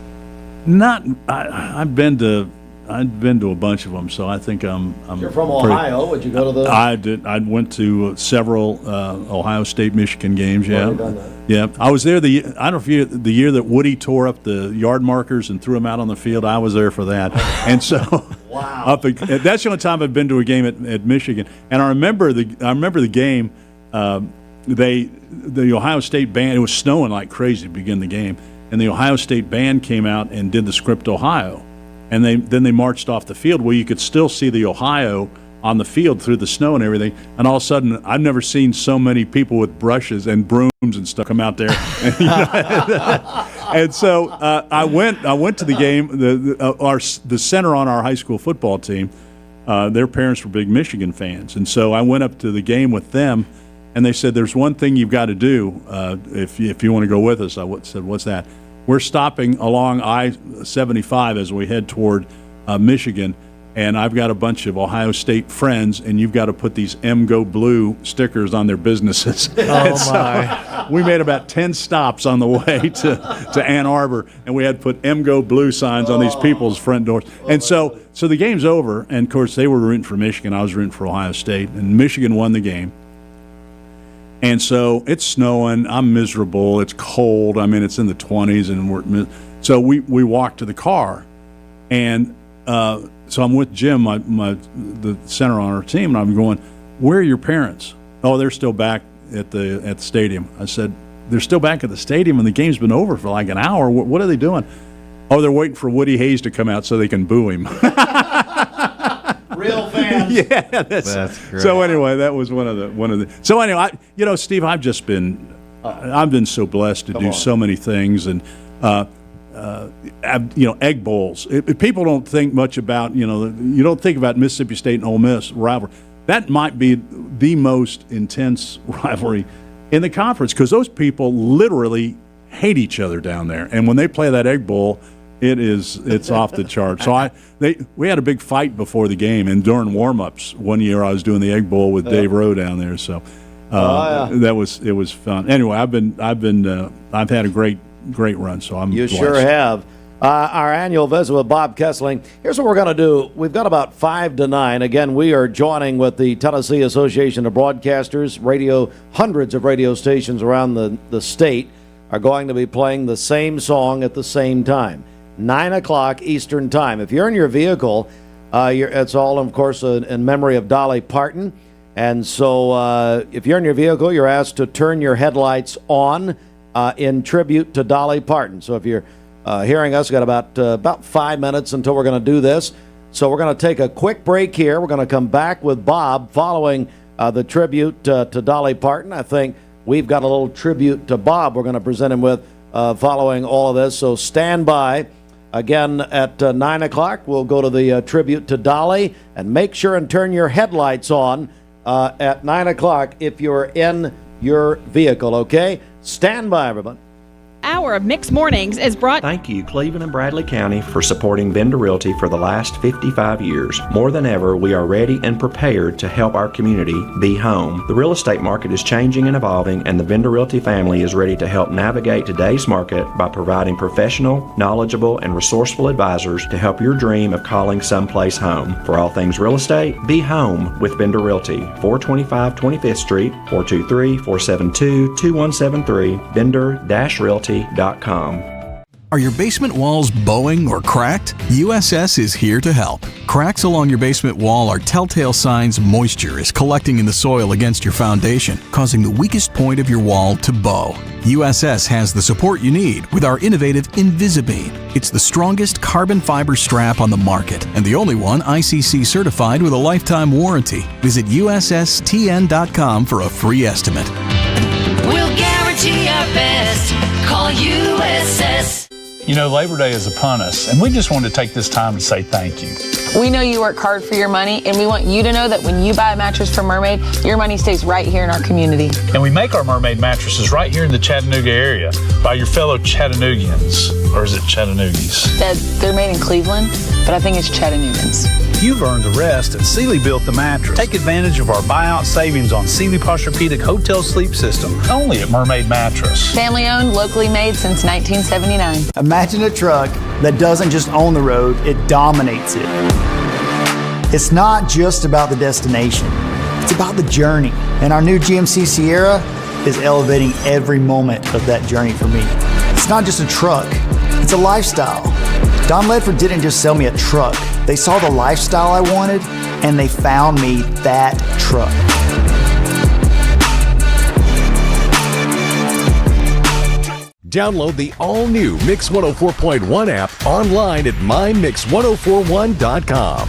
I've been to a bunch of them, so I think I'm You're from Ohio. Would you go to those? I did. I went to several Ohio State Michigan games. Yeah, done that. Yeah. I was there I don't know if the year that Woody tore up the yard markers and threw them out on the field. I was there for that, and so wow. That's the only time I've been to a game at Michigan, and I remember the game. The Ohio State band, it was snowing like crazy to begin the game, and the Ohio State band came out and did the Script Ohio, and then they marched off the field where you could still see the Ohio on the field through the snow and everything, and all of a sudden I've never seen so many people with brushes and brooms and stuff come out there. And so I went to the game. The center on our high school football team, their parents were big Michigan fans, and so I went up to the game with them. And they said, there's one thing you've got to do if you want to go with us. I said, what's that? We're stopping along I-75 as we head toward Michigan, and I've got a bunch of Ohio State friends, and you've got to put these Go Blue stickers on their businesses. Oh, my. We made about 10 stops on the way to Ann Arbor, and we had to put Go Blue signs on these people's front doors. And so the game's over, and, of course, they were rooting for Michigan. I was rooting for Ohio State, and Michigan won the game. And so it's snowing. I'm miserable. It's cold. I mean, it's in the 20s, and so we walk to the car, and so I'm with Jim, the center on our team, and I'm going, "Where are your parents?" "Oh, they're still back at the stadium." I said, "They're still back at the stadium, and the game's been over for like an hour. What are they doing?" "Oh, they're waiting for Woody Hayes to come out so they can boo him." Real fans. Yeah, that's great. So anyway, that was one of the. So anyway, Steve, I've been so blessed to do so many things, and egg bowls. People don't think much about you don't think about Mississippi State and Ole Miss rivalry. That might be the most intense rivalry in the conference because those people literally hate each other down there, and when they play that egg bowl. It's off the charts. So we had a big fight before the game, and during warm-ups one year I was doing the egg bowl with Dave Rowe down there. So it was fun. Anyway, I've had a great run. So I'm blessed. Sure have. Our annual visit with Bob Kesling. Here's what we're going to do. We've got about 5 to 9. Again, we are joining with the Tennessee Association of Broadcasters. Hundreds of radio stations around the state are going to be playing the same song at the same time. 9 o'clock Eastern Time. If you're in your vehicle, it's all, of course, in memory of Dolly Parton. And so if you're in your vehicle, you're asked to turn your headlights on in tribute to Dolly Parton. So if you're hearing us, we've got about 5 minutes until we're going to do this. So we're going to take a quick break here. We're going to come back with Bob following the tribute to Dolly Parton. I think we've got a little tribute to Bob we're going to present him with following all of this. So stand by. Again, at 9 o'clock, we'll go to the tribute to Dolly, and make sure and turn your headlights on at 9 o'clock if you're in your vehicle, okay? Stand by, everyone. Hour of Mixed Mornings is brought. Thank you, Cleveland and Bradley County, for supporting Vendor Realty for the last 55 years. More than ever, we are ready and prepared to help our community be home. The real estate market is changing and evolving, and the Vendor Realty family is ready to help navigate today's market by providing professional, knowledgeable, and resourceful advisors to help your dream of calling someplace home. For all things real estate, be home with Vendor Realty, 425 25th Street, 423-472-2173, vendor-realty.com. Are your basement walls bowing or cracked? USS is here to help. Cracks along your basement wall are telltale signs moisture is collecting in the soil against your foundation, causing the weakest point of your wall to bow. USS has the support you need with our innovative Invisibeam. It's the strongest carbon fiber strap on the market and the only one ICC certified with a lifetime warranty. Visit USSTN.com for a free estimate. We'll guarantee our best. Call USS. You know, Labor Day is upon us, and we just wanted to take this time to say thank you. We know you work hard for your money, and we want you to know that when you buy a mattress from Mermaid, your money stays right here in our community. And we make our Mermaid mattresses right here in the Chattanooga area by your fellow Chattanoogians. Or is it Chattanoogies? Dad, they're made in Cleveland, but I think it's Chattanoogians. You've earned the rest, and Sealy built the mattress. Take advantage of our buyout savings on Sealy Posturepedic Hotel Sleep System, only at Mermaid Mattress. Family owned, locally made since 1979. Imagine a truck that doesn't just own the road, it dominates it. It's not just about the destination, it's about the journey. And our new GMC Sierra is elevating every moment of that journey for me. It's not just a truck, it's a lifestyle. Don Ledford didn't just sell me a truck. They saw the lifestyle I wanted, and they found me that truck. Download the all-new Mix 104.1 app online at mymix1041.com.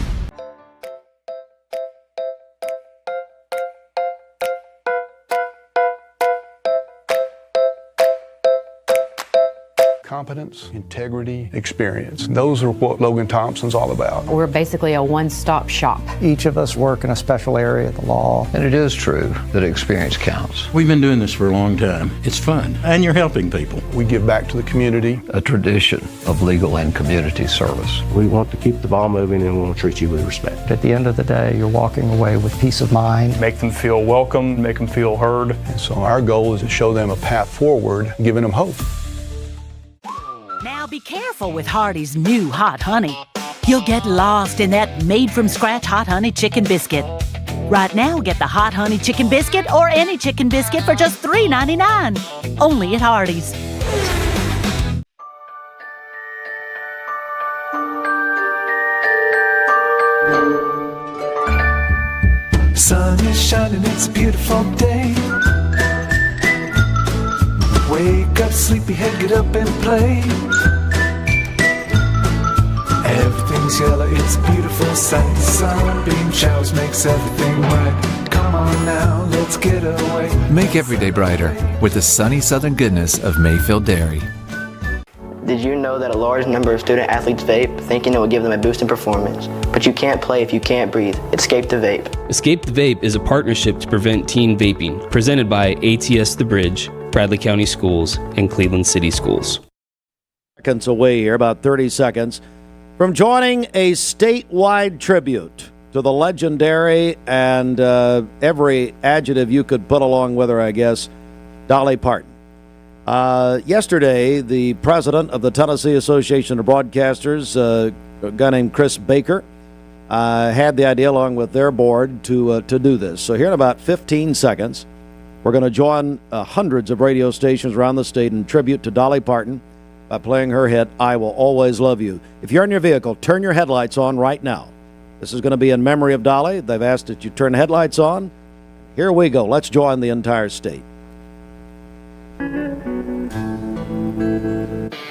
Competence, integrity, experience. Those are what Logan Thompson's all about. We're basically a one-stop shop. Each of us work in a special area of the law. And it is true that experience counts. We've been doing this for a long time. It's fun, and you're helping people. We give back to the community. A tradition of legal and community service. We want to keep the ball moving, and we want to treat you with respect. At the end of the day, you're walking away with peace of mind. Make them feel welcome, make them feel heard. And so our goal is to show them a path forward, giving them hope. Now be careful with Hardee's new Hot Honey. You'll get lost in that made-from-scratch Hot Honey chicken biscuit. Right now, get the Hot Honey chicken biscuit or any chicken biscuit for just $3.99. Only at Hardee's. Sun is shining, it's a beautiful day. Wake up, sleepyhead, get up and play. Everything's yellow, it's a beautiful sight. Sunbeam showers makes everything right. Come on now, let's get away. Make every day brighter with the sunny southern goodness of Mayfield Dairy. Did you know that a large number of student athletes vape, thinking it will give them a boost in performance? But you can't play if you can't breathe. Escape the Vape. Escape the Vape is a partnership to prevent teen vaping, presented by ATS The Bridge, Bradley County Schools, and Cleveland City Schools. Seconds away here, about 30 seconds, from joining a statewide tribute to the legendary and every adjective you could put along with her, I guess, Dolly Parton. Yesterday, the president of the Tennessee Association of Broadcasters, a guy named Chris Baker, had the idea along with their board to do this. So here in about 15 seconds, we're going to join hundreds of radio stations around the state in tribute to Dolly Parton by playing her hit, I Will Always Love You. If you're in your vehicle, turn your headlights on right now. This is going to be in memory of Dolly. They've asked that you turn the headlights on. Here we go. Let's join the entire state.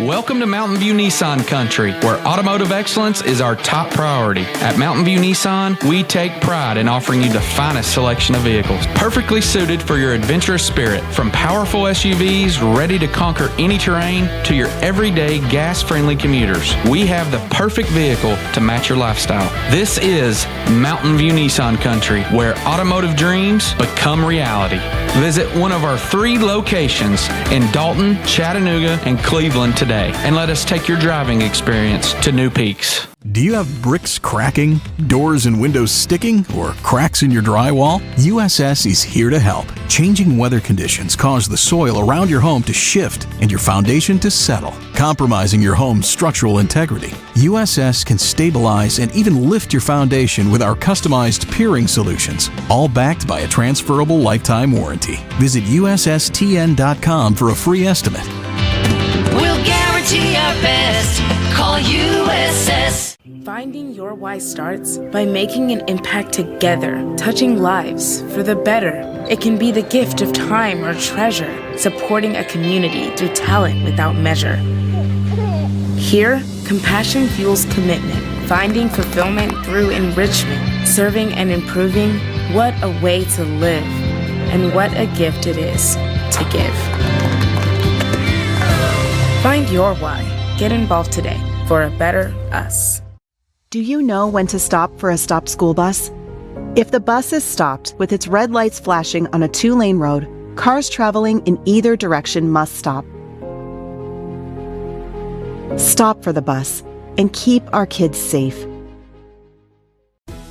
Welcome to Mountain View Nissan Country, where automotive excellence is our top priority. At Mountain View Nissan, we take pride in offering you the finest selection of vehicles, perfectly suited for your adventurous spirit. From powerful SUVs ready to conquer any terrain to your everyday gas-friendly commuters, we have the perfect vehicle to match your lifestyle. This is Mountain View Nissan Country, where automotive dreams become reality. Visit one of our 3 locations in Dalton, Chattanooga, and Cleveland today, and let us take your driving experience to new peaks. Do you have bricks cracking, doors and windows sticking, or cracks in your drywall? USS is here to help. Changing weather conditions cause the soil around your home to shift and your foundation to settle, compromising your home's structural integrity. USS can stabilize and even lift your foundation with our customized piering solutions, all backed by a transferable lifetime warranty. Visit USSTN.com for a free estimate. We'll guarantee our best. Call USS. Finding your why starts by making an impact together, touching lives for the better. It can be the gift of time or treasure, supporting a community through talent without measure. Here, compassion fuels commitment, finding fulfillment through enrichment, serving and improving. What a way to live, and what a gift it is to give. Find your why. Get involved today for a better us. Do you know when to stop for a stopped school bus? If the bus is stopped with its red lights flashing on a 2-lane road, cars traveling in either direction must stop. Stop for the bus and keep our kids safe.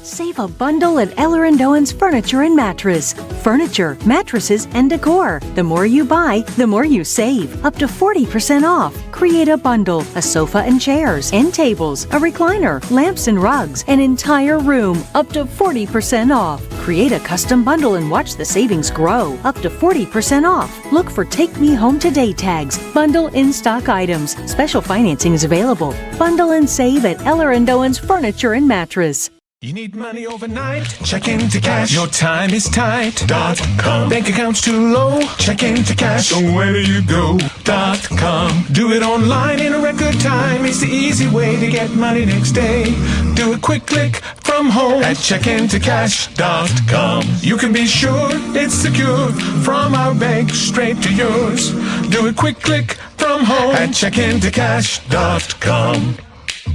Save a bundle at Eller & Owen's Furniture and Mattress. Furniture, mattresses, and decor. The more you buy, the more you save. Up to 40% off. Create a bundle, a sofa and chairs, end tables, a recliner, lamps and rugs, an entire room. Up to 40% off. Create a custom bundle and watch the savings grow. Up to 40% off. Look for Take Me Home Today tags. Bundle in-stock items. Special financing is available. Bundle and save at Eller & Owen's Furniture and Mattress. You need money overnight? Check into cash. Your time is tight.com. Bank account's too low? Check into cash. So where do you go.com? Do it online in a record time. It's the easy way to get money next day. Do a quick click from home at checkintocash.com. You can be sure it's secure from our bank straight to yours. Do a quick click from home at checkintocash.com.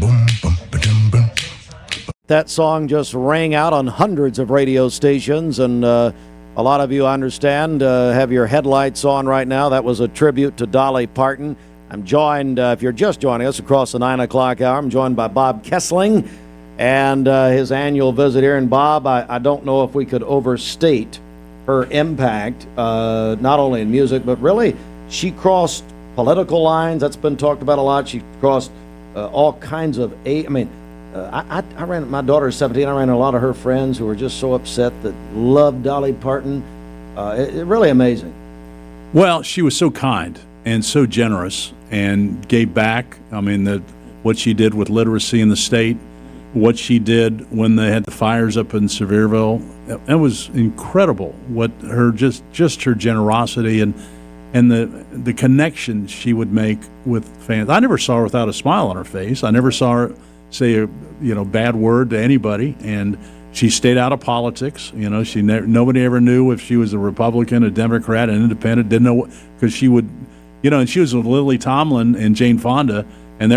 Boom, boom, ba-dum, boom. That song just rang out on hundreds of radio stations, and a lot of you, I understand, have your headlights on right now. That was a tribute to Dolly Parton. I'm joined, if you're just joining us across the 9 o'clock hour, I'm joined by Bob Kesling and his annual visit here. And Bob, I don't know if we could overstate her impact, not only in music, but really she crossed political lines. That's been talked about a lot. She crossed all kinds of, I ran, my daughter's 17, I ran a lot of her friends who were just so upset that loved Dolly Parton. It really amazing. Well, she was so kind and so generous and gave back. I mean, what she did with literacy in the state, what she did when they had the fires up in Sevierville, it was incredible. What her just her generosity and the connection she would make with fans. I never saw her without a smile on her face. I never saw her say a bad word to anybody, and she stayed out of politics. Nobody ever knew if she was a Republican, a Democrat, an Independent. Didn't know, because she would, and she was with Lily Tomlin and Jane Fonda, and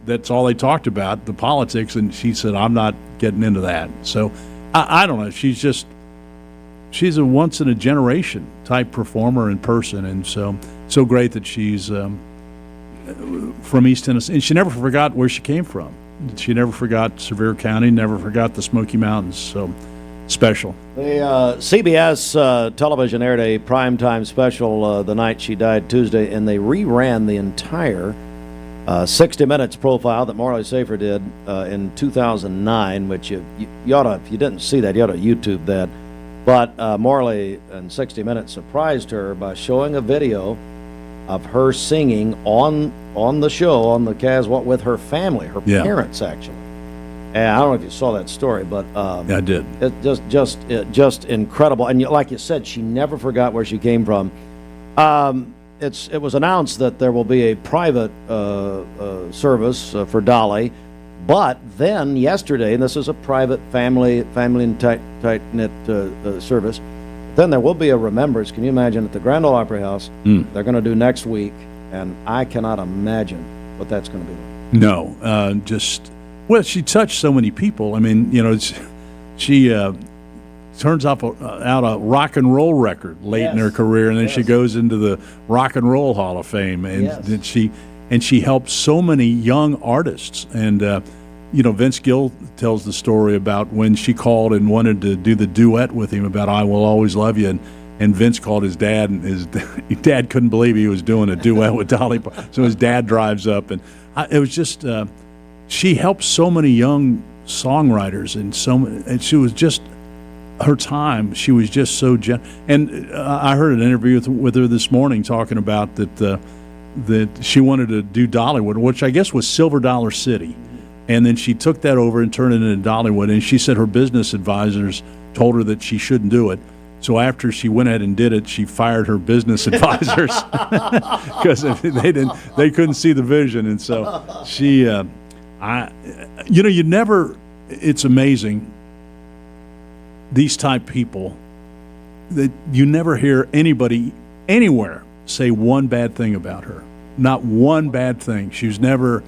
that's all they talked about, the politics. And she said, "I'm not getting into that." So I don't know. She's a once in a generation type performer in person, and so great that she's from East Tennessee, and she never forgot where she came from. She never forgot Sevier County, never forgot the Smoky Mountains. So special. The CBS television aired a primetime special the night she died Tuesday, and they reran the entire 60 Minutes profile that Marley Safer did in 2009, which you ought to, if you didn't see that, you ought to YouTube that. But Marley in 60 Minutes surprised her by showing a video of her singing on on the show, on the Kaz, with her family, her parents, actually. And I don't know if you saw that story, but I did. It just incredible. And like you said, she never forgot where she came from. It was announced that there will be a private service for Dolly, but then yesterday, and this is a private family and tight-knit service, then there will be a remembrance. Can you imagine at the Grand Ole Opry House? They're going to do next week, and I cannot imagine what that's going to be like. No, well, she touched so many people. I mean, she turns out a rock and roll record late in her career, and then she goes into the Rock and Roll Hall of Fame, and she helped so many young artists. And Vince Gill tells the story about when she called and wanted to do the duet with him about "I Will Always Love You," and Vince called his dad, and his dad couldn't believe he was doing a duet with Dolly. So his dad drives up, and it was just. She helped so many young songwriters, and she was just her time. She was just so and I heard an interview with her this morning talking about that she wanted to do Dollywood, which I guess was Silver Dollar City, and then she took that over and turned it into Dollywood. And she said her business advisors told her that she shouldn't do it. So after she went ahead and did it, she fired her business advisors because they couldn't see the vision, and so she. It's amazing, these type people, that you never hear anybody anywhere say one bad thing about her. Not one bad thing. She was never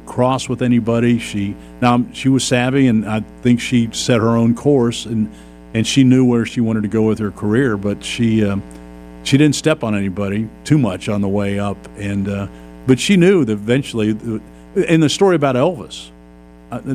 cross with anybody. She was savvy, and I think she set her own course, and she knew where she wanted to go with her career, but she didn't step on anybody too much on the way up, and but she knew that eventually. In the story about Elvis,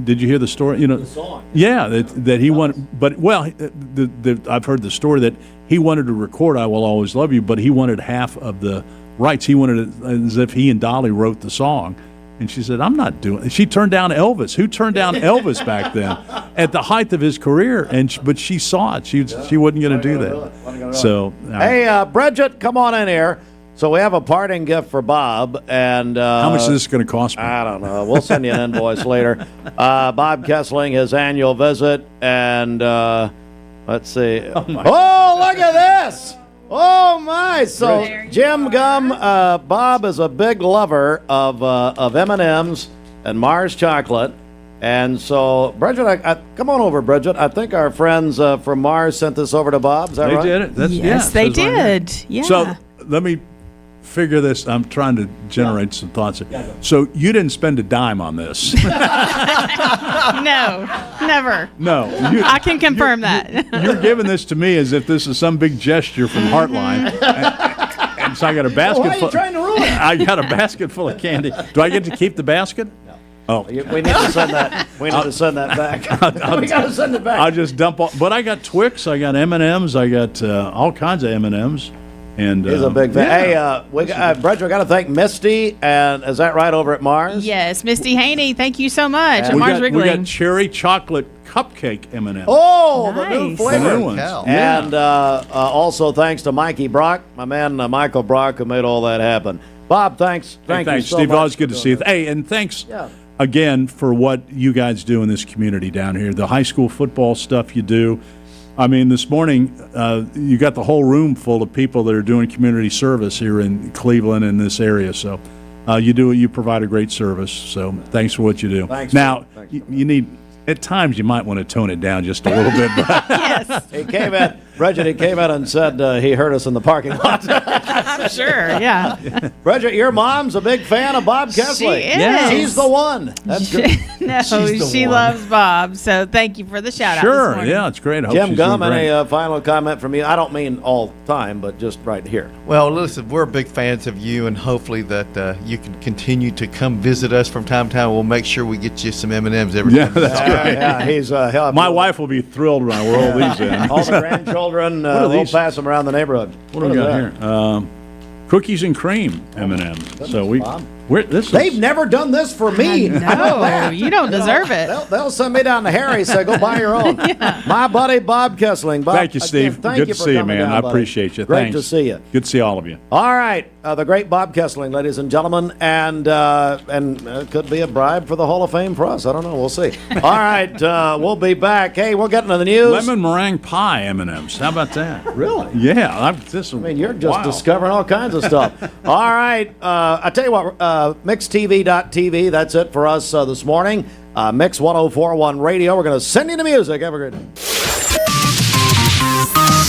did you hear the story? The song. Yeah, that he wanted, but I've heard the story that he wanted to record "I Will Always Love You," but he wanted half of the rights. He wanted it as if he and Dolly wrote the song, and she said, "I'm not doing it." She turned down Elvis. Who turned down Elvis back then, at the height of his career? But she saw it. She wasn't going to do that. So, hey, Bridget, come on in here. So we have a parting gift for Bob, and how much is this going to cost me? I don't know. We'll send you an invoice later. Bob Kesling, his annual visit, and let's see. Oh, look at this! Oh my! So Jim Gum, Bob is a big lover of M&Ms and Mars chocolate, and so Bridget, come on over, Bridget. I think our friends from Mars sent this over to Bob. Is that right? They did it. Yes, they did. Yeah. So let me figure this. I'm trying to generate some thoughts here. So you didn't spend a dime on this? No, never. No. I can confirm that. You're giving this to me as if this is some big gesture from Heartline. And so I got a basket why are you trying to ruin it? I got a basket full of candy. Do I get to keep the basket? No. Oh. We need to send that. We need to send that back. We got to send it back. I'll just dump all. But I got Twix. I got M&Ms. I got all kinds of M&Ms. And he's a big fan. Hey, Bridget, we got to thank Misty, and is that right, over at Mars? Yes, Misty Haney, thank you so much. And Mars Wrigley. We got cherry chocolate cupcake M&M. Oh, nice. the new flavor. The new ones. And also thanks to Mikey Brock, my man Michael Brock, who made all that happen. Bob, thanks. Thanks, Steve. so much. Always good to see you. Hey, and thanks again for what you guys do in this community down here. The high school football stuff you do. I mean, this morning, you got the whole room full of people that are doing community service here in Cleveland and this area. So you provide a great service. So thanks for what you do. Thanks. Now, you need, at times you might want to tone it down just a little bit. But yes. Bridget, he came in and said he heard us in the parking lot. I'm sure, yeah. Bridget, your mom's a big fan of Bob Kesling. She is. Yeah. She's the one. That's good. No, she loves Bob. So thank you for the shout out. Sure, yeah, it's great. I hope Jim she's Gum, doing great. any final comment from you? I don't mean all the time, but just right here. Well, listen, we're big fans of you, and hopefully that you can continue to come visit us from time to time. We'll make sure we get you some M&Ms every time. Yeah, that's great. Yeah, he's my wife will be thrilled when I roll these in. All the grandchildren, we'll pass them around the neighborhood. What do we got here? Cookies and cream M&M. So They've never done this for me. How about that? You don't deserve it. They'll send me down to Harry, so go buy your own. My buddy Bob Kesling. Bob, thank you, Steve. Again, Good you to for see you, coming man. down, I buddy. appreciate you. Great Thanks. to see you. Good to see all of you. All right, the great Bob Kesling, ladies and gentlemen, and could be a bribe for the Hall of Fame for us. I don't know. We'll see. All right, we'll be back. Hey, we'll get into the news. Lemon meringue pie M&Ms. How about that? Really? Yeah. You're just discovering all kinds of stuff. All right, I tell you what, mixtv.tv. That's it for us this morning. Mix 1041 Radio. We're going to send you the music. Have a great day.